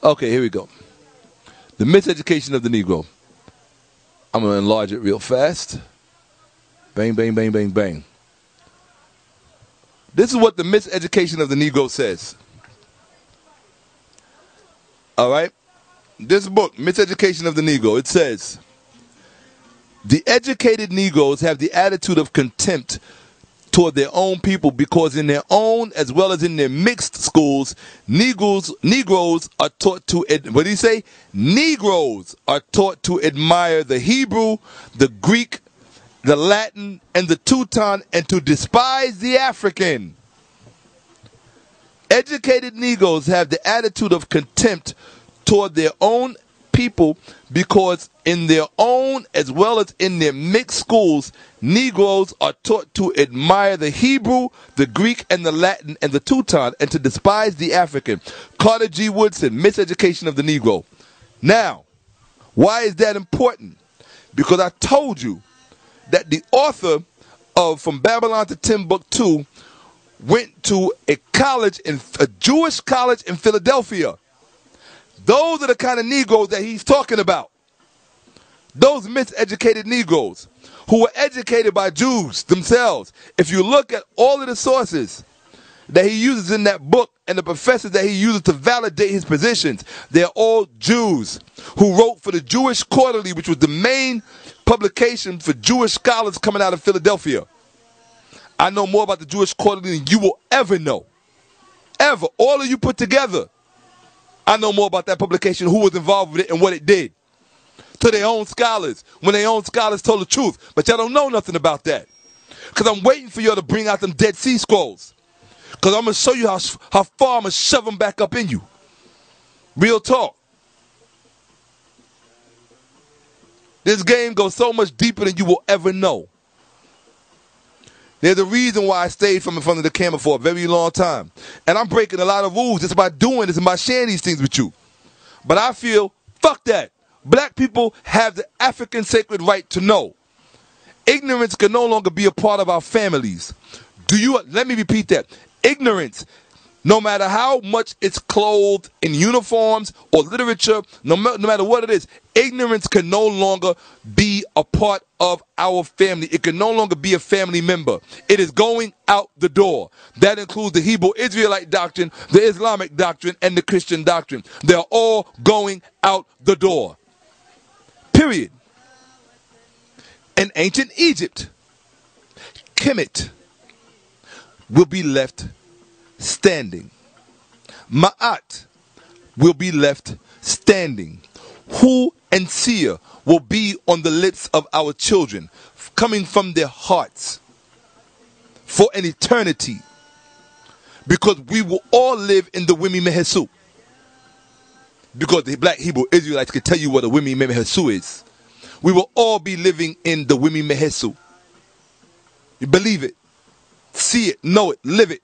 Okay, here we go. The Miseducation of the Negro. I'm going to enlarge it real fast. Bang, bang, bang, bang, bang. This is what the Miseducation of the Negro says. All right? This book, Miseducation of the Negro, it says, the educated Negroes have the attitude of contempt toward their own people because in their own as well as in their mixed schools, Negroes are taught to, what did he say? Negroes are taught to admire the Hebrew, the Greek, the Latin, and the Teuton, and to despise the African. Educated Negroes have the attitude of contempt toward their own people because in their own as well as in their mixed schools, Negroes are taught to admire the Hebrew, the Greek, and the Latin, and the Teuton, and to despise the African. Carter G. Woodson, Miseducation of the Negro. Now, why is that important? Because I told you that the author of From Babylon to Timbuktu went to a Jewish college in Philadelphia. Those are the kind of Negroes that he's talking about. Those miseducated Negroes who were educated by Jews themselves. If you look at all of the sources that he uses in that book and the professors that he uses to validate his positions, they're all Jews who wrote for the Jewish Quarterly, which was the main publication for Jewish scholars coming out of Philadelphia. I know more about the Jewish Quarterly than you will ever know. Ever. All of you put together. I know more about that publication, who was involved with it, and what it did to their own scholars, when their own scholars told the truth. But y'all don't know nothing about that. Because I'm waiting for y'all to bring out them Dead Sea Scrolls. Because I'm going to show you how far I'm going to shove them back up in you. Real talk. This game goes so much deeper than you will ever know. There's a reason why I stayed from in front of the camera for a very long time. And I'm breaking a lot of rules just by doing this and by sharing these things with you. But I feel, fuck that. Black people have the African sacred right to know. Ignorance can no longer be a part of our families. Let me repeat that. Ignorance, no matter how much it's clothed in uniforms or literature, no matter what it is, ignorance can no longer be a part of our family. It can no longer be a family member. It is going out the door. That includes the Hebrew Israelite doctrine, the Islamic doctrine, and the Christian doctrine. They're all going out the door. Period. In ancient Egypt, Kemet will be left standing. Ma'at will be left standing. Hu and Sia will be on the lips of our children, coming from their hearts. for an eternity. Because we will all live in the Wimi Mehesu. Because the black Hebrew Israelites can tell you what a Wimi Mehesu is. We will all be living in the Wimi Mehesu. You believe it, see it, know it, live it.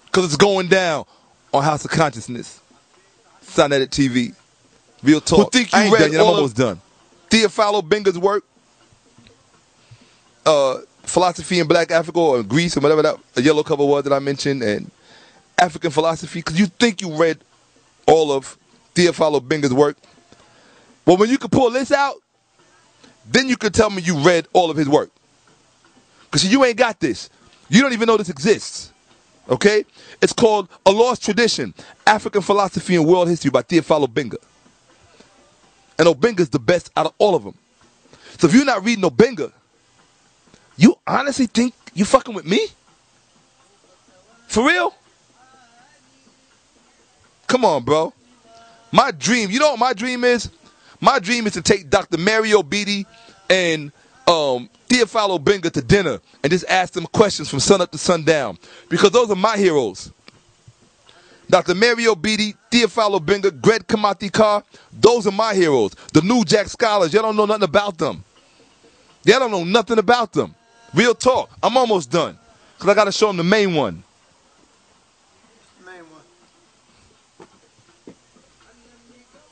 Because it's going down on House of Consciousness. Sun Edit TV. Real talk. Who think you read? I'm almost done. Theophilo Benger's work, Philosophy in Black Africa or Greece or whatever that a yellow cover was that I mentioned, and African Philosophy. Because you think you read all of Theophilo Benger's work. Well, when you can pull this out, then you can tell me you read all of his work. Because you ain't got this. You don't even know this exists. Okay? It's called A Lost Tradition, African Philosophy and World History by Theophilo Benga. And Obenga's the best out of all of them. So if you're not reading Obenga, you honestly think you fucking with me? For real? Come on, bro. My dream, you know what my dream is? My dream is to take Dr. Mario Beatty and Theophilo Benga to dinner and just ask them questions from sun up to sundown. Because those are my heroes. Dr. Mario Beatty, Theophilo Benga, Greg Kamati Carr, those are my heroes. The New Jack Scholars, y'all don't know nothing about them. Y'all don't know nothing about them. Real talk. I'm almost done. Because I got to show them the main one.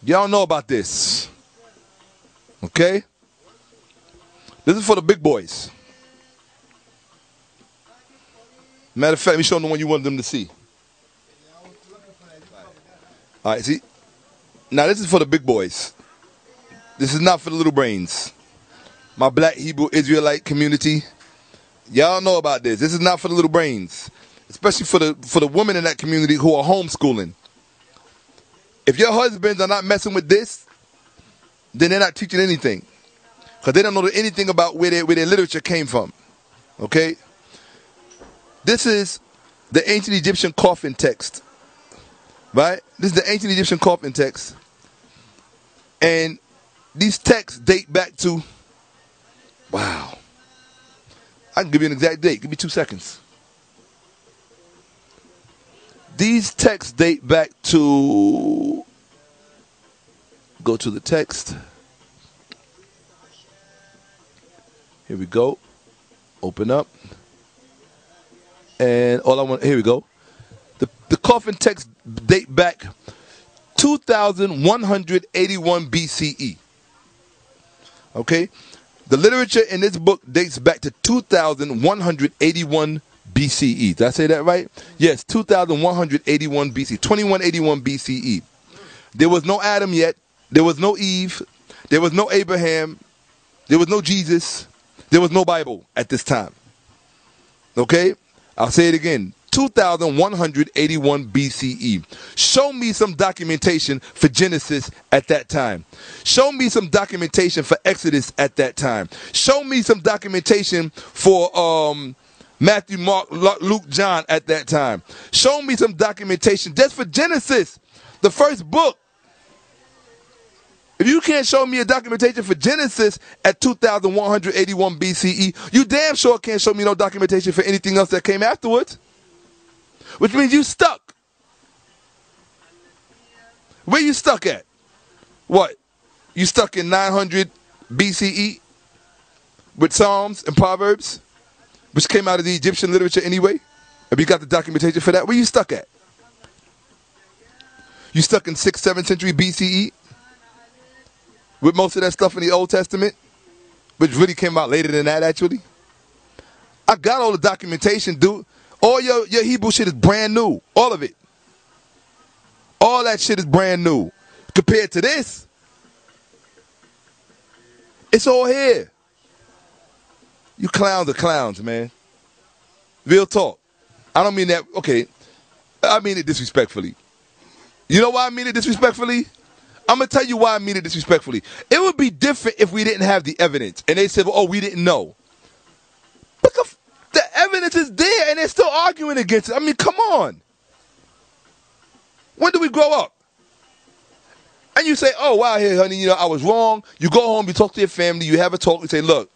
Y'all know about this. Okay? This is for the big boys. Matter of fact, let me show them the one you wanted them to see. All right, see? Now, this is for the big boys. This is not for the little brains. My black Hebrew Israelite community. Y'all know about this. This is not for the little brains. Especially for the women in that community who are homeschooling. If your husbands are not messing with this, then they're not teaching anything. Because they don't know anything about where their literature came from. Okay? This is the ancient Egyptian coffin text. Right? This is the ancient Egyptian coffin text. And these texts date back to, wow. I can give you an exact date. Give me 2 seconds. These texts date back to, go to the text. Here we go. Open up. And all I want, here we go. The coffin text date back 2181 BCE. Okay? The literature in this book dates back to 2181 BCE. Did I say that right? Yes, 2181 BCE. 2181 BCE. There was no Adam yet. There was no Eve. There was no Abraham. There was no Jesus. There was no Bible at this time. Okay? I'll say it again. 2181 BCE. Show me some documentation for Genesis at that time. Show me some documentation for Exodus at that time. Show me some documentation for Matthew, Mark, Luke, John at that time. Show me some documentation just for Genesis, the first book. If you can't show me a documentation for Genesis at 2181 BCE, you damn sure can't show me no documentation for anything else that came afterwards. Which means you stuck. Where you stuck at? What? You stuck in 900 BCE with Psalms and Proverbs, which came out of the Egyptian literature anyway? Have you got the documentation for that? Where you stuck at? You stuck in 6th, 7th century BCE? With most of that stuff in the Old Testament, which really came out later than that, actually. I got all the documentation, dude. All your Hebrew shit is brand new. All of it. All that shit is brand new. Compared to this, it's all here. You clowns are clowns, man. Real talk. I don't mean that, okay. I mean it disrespectfully. You know why I mean it disrespectfully? I'm going to tell you why I mean it disrespectfully. It would be different if we didn't have the evidence. And they said, well, oh, we didn't know. But the evidence is there and they're still arguing against it. I mean, come on. When do we grow up? And you say, oh, wow, here, honey, you know, I was wrong. You go home, you talk to your family, you have a talk, you say, look,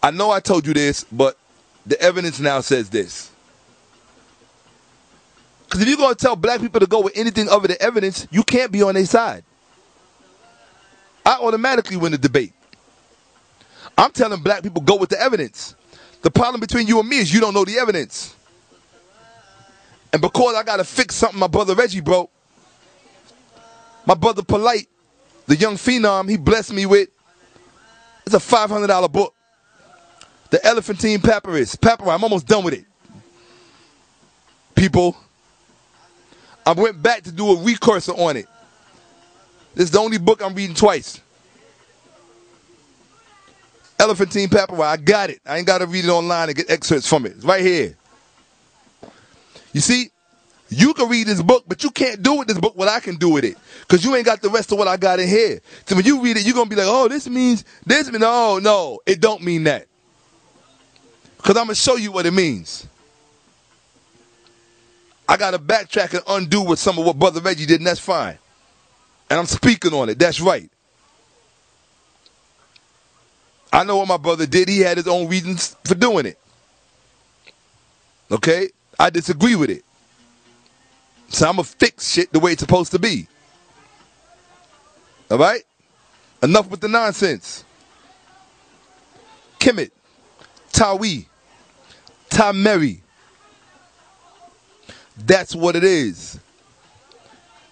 I know I told you this, but The evidence now says this. Because if you're going to tell black people to go with anything other than evidence, you can't be on their side. I automatically win the debate. I'm telling black people go with the evidence. The problem between you and me is you don't know the evidence. And because I got to fix something my brother Reggie broke, my brother Polite, the young phenom, he blessed me with, it's a $500 book. The Elephantine Papyrus. I'm almost done with it. People, I went back to do a recursor on it. This is the only book I'm reading twice. Elephantine Papyrus. I got it. I ain't got to read it online and get excerpts from it. It's right here. You see, you can read this book, but you can't do with this book what I can do with it. Because you ain't got the rest of what I got in here. So when you read it, you're going to be like, oh, this means this. No, it don't mean that. Because I'm going to show you what it means. I got to backtrack and undo with some of what Brother Reggie did, and that's fine. And I'm speaking on it. That's right. I know what my brother did. He had his own reasons for doing it. Okay? I disagree with it. So I'm going to fix shit the way it's supposed to be. All right? Enough with the nonsense. Kemet, Tawi, Tameri. That's what it is.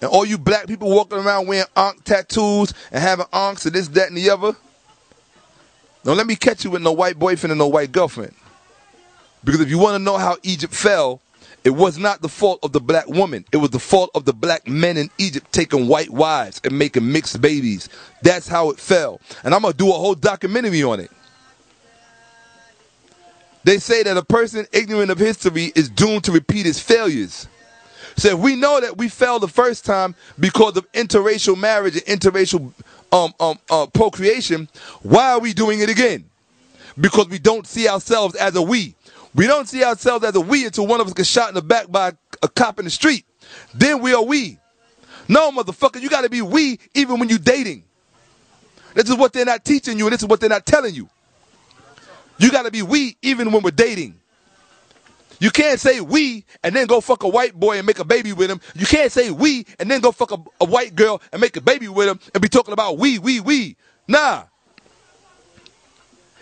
And all you black people walking around wearing Ankh tattoos and having Ankhs and this, that, and the other, don't let me catch you with no white boyfriend and no white girlfriend. Because if you want to know how Egypt fell, it was not the fault of the black woman. It was the fault of the black men in Egypt taking white wives and making mixed babies. That's how it fell. And I'm going to do a whole documentary on it. They say that a person ignorant of history is doomed to repeat his failures. So if we know that we fell the first time because of interracial marriage and interracial procreation, why are we doing it again? Because we don't see ourselves as a we. We don't see ourselves as a we until one of us gets shot in the back by a cop in the street. Then we are we. No, motherfucker, you got to be we even when you're dating. This is what they're not teaching you, and this is what they're not telling you. You got to be we even when we're dating. You can't say we and then go fuck a white boy and make a baby with him. You can't say we and then go fuck a white girl and make a baby with him and be talking about we. Nah.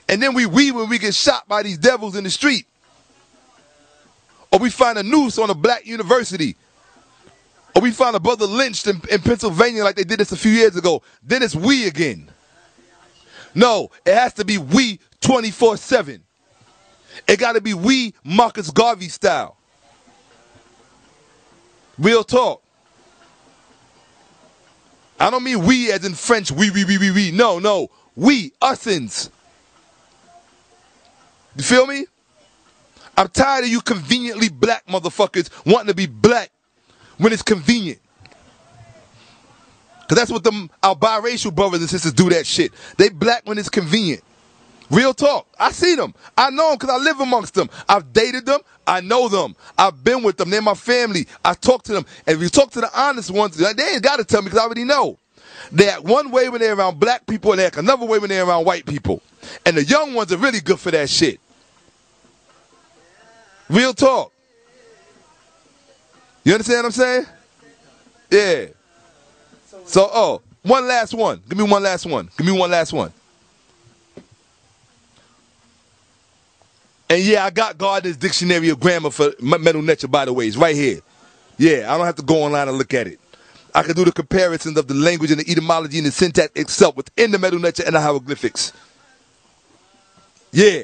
And then we when we get shot by these devils in the street. Or we find a noose on a black university. Or we find a brother lynched in Pennsylvania like they did this a few years ago. Then it's we again. No, it has to be we 24/7. It got to be we Marcus Garvey style. Real talk. I don't mean we as in French, we. No. We, usins. You feel me? I'm tired of you conveniently black motherfuckers wanting to be black when it's convenient. Because that's what our biracial brothers and sisters do, that shit. They black when it's convenient. Real talk. I see them. I know them because I live amongst them. I've dated them. I know them. I've been with them. They're my family. I talk to them. And if you talk to the honest ones, they ain't got to tell me because I already know. They act one way when they're around black people and they act another way when they're around white people. And the young ones are really good for that shit. Real talk. You understand what I'm saying? Yeah. So, one last one. Give me one last one. And yeah, I got Gardner's Dictionary of Grammar for Metal Nature, by the way. It's right here. Yeah, I don't have to go online and look at it. I can do the comparisons of the language and the etymology and the syntax itself within the Metal Nature and the hieroglyphics. Yeah.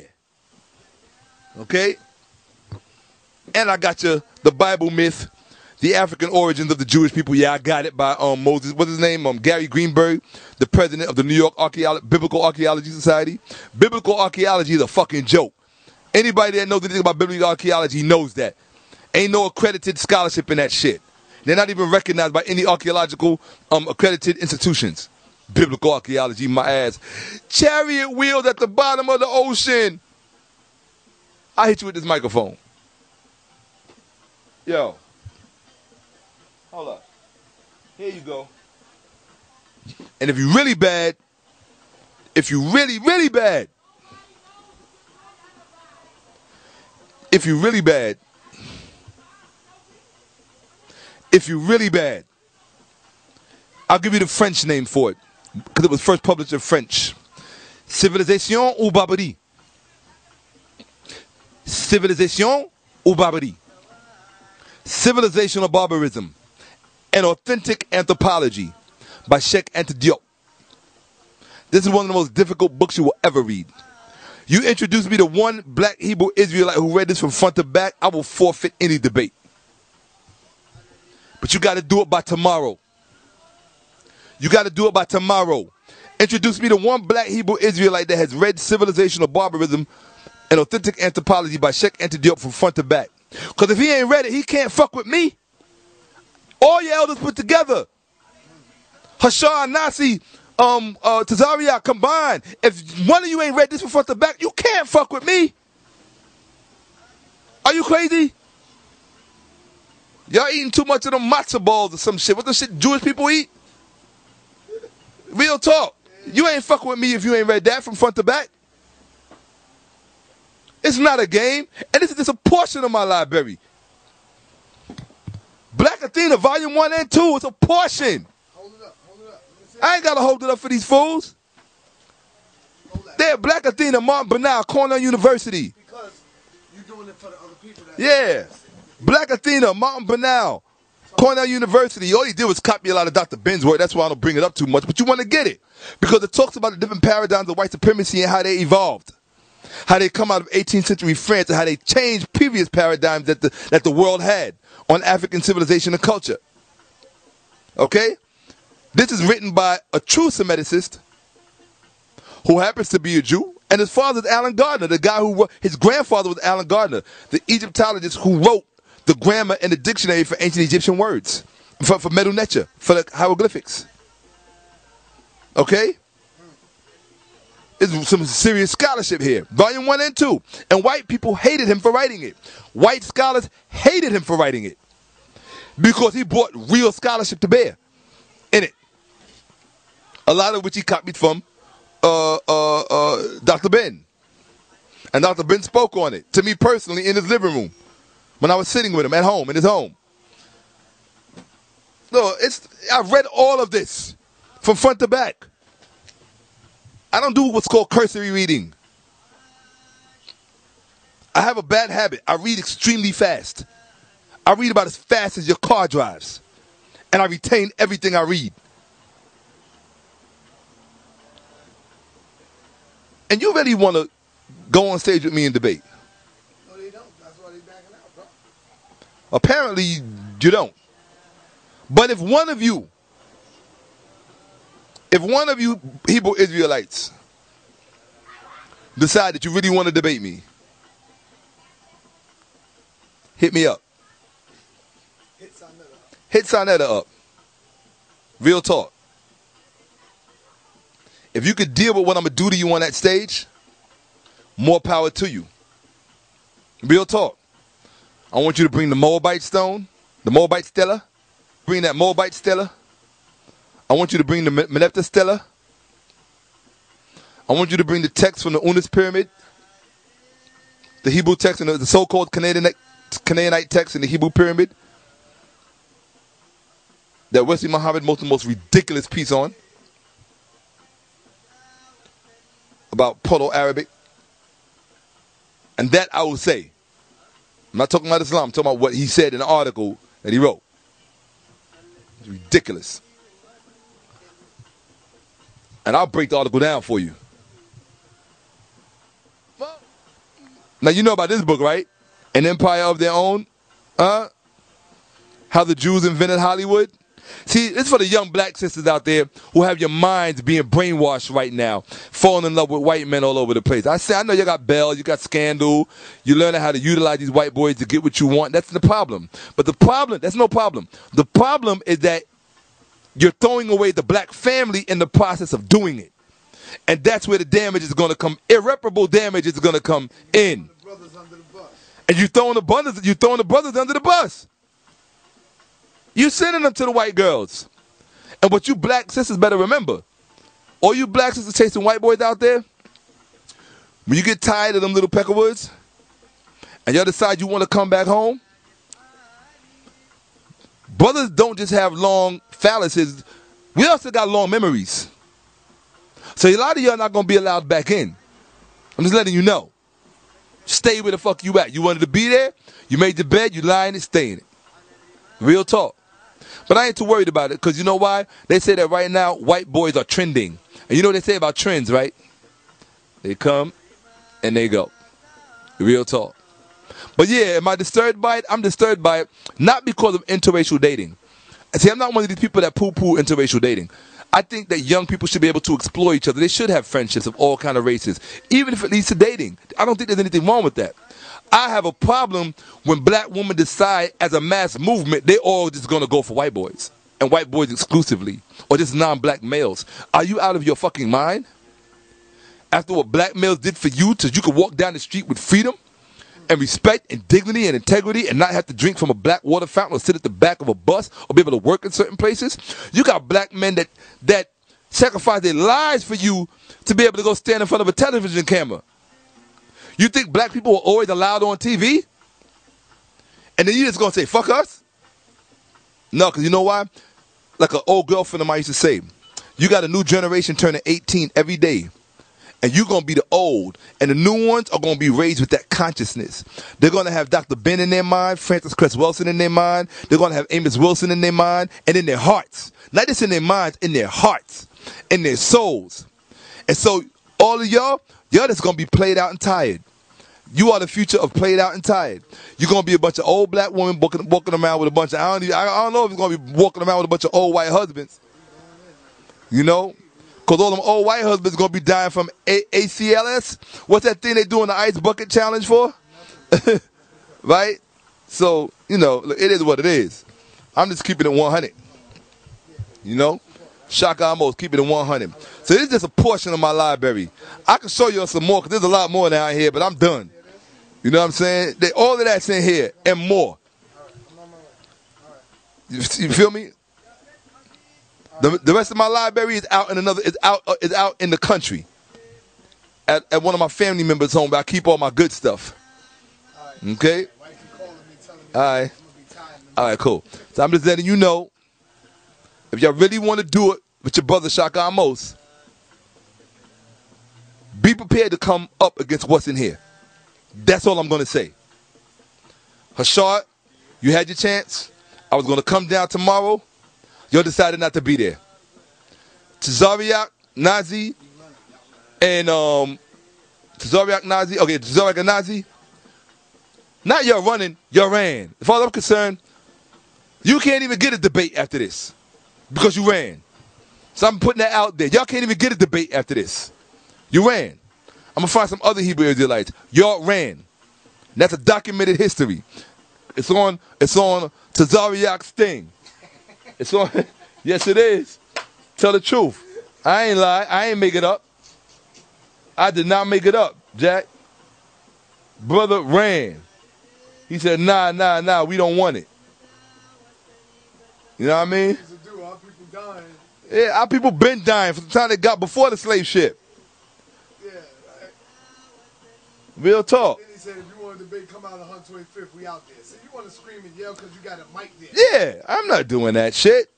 Okay? And I got you the Bible myth, the African origins of the Jewish people. Yeah, I got it by Moses. What's his name? Gary Greenberg, the president of the New York Biblical Archaeology Society. Biblical archaeology is a fucking joke. Anybody that knows anything about biblical archaeology knows that. Ain't no accredited scholarship in that shit. They're not even recognized by any archaeological accredited institutions. Biblical archaeology, my ass. Chariot wheels at the bottom of the ocean. I hit you with this microphone. Yo. Hold up. Here you go. And if you really bad, if you're really bad, I'll give you the French name for it, because it was first published in French. Civilisation ou barbarie? Civilisation ou barbarie? Civilization or Barbarism, an authentic anthropology by Cheikh Anta Diop. This is one of the most difficult books you will ever read. You introduce me to one black Hebrew Israelite who read this from front to back, I will forfeit any debate. But you got to do it by tomorrow. You got to do it by tomorrow. Introduce me to one black Hebrew Israelite that has read Civilization or Barbarism, an authentic anthropology by Cheikh Anta Diop from front to back. Because if he ain't read it, he can't fuck with me. All your elders put together, Hashar, Nasi, Tazaria combined, if one of you ain't read this from front to back, you can't fuck with me. Are you crazy? Y'all eating too much of them matzo balls or some shit. What the shit Jewish people eat? Real talk. You ain't fucking with me if you ain't read that from front to back. It's not a game, and this is just a portion of my library. Black Athena, Volume 1 and 2, it's a portion. Hold it up, hold it up. I ain't got to hold it up for these fools. They're Black Athena, Martin Bernal, Cornell University. Because you're doing it for the other people. Yeah. Black Athena, Martin Bernal, Cornell University. All he did was copy a lot of Dr. Ben's work. That's why I don't bring it up too much. But you want to get it. Because it talks about the different paradigms of white supremacy and how they evolved. How they come out of 18th century France and how they changed previous paradigms that the world had on African civilization and culture. Okay? This is written by a true Semiticist who happens to be a Jew, and his father is Alan Gardner, the guy who wrote, his grandfather was Alan Gardner, the Egyptologist who wrote the grammar and the dictionary for ancient Egyptian words, for Medu Neter, for the hieroglyphics. Okay? There's some serious scholarship here. Volume 1 and 2. And white people hated him for writing it. White scholars hated him for writing it. Because he brought real scholarship to bear in it. A lot of which he copied from Dr. Ben. And Dr. Ben spoke on it to me personally in his living room when I was sitting with him at home, in his home. No, I've read all of this from front to back. I don't do what's called cursory reading. I have a bad habit. I read extremely fast. I read about as fast as your car drives. And I retain everything I read. And you really want to go on stage with me and debate? No, they don't. That's why they backing out, bro. Apparently, you don't. But if one of you Hebrew Israelites decide that you really want to debate me, hit me up. Hit Sonetta up. Real talk. If you could deal with what I'm going to do to you on that stage, more power to you. Real talk. I want you to bring the Moabite stone, the Moabite stela. Bring that Moabite stela. I want you to bring the Meneptah stela. I want you to bring the text from the Unas pyramid, the Hebrew text and the so-called Canaanite text in the Hebrew pyramid that Wesley Muhammad wrote the most ridiculous piece on about Proto-Arabic. And that I will say. I'm not talking about Islam. I'm talking about what he said in the article that he wrote. It's ridiculous. And I'll break the article down for you. Now you know about this book, right? An Empire of Their Own. How the Jews invented Hollywood. See, this is for the young black sisters out there who have your minds being brainwashed right now, falling in love with white men all over the place. I know you got Bell, you got Scandal, you learning how to utilize these white boys to get what you want. That's the problem. But the problem, that's no problem. The problem is that you're throwing away the black family in the process of doing it. And that's where the damage is going to come. Irreparable damage is going to come in. And you're throwing the brothers under the bus. You're sending them to the white girls. And what you black sisters better remember, all you black sisters chasing white boys out there, when you get tired of them little peckerwoods, and y'all decide you want to come back home, brothers don't just have long phalluses. We also got long memories. So a lot of y'all not going to be allowed back in. I'm just letting you know. Stay where the fuck you at. You wanted to be there, you made the bed, you lie in it, stay in it. Real talk. But I ain't too worried about it, because you know why? They say that right now, white boys are trending. And you know what they say about trends, right? They come and they go. Real talk. But yeah, am I disturbed by it? I'm disturbed by it, not because of interracial dating. See, I'm not one of these people that poo-poo interracial dating. I think that young people should be able to explore each other. They should have friendships of all kind of races, even if it leads to dating. I don't think there's anything wrong with that. I have a problem when black women decide as a mass movement they all just going to go for white boys, and white boys exclusively, or just non-black males. Are you out of your fucking mind? After what black males did for you, so you could walk down the street with freedom and respect and dignity and integrity and not have to drink from a black water fountain or sit at the back of a bus or be able to work in certain places. You got black men that sacrifice their lives for you to be able to go stand in front of a television camera. You think black people are always allowed on TV? And then you just gonna say, fuck us? No, because you know why? Like an old girlfriend of mine used to say, you got a new generation turning 18 every day. And you're going to be the old. And the new ones are going to be raised with that consciousness. They're going to have Dr. Ben in their mind, Francis Cress Wilson in their mind. They're going to have Amos Wilson in their mind and in their hearts. Not just in their minds, in their hearts, in their souls. And so all of y'all just going to be played out and tired. You are the future of played out and tired. You're going to be a bunch of old black women walking around with a bunch of, I don't know if it's going to be walking around with a bunch of old white husbands. You know? Because all them old white husbands going to be dying from ACLS. What's that thing they do in the ice bucket challenge for? Right? So, you know, it is what it is. I'm just keeping it 100. You know? Shaka Amos, keeping it 100. So this is just a portion of my library. I can show you some more because there's a lot more down here, but I'm done. You know what I'm saying? All of that's in here and more. You feel me? The rest of my library is out in the country at one of my family members' home, but I keep all my good stuff. Okay? All right, cool. So I'm just letting you know, if y'all really want to do it with your brother Shaka Amos, be prepared to come up against what's in here. That's all I'm going to say. Hashard, you had your chance. I was going to come down tomorrow. Y'all decided not to be there. Tazariak, Nazi, and Tazariak, and Nazi. Not y'all running, y'all ran. As far as I'm concerned, you can't even get a debate after this because you ran. So I'm putting that out there. Y'all can't even get a debate after this. You ran. I'm going to find some other Hebrew Israelites. Y'all ran. That's a documented history. It's on Tazariak's thing. It's on. Yes, it is. Tell the truth. I ain't lie. I ain't make it up. I did not make it up, Jack. Brother ran. He said, nah, we don't want it. You know what I mean? Our people dying. Yeah, our people been dying from the time they got before the slave ship. Yeah, right. Real talk. Then he said, if you want to debate, come out on 125th, we out there. So you want to scream and yell because you got a mic there. Yeah, I'm not doing that shit.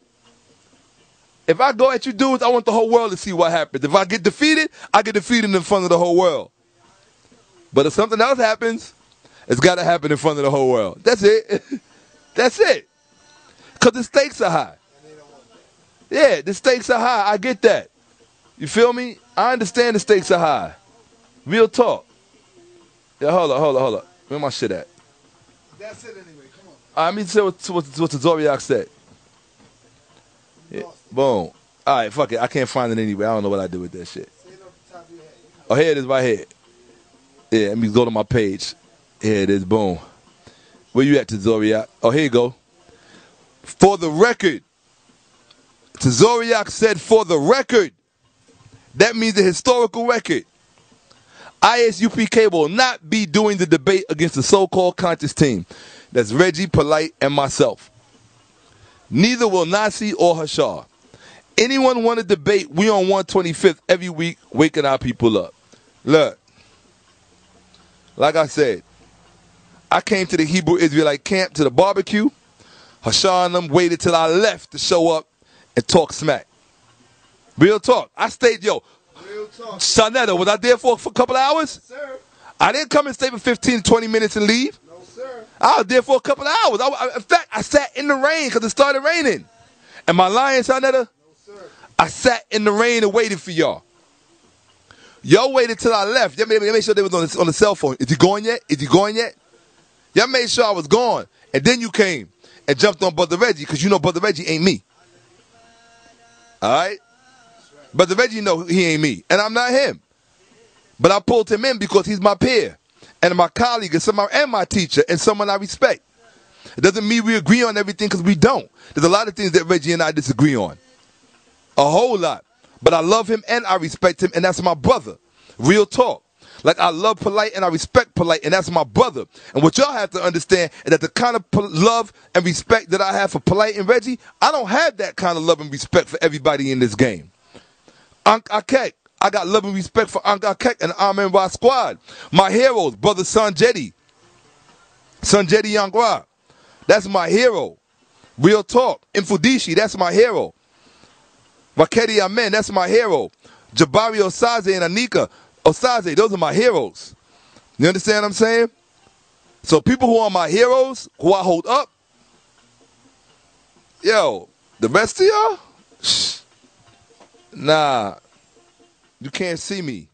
If I go at you dudes, I want the whole world to see what happens. If I get defeated, I get defeated in front of the whole world. But if something else happens, it's got to happen in front of the whole world. That's it. That's it. Because the stakes are high. Yeah, the stakes are high. I get that. You feel me? I understand the stakes are high. Real talk. Yeah, hold up. Where my shit at? That's it anyway. Come on. All right, let me tell what the Zoriak said. Yeah. Boom. All right, fuck it. I can't find it anyway. I don't know what I do with that shit. Say it off the top of your head. Oh, here it is right here. Yeah, let me go to my page. Here it is. Boom. Where you at, Zoriak? Oh, here you go. For the record, Tazoriak said for the record. That means the historical record. ISUPK will not be doing the debate against the so-called conscious team. That's Reggie, Polite, and myself. Neither will Nasi or Hashar. Anyone want to debate, we on 125th every week, waking our people up. Look, like I said, I came to the Hebrew Israelite camp to the barbecue. Hashan and them waited till I left to show up and talk smack. Real talk. I stayed, yo. Real talk. Shanetta, was I there for a couple of hours? Sir. I didn't come and stay for 15, 20 minutes and leave. No, sir. I was there for a couple of hours. In fact, I sat in the rain because it started raining. Am I lying, Shanetta? No, sir. I sat in the rain and waited for y'all. Y'all waited till I left. Y'all made sure they was on the cell phone. Is he going yet? Is he going yet? Y'all made sure I was gone. And then you came and jumped on Brother Reggie because you know Brother Reggie ain't me. All right? Brother Reggie know he ain't me. And I'm not him. But I pulled him in because he's my peer and my colleague and my teacher and someone I respect. It doesn't mean we agree on everything because we don't. There's a lot of things that Reggie and I disagree on. A whole lot. But I love him and I respect him, and that's my brother. Real talk. Like, I love Polite and I respect Polite, and that's my brother. And what y'all have to understand is that the kind of love and respect that I have for Polite and Reggie, I don't have that kind of love and respect for everybody in this game. Ankh Akek, I got love and respect for Ankh Akek and Amen Ra Squad. My heroes, brother Sanjeti Yangwa. That's my hero. Real talk. Infudishi, that's my hero. Vakedi Amen, that's my hero. Jabari Osaze and Anika Osaze, those are my heroes. You understand what I'm saying? So people who are my heroes, who I hold up, yo, the rest of y'all, nah, you can't see me.